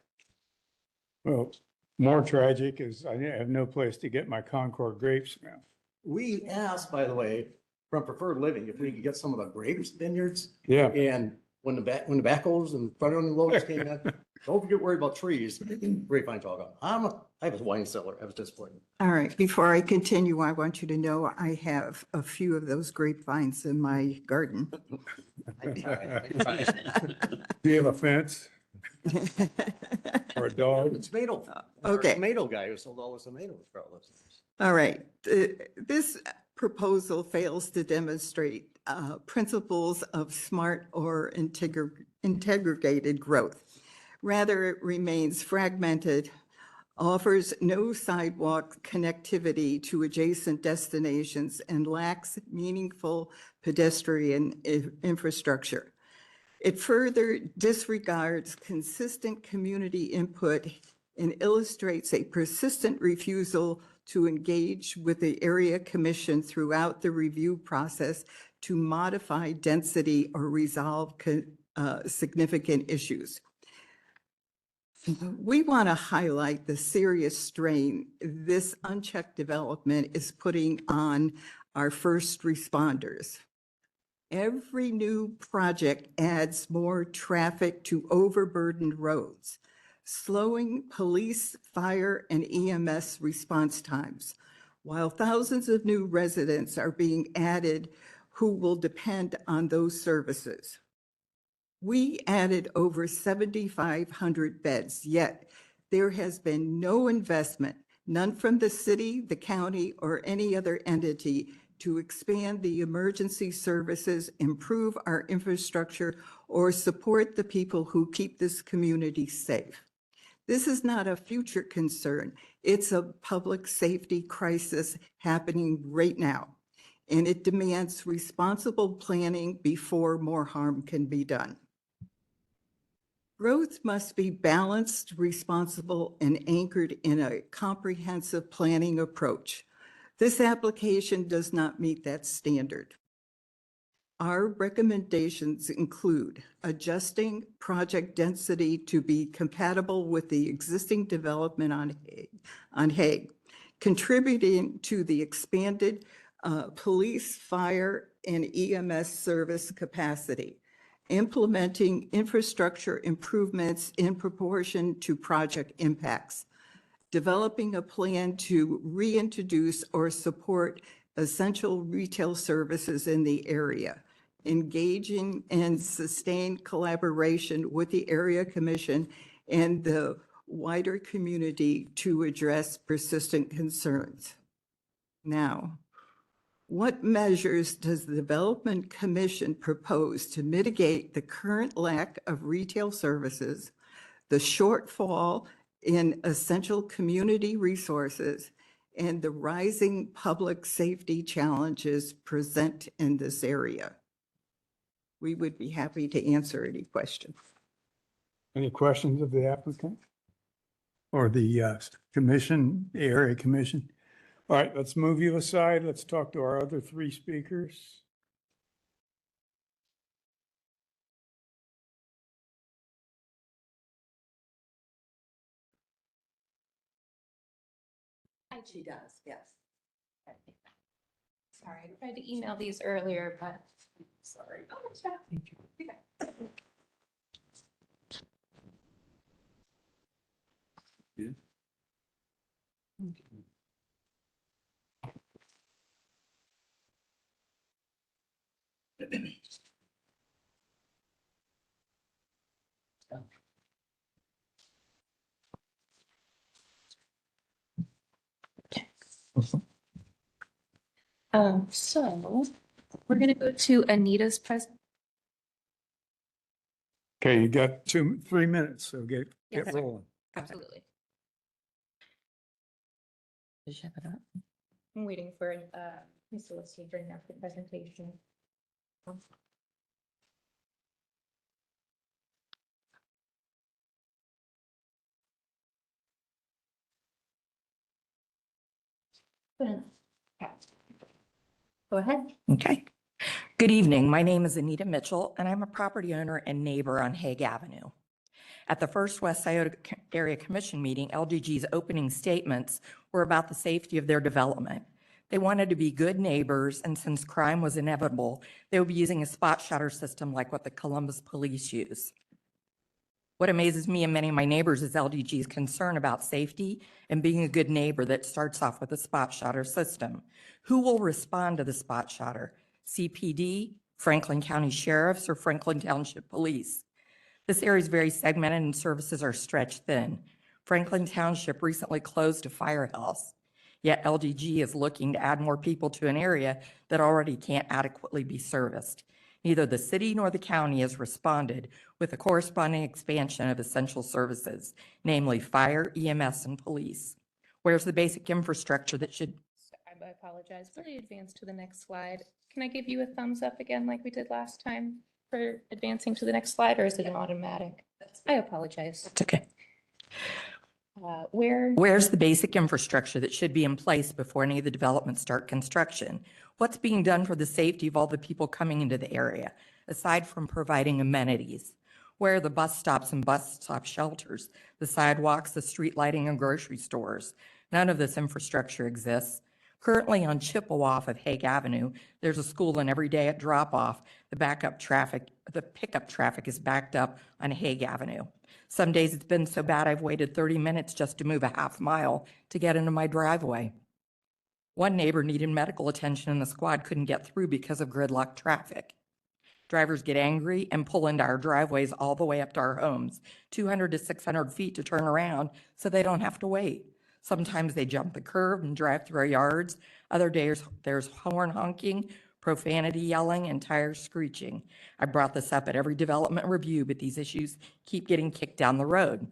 Speaker 3: Well, more tragic is I have no place to get my Concord grapes now.
Speaker 20: We asked, by the way, from Preferred Living, if we could get some of the grapes vineyards.
Speaker 3: Yeah.
Speaker 20: And when the backhoes and front end loaders came in, don't get worried about trees. Grapevine's all gone. I have a wine cellar. I was disappointed.
Speaker 19: All right, before I continue, I want you to know I have a few of those grapevines in my garden.
Speaker 3: Do you have a fence? Or a dog?
Speaker 20: It's tomato.
Speaker 19: Okay.
Speaker 20: Tomato guy who sold all the tomatoes for all this.
Speaker 19: All right, this proposal fails to demonstrate principles of smart or integrated growth. Rather, it remains fragmented, offers no sidewalk connectivity to adjacent destinations, and lacks meaningful pedestrian infrastructure. It further disregards consistent community input and illustrates a persistent refusal to engage with the area commission throughout the review process to modify density or resolve significant issues. We want to highlight the serious strain this unchecked development is putting on our first responders. Every new project adds more traffic to overburdened roads, slowing police, fire, and EMS response times, while thousands of new residents are being added who will depend on those services. We added over 7,500 beds, yet there has been no investment, none from the city, the county, or any other entity to expand the emergency services, improve our infrastructure, or support the people who keep this community safe. This is not a future concern. It's a public safety crisis happening right now, and it demands responsible planning before more harm can be done. Growth must be balanced, responsible, and anchored in a comprehensive planning approach. This application does not meet that standard. Our recommendations include adjusting project density to be compatible with the existing development on Hague, contributing to the expanded police, fire, and EMS service capacity, implementing infrastructure improvements in proportion to project impacts, developing a plan to reintroduce or support essential retail services in the area, engaging in sustained collaboration with the area commission and the wider community to address persistent concerns. Now, what measures does the Development Commission propose to mitigate the current lack of retail services, the shortfall in essential community resources, and the rising public safety challenges present in this area? We would be happy to answer any questions.
Speaker 3: Any questions of the applicant? Or the commission, the area commission? All right, let's move you aside. Let's talk to our other three speakers.
Speaker 17: She does, yes.
Speaker 21: Sorry, I tried to email these earlier, but
Speaker 8: Sorry.
Speaker 21: So we're gonna go to Anita's present.
Speaker 3: Okay, you got 3 minutes, so get
Speaker 21: Yes.
Speaker 3: rolling.
Speaker 21: Absolutely.
Speaker 17: Just have it up.
Speaker 21: I'm waiting for Ms. Lewis to bring up the presentation. Go ahead.
Speaker 17: Okay. Good evening. My name is Anita Mitchell, and I'm a property owner and neighbor on Hague Avenue. At the first West Scioto Area Commission meeting, LGG's opening statements were about the safety of their development. They wanted to be good neighbors, and since crime was inevitable, they would be using a spot shutter system like what the Columbus police use. What amazes me and many of my neighbors is LGG's concern about safety and being a good neighbor that starts off with a spot shutter system. Who will respond to the spot shutter? CPD, Franklin County Sheriffs, or Franklin Township Police? This area is very segmented and services are stretched thin. Franklin Township recently closed a firehouse, yet LGG is looking to add more people to an area that already can't adequately be serviced. Neither the city nor the county has responded with a corresponding expansion of essential services, namely fire, EMS, and police. Where's the basic infrastructure that should...
Speaker 21: I apologize. Really advance to the next slide. Can I give you a thumbs up again like we did last time for advancing to the next slide, or is it an automatic? I apologize.
Speaker 17: It's okay.
Speaker 21: Where?
Speaker 17: Where's the basic infrastructure that should be in place before any of the developments start construction? What's being done for the safety of all the people coming into the area, aside from providing amenities? Where are the bus stops and bus stop shelters, the sidewalks, the street lighting, and grocery stores? None of this infrastructure exists. Currently on Chippewa off of Hague Avenue, there's a school, and every day at drop-off, the pickup traffic is backed up on Hague Avenue. Some days it's been so bad I've waited 30 minutes just to move a half mile to get into my driveway. One neighbor needed medical attention and the squad couldn't get through because of gridlock traffic. Drivers get angry and pull into our driveways all the way up to our homes, 200 to 600 feet to turn around so they don't have to wait. Sometimes they jump the curb and drive through our yards. Other days there's horn honking, profanity yelling, and tires screeching. I brought this up at every development review, but these issues keep getting kicked down the road.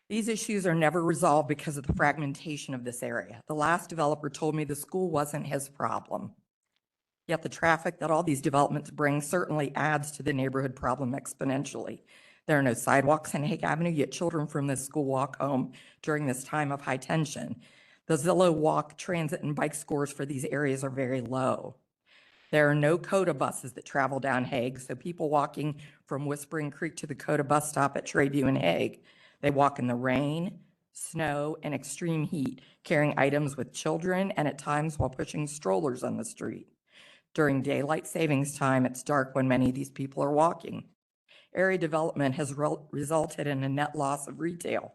Speaker 17: These issues are never resolved because of the fragmentation of this area. The last developer told me the school wasn't his problem. Yet the traffic that all these developments bring certainly adds to the neighborhood problem exponentially. There are no sidewalks on Hague Avenue, yet children from this school walk home during this time of high tension. The Zillow walk, transit, and bike scores for these areas are very low. There are no COTA buses that travel down Hague, so people walking from Whispering Creek to the COTA bus stop at Trayview and Hague, they walk in the rain, snow, and extreme heat, carrying items with children and at times while pushing strollers on the street. During daylight savings time, it's dark when many of these people are walking. Area development has resulted in a net loss of retail.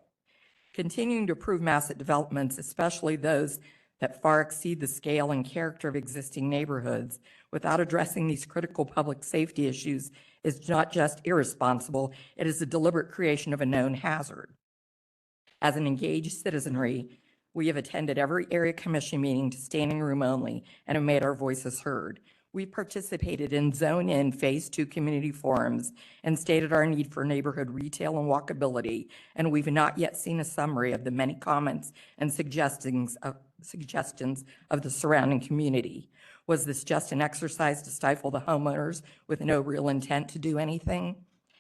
Speaker 17: Continuing to approve massive developments, especially those that far exceed the scale and character of existing neighborhoods, without addressing these critical public safety issues is not just irresponsible, it is a deliberate creation of a known hazard. As an engaged citizenry, we have attended every area commission meeting to standing room only and have made our voices heard. We participated in Zone In Phase 2 community forums and stated our need for neighborhood retail and walkability, and we've not yet seen a summary of the many comments and suggestions of the surrounding community. Was this just an exercise to stifle the homeowners with no real intent to do anything?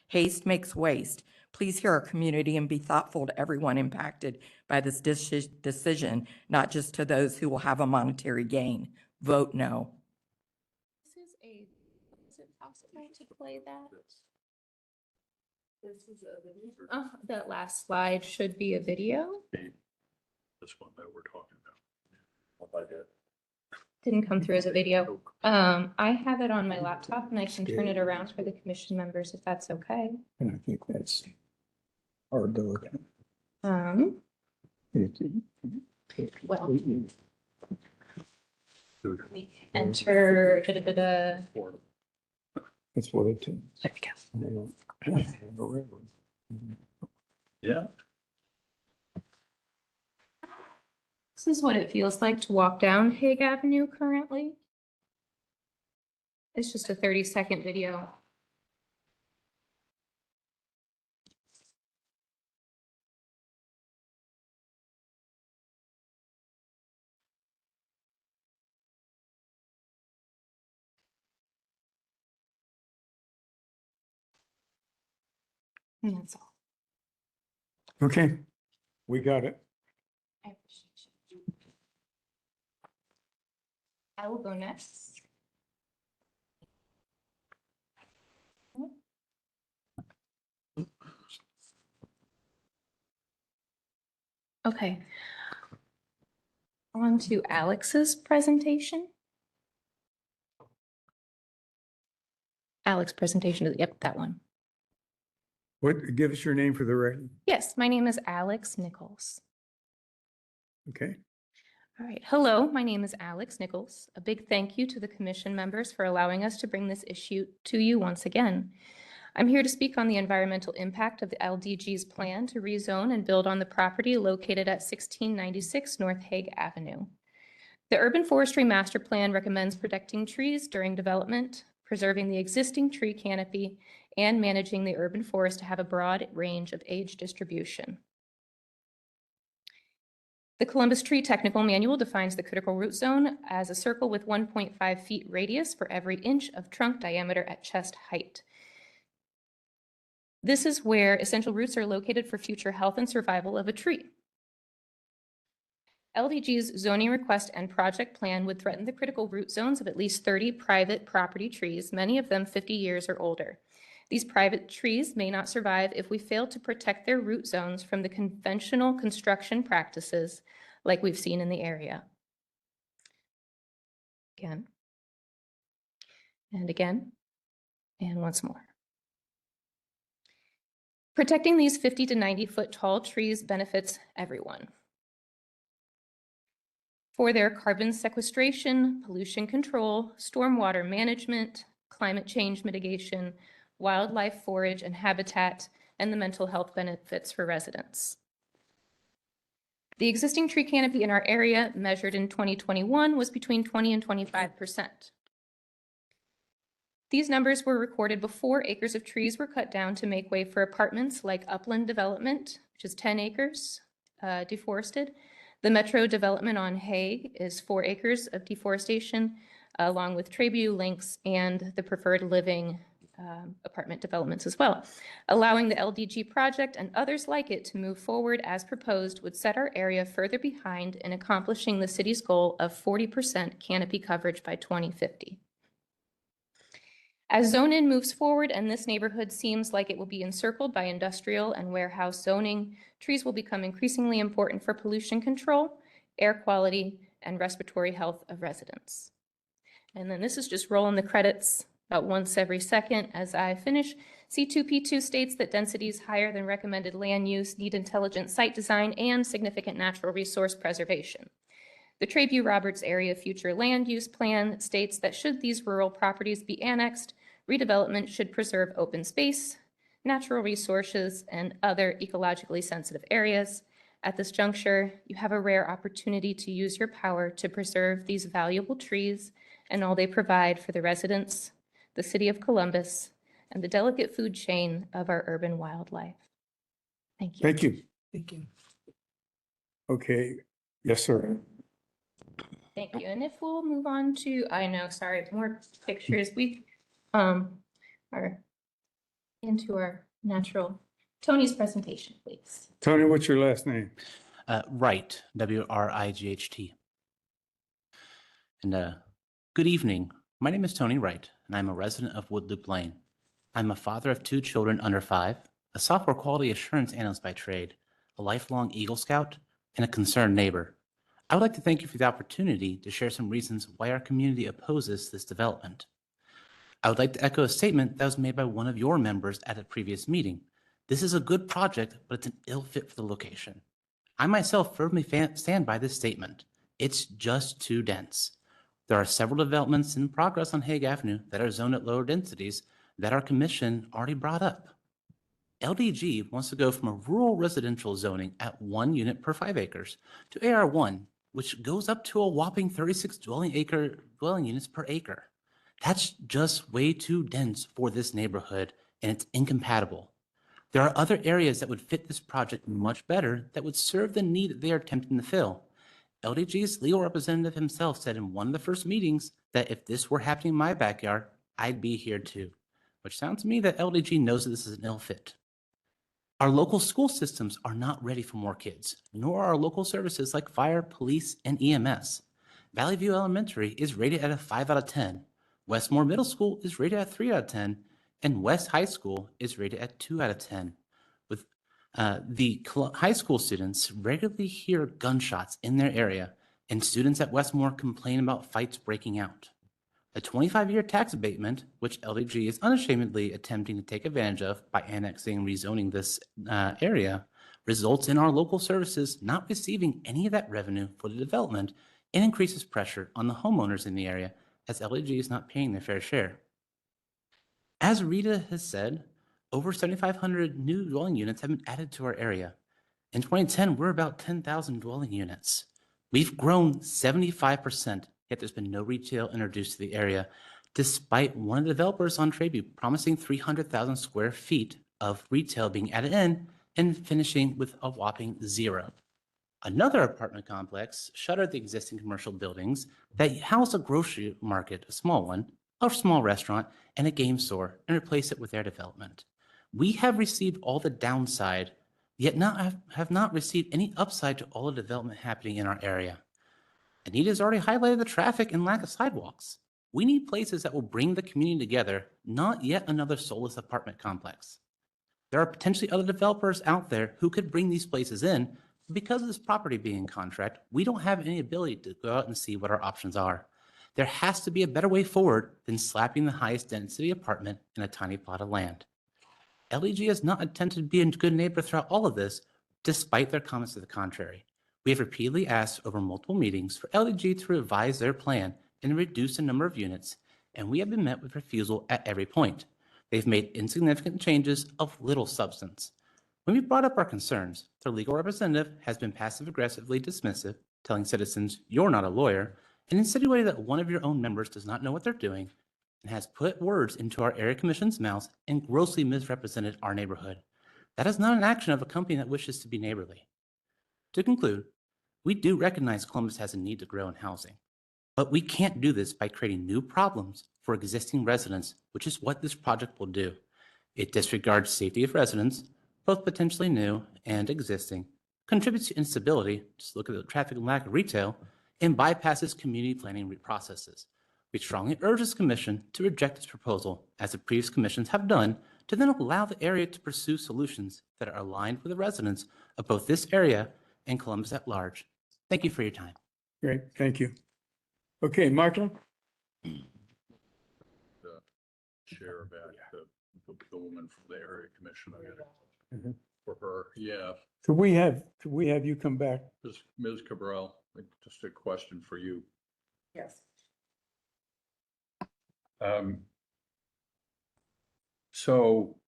Speaker 17: Haste makes waste. Please hear our community and be thoughtful to everyone impacted by this decision, not just to those who will have a monetary gain. Vote no.
Speaker 21: Is it possible to play that? This is a video. That last slide should be a video.
Speaker 1: This one that we're talking about. How about that?
Speaker 21: didn't come through as a video. I have it on my laptop and I can turn it around for the commission members if that's okay.
Speaker 3: And I think that's hard to look at.
Speaker 21: Well, we enter
Speaker 3: That's what it is.
Speaker 21: There we go.
Speaker 1: Yeah.
Speaker 21: This is what it feels like to walk down Hague Avenue currently. It's just a 30-second video. And that's all.
Speaker 3: Okay, we got it.
Speaker 21: I appreciate you. I will go next. Okay. On to Alex's presentation. Alex presentation, yep, that one.
Speaker 3: What, give us your name for the record.
Speaker 21: Yes, my name is Alex Nichols.
Speaker 3: Okay.
Speaker 21: All right. Hello, my name is Alex Nichols. A big thank you to the commission members for allowing us to bring this issue to you once again. I'm here to speak on the environmental impact of the LDG's plan to rezone and build on the property located at 1696 North Hague Avenue. The Urban Forestry Master Plan recommends protecting trees during development, preserving the existing tree canopy, and managing the urban forest to have a broad range of age distribution. The Columbus Tree Technical Manual defines the critical root zone as a circle with 1.5 feet radius for every inch of trunk diameter at chest height. This is where essential roots are located for future health and survival of a tree. LDG's zoning request and project plan would threaten the critical root zones of at least 30 private property trees, many of them 50 years or older. These private trees may not survive if we fail to protect their root zones from the conventional construction practices like we've seen in the area. Again, and again, and once more. Protecting these 50 to 90 foot tall trees benefits everyone. For their carbon sequestration, pollution control, stormwater management, climate change mitigation, wildlife forage and habitat, and the mental health benefits for residents. The existing tree canopy in our area, measured in 2021, was between 20 and 25%. These numbers were recorded before acres of trees were cut down to make way for apartments like Upland Development, which is 10 acres deforested. The Metro development on Hague is 4 acres of deforestation, along with Trabue, Lynx, and the Preferred Living apartment developments as well. Allowing the LDG project and others like it to move forward as proposed would set our area further behind in accomplishing the city's goal of 40% canopy coverage by 2050. As Zone In moves forward and this neighborhood seems like it will be encircled by industrial and warehouse zoning, trees will become increasingly important for pollution control, air quality, and respiratory health of residents. And then this is just rolling the credits about once every second as I finish. C2P2 states that densities higher than recommended land use need intelligent site design and significant natural resource preservation. The Trabue Roberts Area Future Land Use Plan states that should these rural properties be annexed, redevelopment should preserve open space, natural resources, and other ecologically sensitive areas. At this juncture, you have a rare opportunity to use your power to preserve these valuable trees and all they provide for the residents, the city of Columbus, and the delicate food chain of our urban wildlife. Thank you.
Speaker 3: Thank you.
Speaker 17: Thank you.
Speaker 3: Okay, yes, sir.
Speaker 21: Thank you. And if we'll move on to, I know, sorry, more pictures. We are into our natural. Tony's presentation, please.
Speaker 3: Tony, what's your last name?
Speaker 6: Wright, W-R-I-G-H-T. And good evening. My name is Tony Wright, and I'm a resident of Woodloop Lane. I'm a father of 2 children under 5, a software quality assurance analyst by trade, a lifelong Eagle Scout, and a concerned neighbor. I would like to thank you for the opportunity to share some reasons why our community opposes this development. I would like to echo a statement that was made by one of your members at a previous meeting. This is a good project, but it's an ill fit for the location. I myself firmly stand by this statement. It's just too dense. There are several developments in progress on Hague Avenue that are zoned at lower densities that our commission already brought up. LDG wants to go from a rural residential zoning at 1 unit per 5 acres to AR1, which goes up to a whopping 36 dwelling units per acre. That's just way too dense for this neighborhood, and it's incompatible. There are other areas that would fit this project much better that would serve the need that they are attempting to fill. LDG's legal representative himself said in one of the first meetings that if this were happening in my backyard, I'd be here too, which sounds to me that LDG knows that this is an ill fit. Our local school systems are not ready for more kids, nor are our local services like fire, police, and EMS. Valley View Elementary is rated at a 5 out of 10. Westmore Middle School is rated at 3 out of 10, and West High School is rated at 2 out of 10. With the high school students regularly hear gunshots in their area, and students at Westmore complain about fights breaking out. A 25-year tax abatement, which LDG is unashamedly attempting to take advantage of by annexing and rezoning this area, results in our local services not receiving any of that revenue for the development and increases pressure on the homeowners in the area as LDG is not paying their fair share. As Rita has said, over 7,500 new dwelling units have been added to our area. In 2010, we're about 10,000 dwelling units. We've grown 75%, yet there's been no retail introduced to the area, despite one of the developers on Trayview promising 300,000 square feet of retail being added in and finishing with a whopping 0. Another apartment complex shuttered the existing commercial buildings that house a grocery market, a small one, a small restaurant, and a game store, and replaced it with their development. We have received all the downside, yet have not received any upside to all the development happening in our area. Anita's already highlighted the traffic and lack of sidewalks. We need places that will bring the community together, not yet another soulless apartment complex. There are potentially other developers out there who could bring these places in, but because of this property being in contract, we don't have any ability to go out and see what our options are. There has to be a better way forward than slapping the highest density apartment in a tiny plot of land. LEG has not attempted to be a good neighbor throughout all of this, despite their comments to the contrary. We have repeatedly asked over multiple meetings for LEG to revise their plan and reduce the number of units, and we have been met with refusal at every point. They've made insignificant changes of little substance. When we brought up our concerns, their legal representative has been passive-aggressively dismissive, telling citizens, "You're not a lawyer," and insinuating that one of your own members does not know what they're doing, and has put words into our area commission's mouths and grossly misrepresented our neighborhood. That is not an action of a company that wishes to be neighborly. To conclude, we do recognize Columbus has a need to grow in housing, but we can't do this by creating new problems for existing residents, which is what this project will do. It disregards safety of residents, both potentially new and existing, contributes to instability, just look at the traffic and lack of retail, and bypasses community planning processes. We strongly urge this commission to reject this proposal, as the previous commissions have done, to then allow the area to pursue solutions that are aligned with the residents of both this area and Columbus at large. Thank you for your time.
Speaker 3: Great, thank you. Okay, Marklin?
Speaker 1: Share back the woman from the area commission.
Speaker 3: Mhm.
Speaker 1: For her, yeah.
Speaker 3: Could we have you come back?
Speaker 1: Ms. Cabral, just a question for you.
Speaker 17: Yes.
Speaker 1: So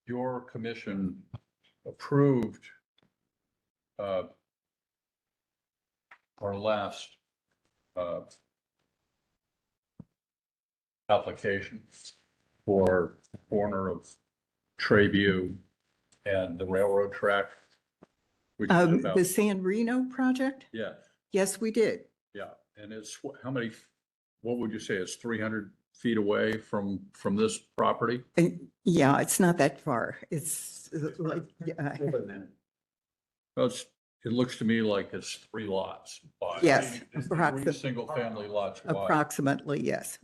Speaker 1: your commission approved our last application for the corner of Trayview and the railroad track. Which is about,
Speaker 19: The San Reno project?
Speaker 1: yeah,
Speaker 19: Yes, we did.
Speaker 1: yeah. And it's, how many, what would you say? It's 300 feet away from this property?
Speaker 19: And yeah, it's not that far. It's like,
Speaker 1: Well, it looks to me like it's 3 lots. Wide.
Speaker 19: Yes,
Speaker 1: Three single family lots wide.
Speaker 19: approximately, yes.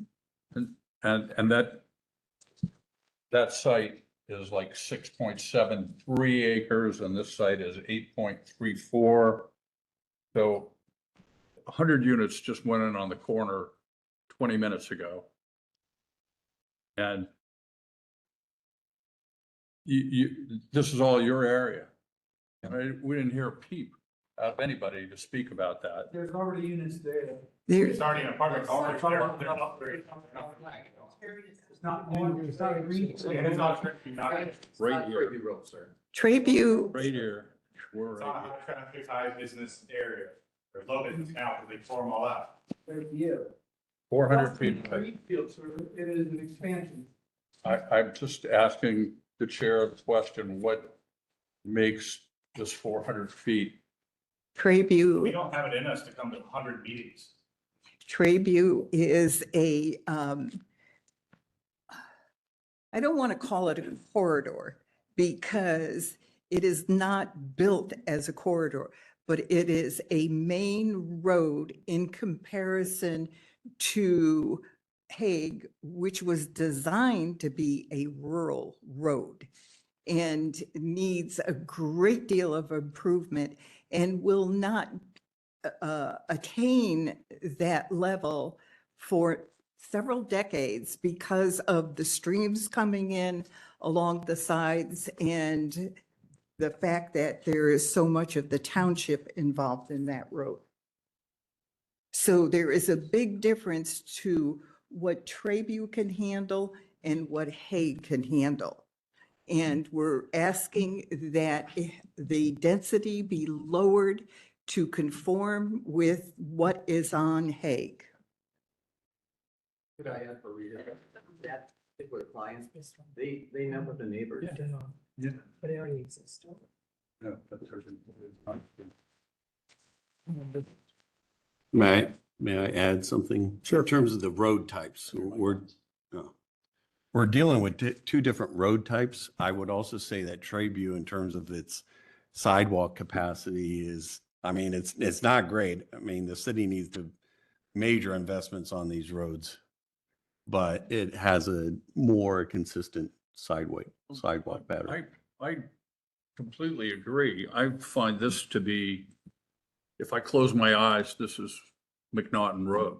Speaker 1: And that site is like 6.73 acres and this site is 8.34. So 100 units just went in on the corner 20 minutes ago. And this is all your area. And we didn't hear a peep out of anybody to speak about that.
Speaker 3: There's already units there.
Speaker 1: It's
Speaker 3: already an apartment. It's not.
Speaker 1: Right here.
Speaker 20: Road, sir.
Speaker 19: Trayview,
Speaker 1: Right here. We're
Speaker 3: It's
Speaker 1: right
Speaker 3: not
Speaker 1: here.
Speaker 3: a traffic high business area. There's low business now because they tore them all out.
Speaker 1: 400 feet.
Speaker 3: Greenfield, sir, it is an expansion.
Speaker 1: I'm just asking the chair the question, what makes this 400 feet?
Speaker 19: Trayview.
Speaker 3: We don't have it in us to come to 100 meetings.
Speaker 19: Trayview is a, I don't want to call it a corridor because it is not built as a corridor, but it is a main road in comparison to Hague, which was designed to be a rural road and needs a great deal of improvement and will not attain that level for several decades because of the streams coming in along the sides and the fact that there is so much of the township involved in that road. So there is a big difference to what Trayview can handle and what Hague can handle. And we're asking that the density be lowered to conform with what is on Hague.
Speaker 20: Could I add for reading? That particular client, they met with the neighbors.
Speaker 1: Yeah.
Speaker 17: But it already exists.
Speaker 1: No, that's urgent.
Speaker 9: May I add something? Sure. In terms of the road types, we're dealing with two different road types. I would also say that Trayview, in terms of its sidewalk capacity, is, I mean, it's not great. I mean, the city needs to major investments on these roads, but it has a more consistent sidewalk pattern.
Speaker 1: I completely agree. I find this to be, if I close my eyes, this is McNaughton Road.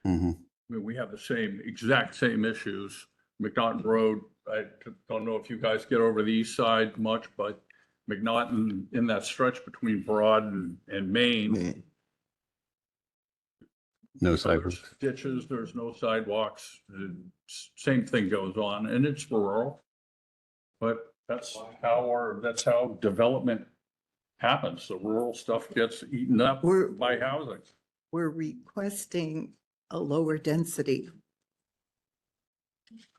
Speaker 9: Mhm.
Speaker 1: I mean, we have the exact same issues. McNaughton Road, I don't know if you guys get over the east side much, but McNaughton, in that stretch between Broad and Main.
Speaker 9: No sidewalks.
Speaker 1: Ditches, there's no sidewalks. The same thing goes on, and it's rural. But that's how development happens. The rural stuff gets eaten up by housing.
Speaker 19: We're requesting a lower density.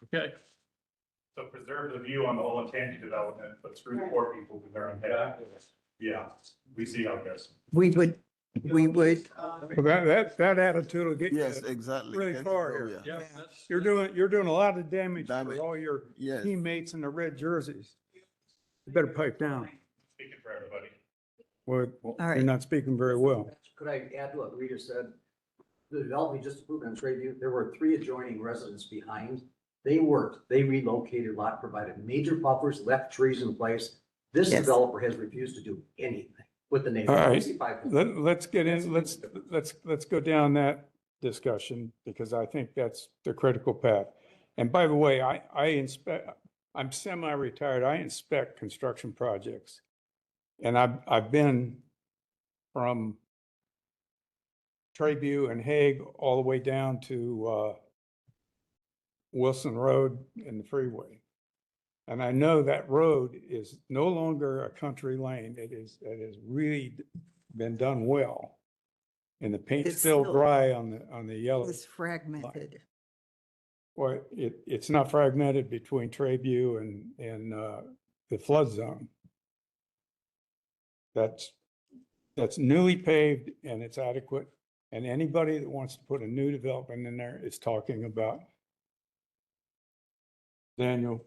Speaker 1: Okay.
Speaker 3: So preserve the view on the Olentangy development, but screw the poor people because they're on that. Yeah, we see how it goes.
Speaker 19: We would.
Speaker 3: Well, that attitude will get you
Speaker 16: exactly.
Speaker 3: really
Speaker 16: That's
Speaker 3: far
Speaker 16: where we
Speaker 3: here.
Speaker 16: are.
Speaker 1: Yeah,
Speaker 3: You're doing a lot of damage for all your teammates in the red jerseys. You better pipe down. Speaking for everybody. Well,
Speaker 19: All right.
Speaker 3: you're not speaking very well.
Speaker 20: Could I add to what Rita said? The development just approved on Trayview, there were 3 adjoining residents behind. They relocated lot, provided major buffers, left trees in place. This
Speaker 19: Yes.
Speaker 20: developer has refused to do anything with the
Speaker 3: All
Speaker 20: neighborhood.
Speaker 3: right, let's get in, let's go down that discussion because I think that's the critical path. And by the way, I'm semi-retired. I inspect construction projects. And I've been from Trayview and Hague all the way down to Wilson Road and the freeway. And I know that road is no longer a country lane. It has really been done well. And the paint's
Speaker 19: It's
Speaker 3: still
Speaker 19: still-
Speaker 3: dry on the yellow.
Speaker 19: It's fragmented.
Speaker 3: Well, it's not fragmented between Trayview and the flood zone. That's newly paved and it's adequate. And anybody that wants to put a new development in there is talking about, Daniel,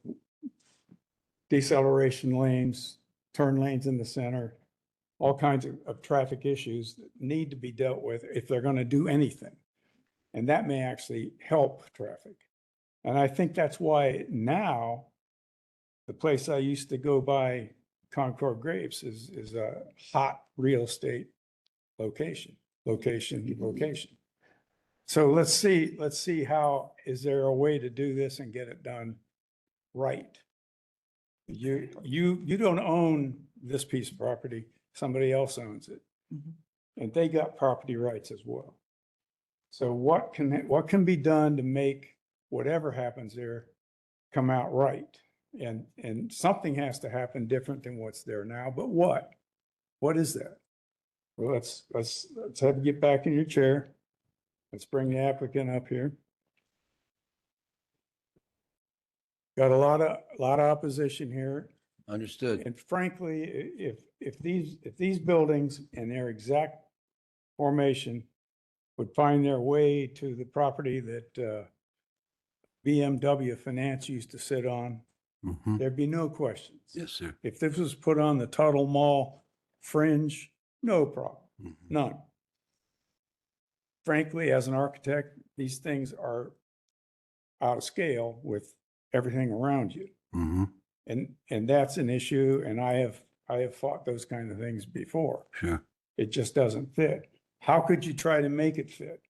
Speaker 3: deceleration lanes, turn lanes in the center, all kinds of traffic issues that need to be dealt with if they're going to do anything. And that may actually help traffic. And I think that's why now the place I used to go by, Concord Grapes, is a hot real estate location, location, location. So let's see how, is there a way to do this and get it done right? You don't own this piece of property, somebody else owns it. And they got property rights as well. So what can be done to make whatever happens there come out right? And something has to happen different than what's there now, but what? What is that? Well, let's have you get back in your chair. Let's bring the applicant up here. Got a lot of opposition here.
Speaker 7: Understood.
Speaker 3: And frankly, if these buildings in their exact formation would find their way to the property that BMW Finance used to sit on, there'd be no questions.
Speaker 7: Yes, sir.
Speaker 3: If this was put on the Tuttle Mall fringe, no problem, none. Frankly, as an architect, these things are out of scale with everything around you. And that's an issue, and I have fought those kind of things before.
Speaker 7: Sure.
Speaker 3: It just doesn't fit. How could you try to make it fit?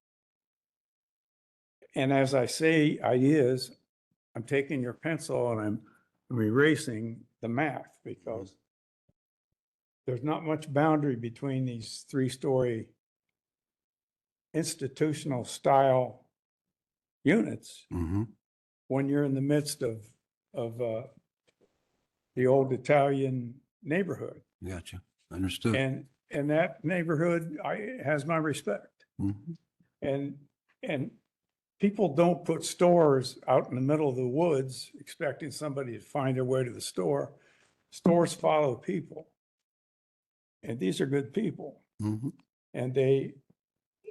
Speaker 3: And as I say ideas, I'm taking your pencil and I'm erasing the math because there's not much boundary between these 3-story institutional style units when you're in the midst of the old Italian neighborhood.
Speaker 7: Gotcha. Understood.
Speaker 3: And that neighborhood has my respect. And people don't put stores out in the middle of the woods expecting somebody to find their way to the store. Stores follow people. And these are good people. And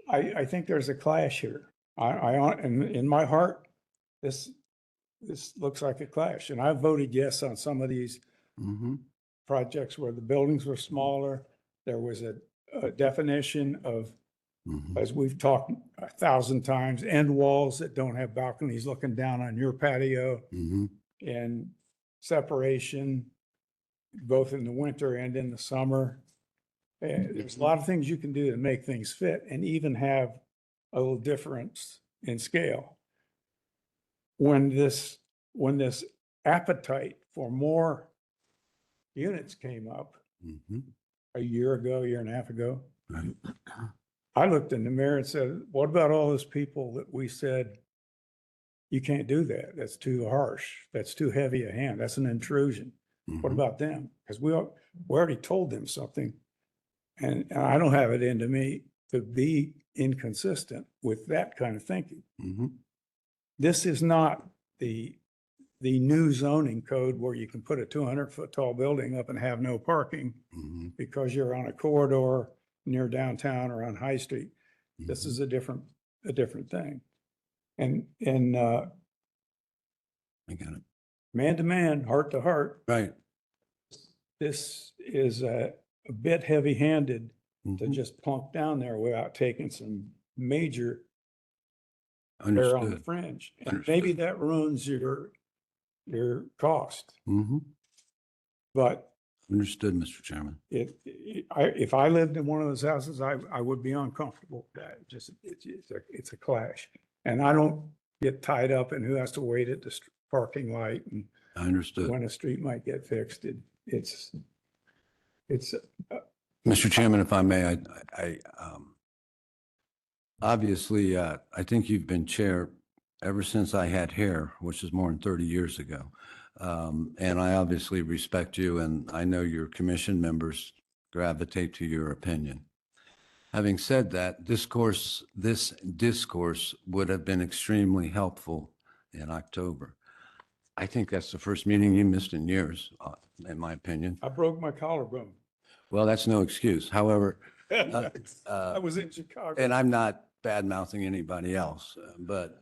Speaker 3: I think there's a clash here. In my heart, this looks like a clash. And I voted yes on some of these projects where the buildings were smaller. There was a definition of, as we've talked 1,000 times, end walls that don't have balconies looking down on your patio, and separation, both in the winter and in the summer. And there's a lot of things you can do to make things fit and even have a little difference in scale. When this appetite for more units came up a year and a half ago, I looked in the mirror and said, what about all those people that we said, you can't do that. That's too harsh. That's too heavy a hand. That's an intrusion. What about them? Because we already told them something. And I don't have it into me to be inconsistent with that kind of thinking. This is not the new zoning code where you can put a 200-foot tall building up and have no parking because you're on a corridor near downtown or on High Street. This is a different thing. And
Speaker 7: I got it.
Speaker 3: Man to man, heart to heart.
Speaker 7: Right.
Speaker 3: This is a bit heavy-handed to just plunk down there without taking some major bear on the fringe. And maybe that ruins your cost. But
Speaker 7: Understood, Mr. Chairman.
Speaker 3: if I lived in one of those houses, I would be uncomfortable with that. It's a clash. And I don't get tied up in who has to wait at the parking light and
Speaker 7: I understood.
Speaker 3: when a street might get fixed. It's
Speaker 7: Mr. Chairman, if I may, obviously, I think you've been chair ever since I had hair, which is more than 30 years ago. And I obviously respect you, and I know your commission members gravitate to your opinion. Having said that, this discourse would have been extremely helpful in October. I think that's the first meeting you missed in years, in my opinion.
Speaker 3: I broke my collarbone.
Speaker 7: Well, that's no excuse. However,
Speaker 3: I was in Chicago.
Speaker 7: and I'm not bad-mouthing anybody else, but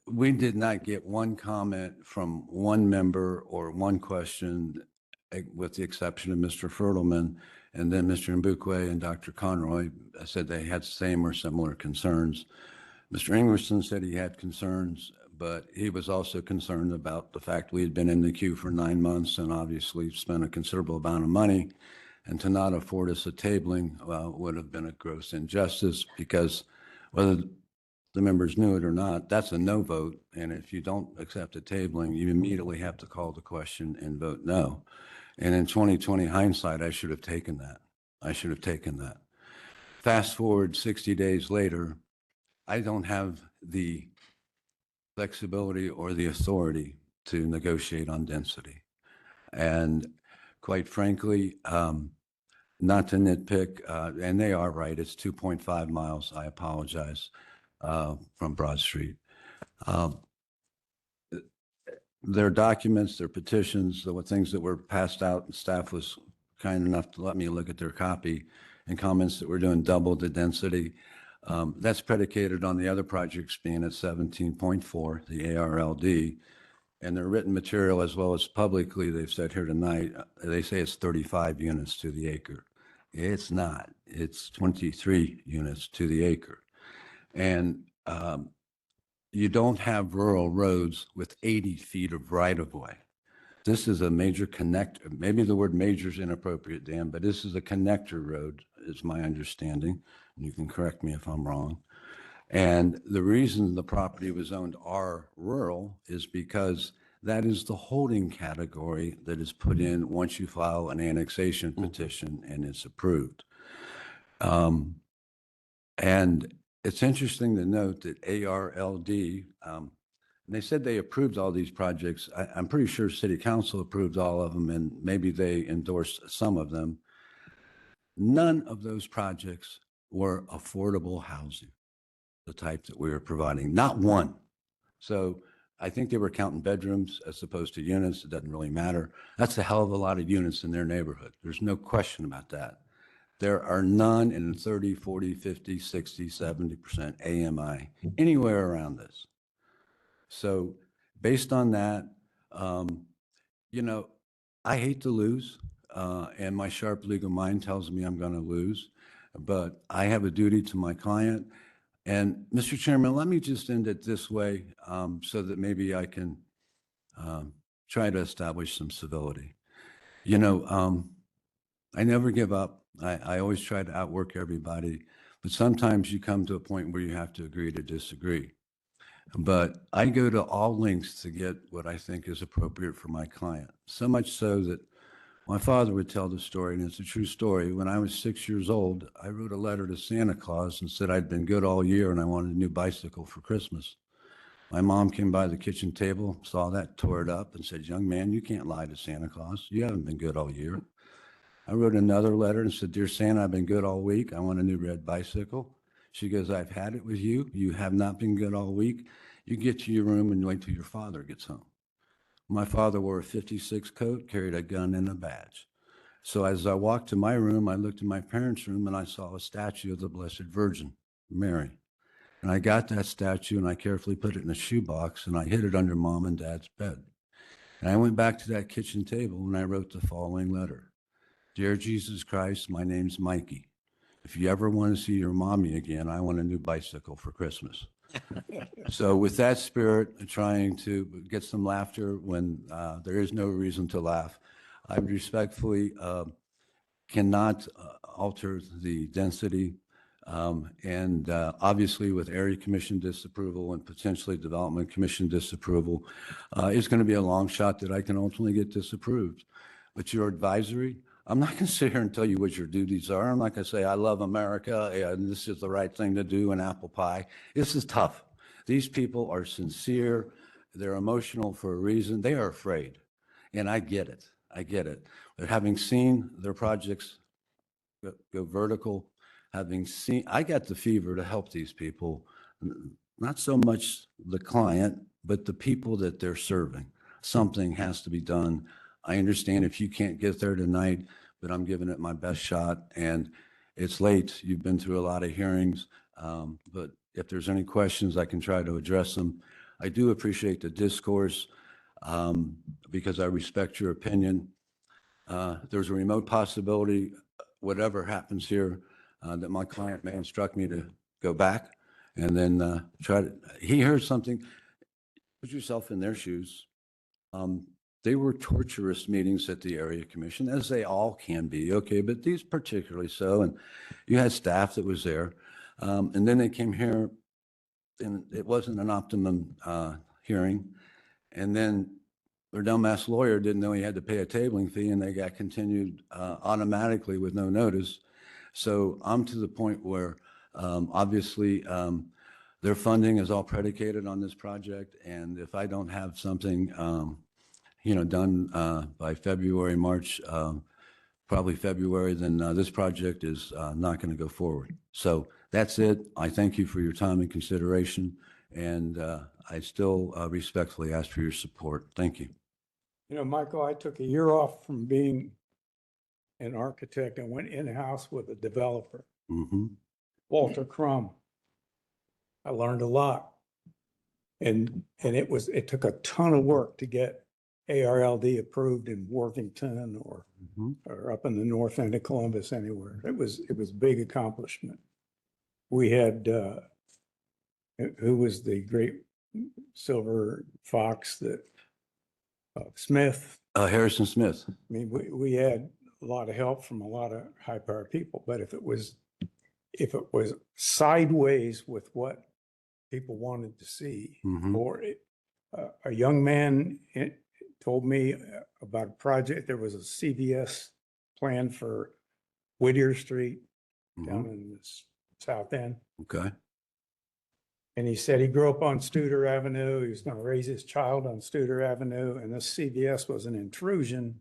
Speaker 7: we did not get one comment from one member or one question, with the exception of Mr. Fertelman. And then Mr. Mbukwe and Dr. Conroy said they had same or similar concerns. Mr. Ingerson said he had concerns, but he was also concerned about the fact we had been in the queue for 9 months and obviously spent a considerable amount of money And to not afford us a tabling would have been a gross injustice, because whether the members knew it or not, that's a no vote. And if you don't accept the tabling, you immediately have to call the question and vote no. And in 2020 hindsight, I should have taken that. I should have taken that. Fast forward 60 days later, I don't have the flexibility or the authority to negotiate on density. And quite frankly, not to nitpick, and they are right, it's 2.5 miles, I apologize, from Broad Street. Their documents, their petitions, the things that were passed out, and staff was kind enough to let me look at their copy, and comments that we're doing double the density. That's predicated on the other projects being at 17.4, the ARLD, and their written material as well as publicly, they've said here tonight, they say it's 35 units to the acre. It's not. It's 23 units to the acre. And you don't have rural roads with 80 feet of right-of-way. This is a major connector. Maybe the word major is inappropriate, Dan, but this is a connector road, is my understanding. And you can correct me if I'm wrong. And the reason the property was owned R rural is because that is the holding category that is put in once you file an annexation petition and it's approved. And it's interesting to note that ARLD, and they said they approved all these projects. I'm pretty sure City Council approved all of them, and maybe they endorsed some of them. None of those projects were affordable housing, the type that we were providing, not one. So I think they were counting bedrooms as opposed to units. It doesn't really matter. That's a hell of a lot of units in their neighborhood. There's no question about that. There are none in 30, 40, 50, 60, 70% AMI anywhere around this. So based on that, you know, I hate to lose, and my sharp legal mind tells me I'm going to lose, but I have a duty to my client. And Mr. Chairman, let me just end it this way, so that maybe I can try to establish some civility. You know, I never give up. I always try to outwork everybody, but sometimes you come to a point where you have to agree to disagree. But I go to all lengths to get what I think is appropriate for my client. So much so that my father would tell the story, and it's a true story. When I was 6 years old, I wrote a letter to Santa Claus and said I'd been good all year and I wanted a new bicycle for Christmas. My mom came by the kitchen table, saw that, tore it up, and said, "Young man, you can't lie to Santa Claus. You haven't been good all year." I wrote another letter and said, "Dear Santa, I've been good all week. I want a new red bicycle." She goes, "I've had it with you. You have not been good all week. You get to your room and wait till your father gets home." My father wore a 56 coat, carried a gun and a badge. So as I walked to my room, I looked in my parents' room and I saw a statue of the Blessed Virgin Mary. And I got that statue and I carefully put it in a shoebox and I hid it under Mom and Dad's bed. And I went back to that kitchen table and I wrote the following letter. "Dear Jesus Christ, my name's Mikey. If you ever want to see your mommy again, I want a new bicycle for Christmas." So with that spirit, trying to get some laughter when there is no reason to laugh, I respectfully cannot alter the density. And obviously with Area Commission disapproval and potentially Development Commission disapproval, it's going to be a long shot that I can ultimately get disapproved. But your advisory, I'm not going to sit here and tell you what your duties are. I'm not going to say, "I love America, and this is the right thing to do," and apple pie. This is tough. These people are sincere. They're emotional for a reason. They are afraid. And I get it. I get it. But having seen their projects go vertical, I got the fever to help these people, not so much the client, but the people that they're serving. Something has to be done. I understand if you can't get there tonight, but I'm giving it my best shot. And it's late. You've been through a lot of hearings. But if there's any questions, I can try to address them. I do appreciate the discourse because I respect your opinion. There's a remote possibility, whatever happens here, that my client may instruct me to go back and then he heard something. Put yourself in their shoes. they were torturous meetings at the area commission, as they all can be, okay, but these particularly so. And you had staff that was there. And then they came here, and it wasn't an optimum hearing. And then their dumbass lawyer didn't know he had to pay a tabling fee, and they got continued automatically with no notice. So I'm to the point where obviously their funding is all predicated on this project. And if I don't have something, done by February, March, probably February, then this project is not going to go forward. So that's it. I thank you for your time and consideration. And I still respectfully ask for your support. Thank you.
Speaker 3: You know, Michael, I took a year off from being an architect and went in-house with a developer, Walter Crum. I learned a lot. And it took a ton of work to get ARLD approved in Worthington or up in the north end of Columbus, anywhere. It was a big accomplishment. We had, who was the great silver fox that, Smith.
Speaker 7: Harrison Smith.
Speaker 3: I mean, we had a lot of help from a lot of high-powered people, but if it was sideways with what people wanted to see, or a young man told me about a project. There was a CVS plan for Whittier Street down in the south end.
Speaker 7: Okay.
Speaker 3: And he said he grew up on Studer Avenue. He was going to raise his child on Studer Avenue. And this CVS was an intrusion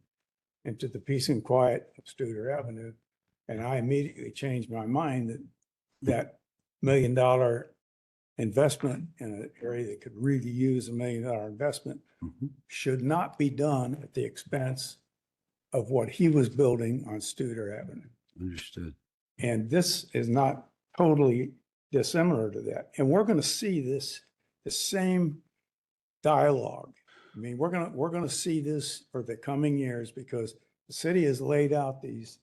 Speaker 3: into the peace and quiet of Studer Avenue. And I immediately changed my mind that $1 million investment in an area that could really use $1 million investment should not be done at the expense of what he was building on Studer Avenue.
Speaker 7: Understood.
Speaker 3: And this is not totally dissimilar to that. And we're going to see the same dialogue. I mean, we're going to see this for the coming years because the city has laid out these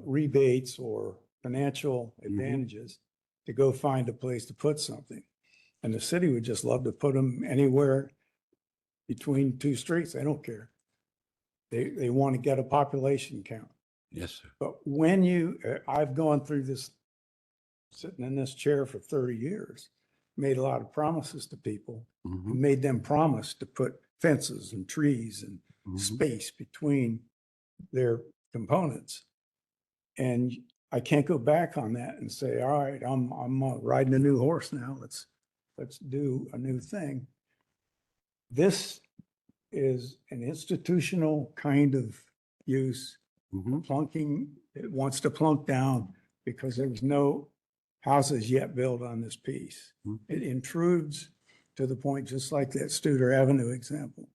Speaker 3: rebates or financial advantages to go find a place to put something. And the city would just love to put them anywhere between two streets. They don't care. They want to get a population count.
Speaker 7: Yes, sir.
Speaker 3: But when I've gone through this, sitting in this chair for 30 years, made a lot of promises to people, made them promise to put fences and trees and space between their components. And I can't go back on that and say, all right, I'm riding a new horse now. Let's do a new thing. This is an institutional kind of use. Plunking, it wants to plunk down because there's no houses yet built on this piece. It intrudes to the point, just like that Studer Avenue example.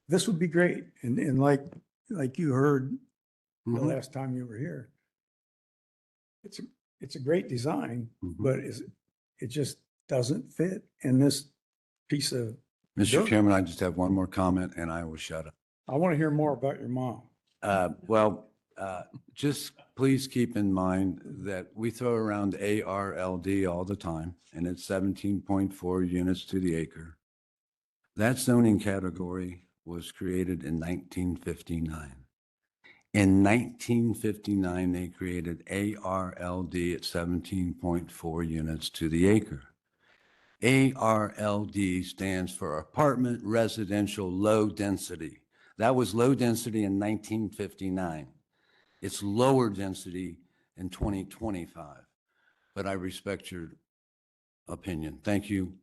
Speaker 3: This would be great. And like you heard the last time you were here, it's a great design, but it just doesn't fit in this piece of.
Speaker 7: Mr. Chairman, I just have one more comment and I will shut up.
Speaker 3: I want to hear more about your mom.
Speaker 7: Just please keep in mind that we throw around ARLD all the time, and it's 17.4 units to the acre. That zoning category was created in 1959. In 1959, they created ARLD at 17.4 units to the acre. ARLD stands for Apartment Residential Low Density. That was low density in 1959. It's lower density in 2025. But I respect your opinion. Thank you.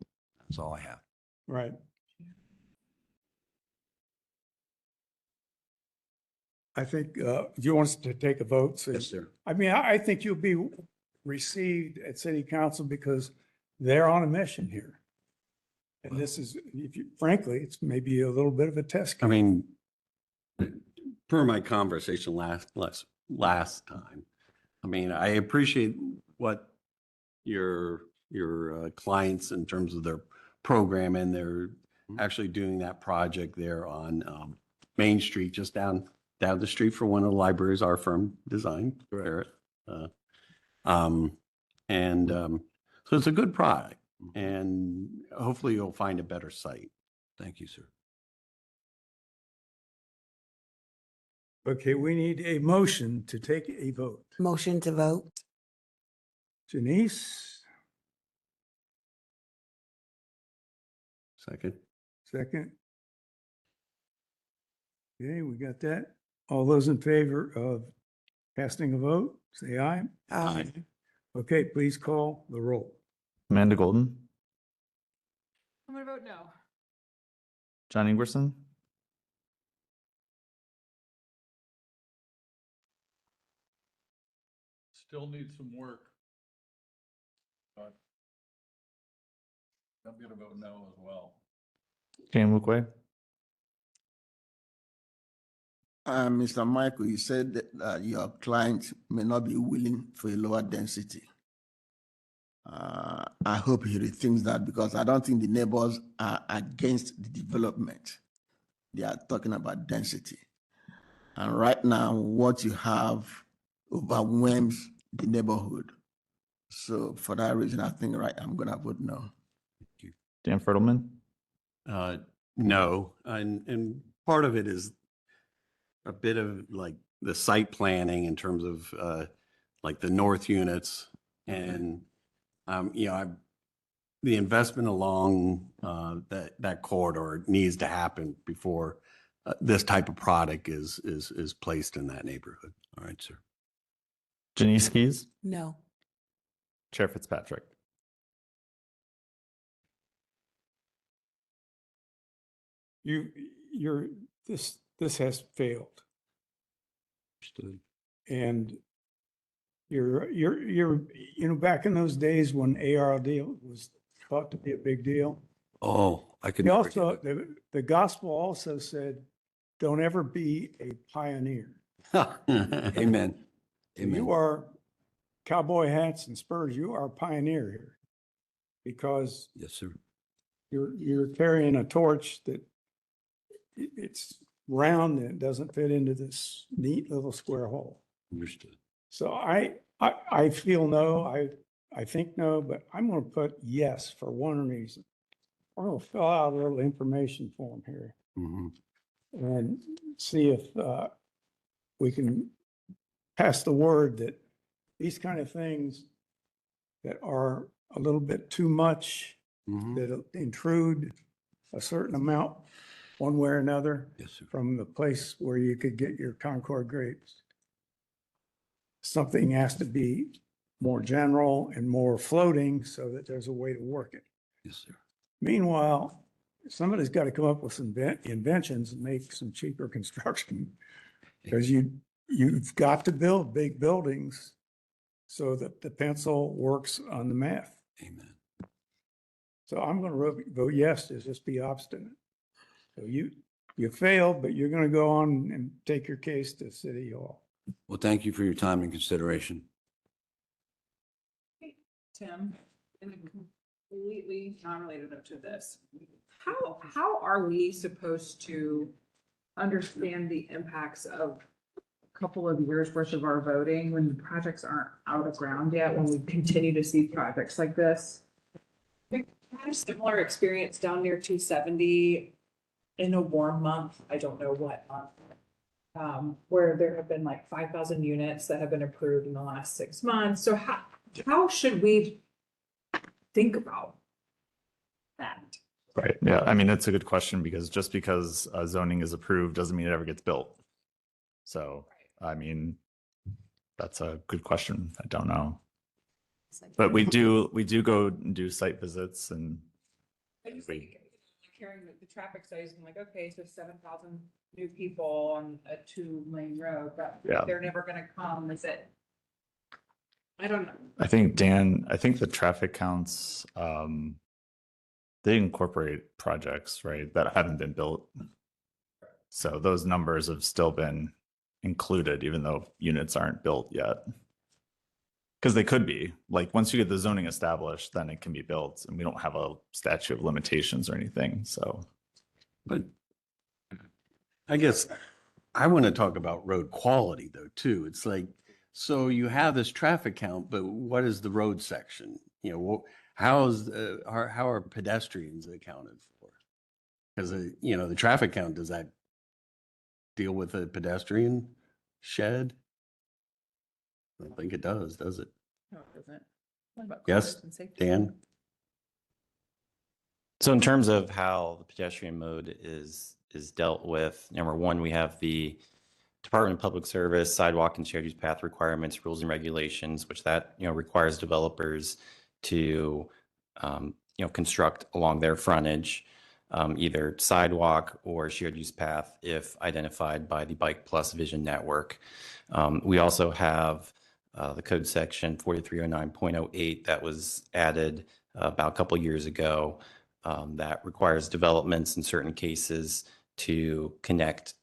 Speaker 7: That's all I have.
Speaker 3: Right. I think, do you want us to take a vote? So,
Speaker 7: Yes, sir.
Speaker 3: I mean, I think you'll be received at city council because they're on a mission here. And this is, frankly, it's maybe a little bit of a test case.
Speaker 9: I mean, per my conversation last time, I mean, I appreciate what your clients in terms of their program, and they're actually doing that project there on Main Street, just down the street for one of the libraries our firm designed. Barrett. So it's a good product, and hopefully you'll find a better site.
Speaker 7: Thank you, sir.
Speaker 3: Okay, we need a motion to take a vote.
Speaker 14: Motion to vote.
Speaker 3: Janice,
Speaker 9: Second.
Speaker 3: second. Okay, we got that. All those in favor of casting a vote, say aye.
Speaker 14: Aye.
Speaker 3: Okay, please call the roll.
Speaker 4: Amanda Golden,
Speaker 8: I'm gonna vote no.
Speaker 4: John Ingerson,
Speaker 1: Still needs some work. But I'm gonna vote no as well.
Speaker 4: Jan Wukwe,
Speaker 16: Mr. Michael, you said that your client may not be willing for a lower density. I hope he rethinks that because I don't think the neighbors are against the development. They are talking about density. And right now, what you have overwhelms the neighborhood. So for that reason, I think I'm gonna vote no.
Speaker 4: Dan Fertelman,
Speaker 9: No, and part of it is a bit of like the site planning in terms of like the north units and the investment along that corridor needs to happen before this type of product is placed in that neighborhood.
Speaker 7: All right, sir.
Speaker 4: Janice Keys,
Speaker 14: No.
Speaker 4: Chair Fitzpatrick.
Speaker 3: This has failed.
Speaker 7: Understood.
Speaker 3: And back in those days when ARD was thought to be a big deal.
Speaker 7: Oh, I can.
Speaker 3: They also, the gospel also said, don't ever be a pioneer.
Speaker 7: Amen. Amen.
Speaker 3: You are cowboy hats and spurs. You are a pioneer here. Because
Speaker 7: Yes, sir.
Speaker 3: you're carrying a torch that it's round and it doesn't fit into this neat little square hole.
Speaker 7: Understood.
Speaker 3: So I feel no, I think no, but I'm going to put yes for one reason. We're going to fill out a little information form here
Speaker 7: Mhm.
Speaker 3: and see if we can pass the word that these kind of things that are a little bit too much,
Speaker 7: Mhm.
Speaker 3: that intrude a certain amount one way or another
Speaker 7: Yes, sir.
Speaker 3: from the place where you could get your Concord grapes. Something has to be more general and more floating so that there's a way to work it.
Speaker 7: Yes, sir.
Speaker 3: Meanwhile, somebody's got to come up with some inventions and make some cheaper construction. Because you've got to build big buildings so that the pencil works on the math.
Speaker 7: Amen.
Speaker 3: So I'm going to vote yes, to just be obstinate. So you failed, but you're going to go on and take your case to City Hall.
Speaker 7: Well, thank you for your time and consideration.
Speaker 22: Tim, and completely non-related to this, how are we supposed to understand the impacts of a couple of years worth of our voting when the projects aren't out of ground yet, when we continue to see projects like this? I had a similar experience down near 270 in a warm month, I don't know what month, where there have been like 5,000 units that have been approved in the last 6 months. So how should we think about that?
Speaker 4: Right. Yeah. I mean, it's a good question because just because zoning is approved doesn't mean it ever gets built. So, I mean, that's a good question. I don't know. But we do go and do site visits and
Speaker 22: Carrying the traffic studies, I'm like, okay, so 7,000 new people on a 2-lane road, but
Speaker 4: Yeah.
Speaker 22: they're never gonna come, is it? I don't know.
Speaker 4: I think the traffic counts, they incorporate projects, right, that haven't been built. So those numbers have still been included, even though units aren't built yet. Because they could be, like, once you get the zoning established, then it can be built, and we don't have a statute of limitations or anything, so.
Speaker 9: But I guess I want to talk about road quality though, too. It's like, so you have this traffic count, but what is the road section? How are pedestrians accounted for? Because, the traffic count, does that deal with a pedestrian shed? I don't think it does it?
Speaker 22: No, it doesn't. What about
Speaker 9: Yes,
Speaker 22: cars and safety?
Speaker 9: Dan?
Speaker 5: So in terms of how the pedestrian mode is dealt with, number one, we have the Department of Public Service sidewalk and shared use path requirements, rules and regulations, which that, requires developers to, construct along their frontage, either sidewalk or shared use path if identified by the Bike Plus Vision Network. We also have the code section 4309.08 that was added about a couple years ago that requires developments in certain cases to connect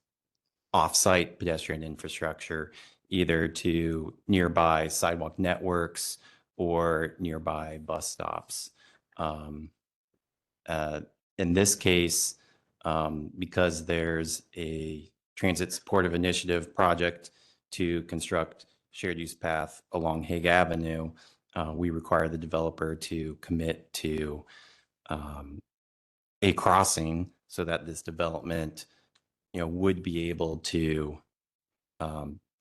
Speaker 5: off-site pedestrian infrastructure either to nearby sidewalk networks or nearby bus stops. In this case, because there's a transit supportive initiative project to construct shared use path along Hague Avenue, we require the developer to commit to a crossing so that this development, would be able to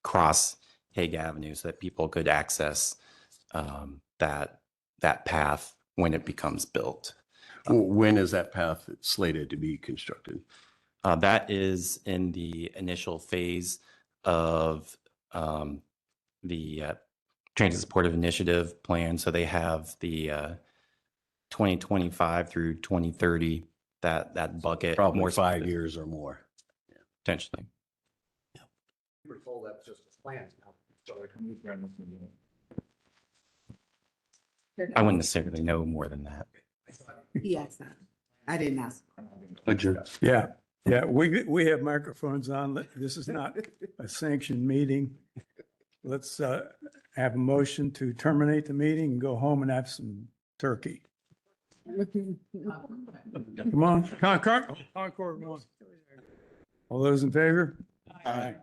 Speaker 5: cross Hague Avenue so that people could access that path when it becomes built.
Speaker 9: When is that path slated to be constructed?
Speaker 5: That is in the initial phase of the Transit Supportive Initiative plan. So they have the 2025 through 2030, that bucket.
Speaker 9: Probably
Speaker 5: more
Speaker 9: 5
Speaker 5: specific,
Speaker 9: years or more.
Speaker 5: potentially.
Speaker 20: We were told that was just a plan.
Speaker 5: I wouldn't necessarily know more than that.
Speaker 14: Yes, I didn't ask.
Speaker 3: Yeah, yeah, we have microphones on. This is not a sanctioned meeting. Let's have a motion to terminate the meeting and go home and have some turkey. Come on, Concord one. All those in favor? Aye.